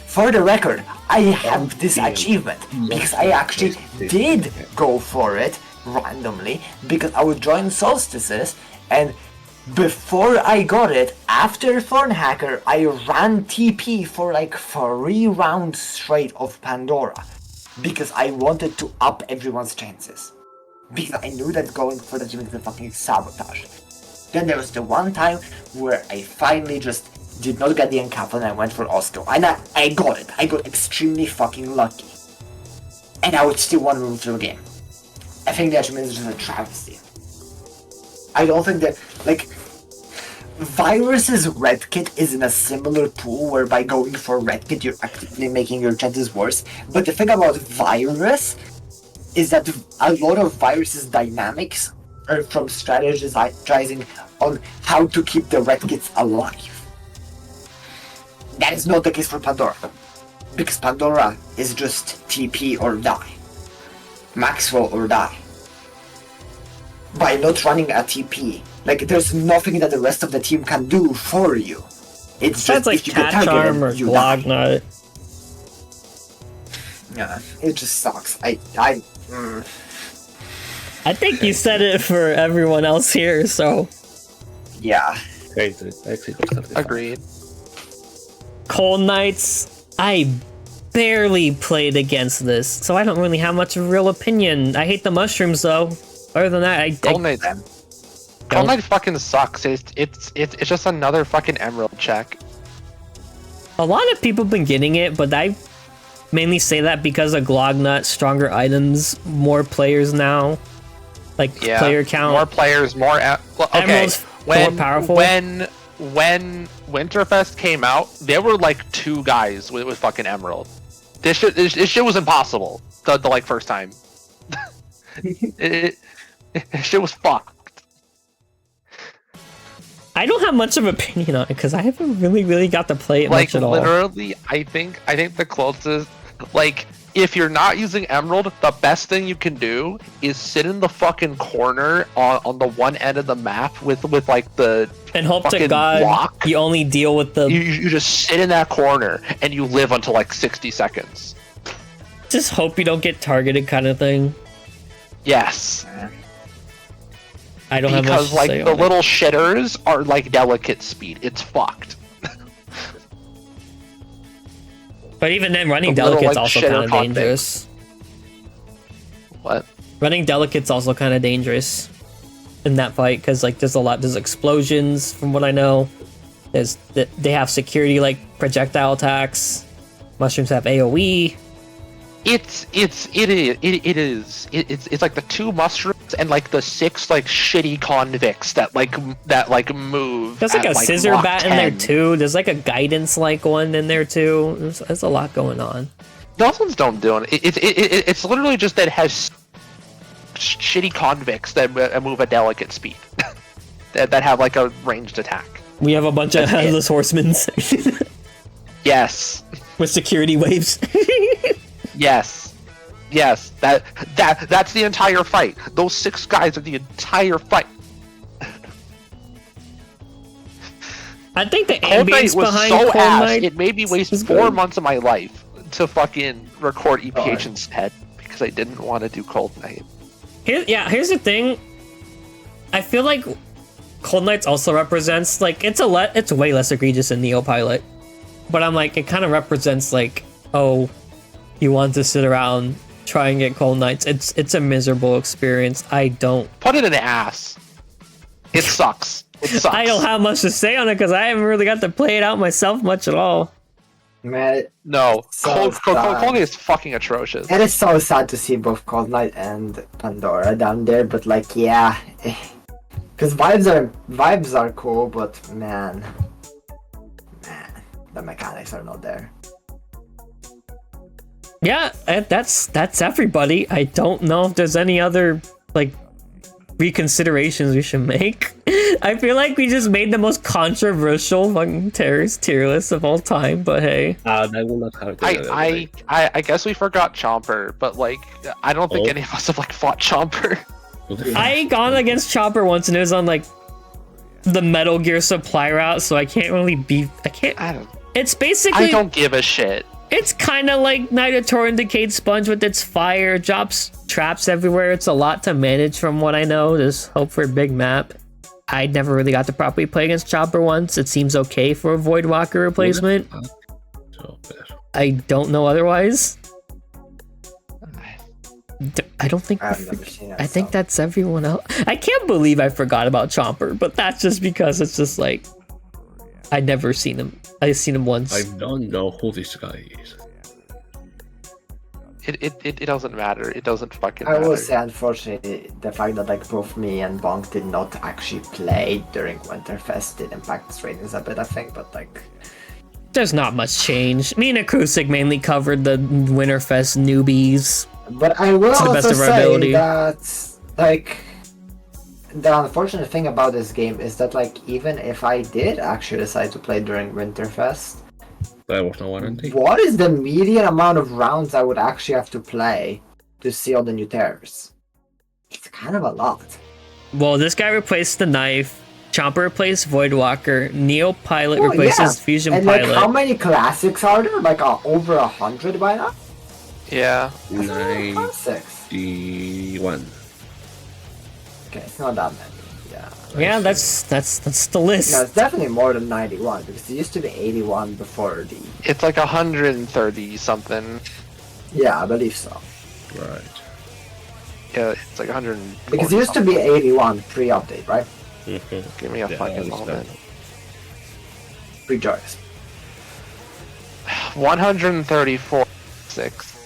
for the record, I have this achievement because I actually did go for it randomly because I was joining Solstices, and before I got it, after Thorn Hacker, I ran TP for like 3 rounds straight of Pandora because I wanted to up everyone's chances. Because I knew that going for the achievement was fucking sabotage. Then there was the one time where I finally just did not get the encounter and I went for Oscar. And I got it. I got extremely fucking lucky. And I would still want to move through the game. I think the achievement is just a travesty. I don't think that, like, Virus's Red Kit is in a similar pool where by going for Red Kit you're actively making your chances worse. But the thing about Virus is that a lot of Virus's dynamics are from strategizing on how to keep the Red Kits alive. That is not the case for Pandora. Because Pandora is just TP or die. Maxwell or die. By not running a TP, like there's nothing that the rest of the team can do for you. It's Sounds just like if you get Cat Charm targeted, or you die. Glognut. Yeah, it just sucks. I think you said it for everyone else here, so yeah. Agreed. Cold Knights, I barely played against this, so I don't really have much of a real opinion. I hate the mushrooms though. Other than that, Cold Knight fucking sucks. It's just another fucking emerald check. a lot of people have been getting it, but I mainly say that because of Glognut, stronger items, more players now. Like Yeah, player count. more players, more. Okay, Emerald's more powerful. When Winterfest came out, there were like 2 guys with fucking emerald. This shit was impossible the like first time. it shit was fucked. I don't have much of an opinion on it because I haven't really got to play it Like much at all. literally, I think the closest, like, if you're not using emerald, the best thing you can do is sit in the fucking corner on the one end of the map with like the And hope to fucking God block. you only deal with the. You just sit in that corner and you live until like 60 seconds. Just hope you don't get targeted, kind of thing. Yes, I don't have much because to like say the on it. little shitters are like delicate speed. It's fucked. But even then, running The little, delicate's like, also shitter kind of convict. dangerous. What? Running delicate's also kind of dangerous in that fight because like there's explosions from what I know. They have security like projectile attacks. Mushrooms have AOE. It's like the 2 mushrooms and like the 6 like shitty convicts that move. There's like at, a scissor Mach bat in there 10. too. There's like a guidance like one in there too. There's a lot going on. Those ones don't do it. It's literally just that it has shitty convicts that move at delicate speed that have like a ranged attack. We have a bunch of headless horsemen Yes. with security waves. Yes. That's the entire fight. Those 6 guys are the entire fight. I think the Cold Knight ambience was behind so Cold ass. Knight It made me waste is 4 good. months of my life to fucking record EPH God. instead because I didn't want to do Cold Knight. Here's the thing. I feel like Cold Knight's also represents like it's way less egregious than Neopilot, but I'm like it kind of represents like, oh, you want to sit around try and get Cold Knights. It's a miserable experience. I don't Put it in the ass. It sucks. It sucks. I don't have much to say on it because I haven't really got to play it out myself much at all. Man, No, So Cold sad. Knight is fucking atrocious. it is so sad to see both Cold Knight and Pandora down there, but like, yeah, because vibes are cool, but man, the mechanics are not there. Yeah, that's everybody. I don't know if there's any other like reconsiderations we should make. I feel like we just made the most controversial fucking terrorist tier list of all time, but hey. I will not have it. the other way. I guess we forgot Chomper, but like I don't think Oh. any of us have like fought Chomper. What the fuck? I gone against Chopper once and it was on like the Metal Gear supply route, so I can't really be it's basically I don't give a shit. it's kind of like Night of Torrent Decayed Sponge with its fire, drops traps everywhere. It's a lot to manage from what I know. Just hope for a big map. I never really got to properly play against Chopper once. It seems okay for a Voidwalker replacement. So bad. I don't know otherwise. I don't think. I've never seen it. I think so. that's everyone else. I can't believe I forgot about Chomper, but that's just because it's just like I'd never seen him. I've seen him once. I don't know who this guy is. It doesn't matter. It doesn't fucking I matter. will say, unfortunately, the fact that like both me and Bonk did not actually play during Winterfest did impact the ratings a bit, I think. But like, There's not much change. Me and Acoustic mainly covered the Winterfest newbies. but I will To the also best of our say ability. that like the unfortunate thing about this game is that like even if I did actually decide to play during Winterfest, There was no warranty. what is the median amount of rounds I would actually have to play to see all the new terrors? It's kind of a lot. Well, this guy replaced the knife. Chomper replaced Voidwalker. Neo Pilot Well, replaces yeah. Fusion And Pilot. like, how many classics are there? Like over 100 by now? Yeah. I thought there were classics. 91. Okay, it's not that many. Yeah. Yeah, that's the list. No, it's definitely more than 91 because it used to be 81 before the. It's like 130 something. Yeah, I believe so. Right. Yeah, it's like 100. Because it used to be 81 pre-update, right? Mm-hmm. Give me a Yeah, I fucking understand. moment. Pre-joys. 134 6.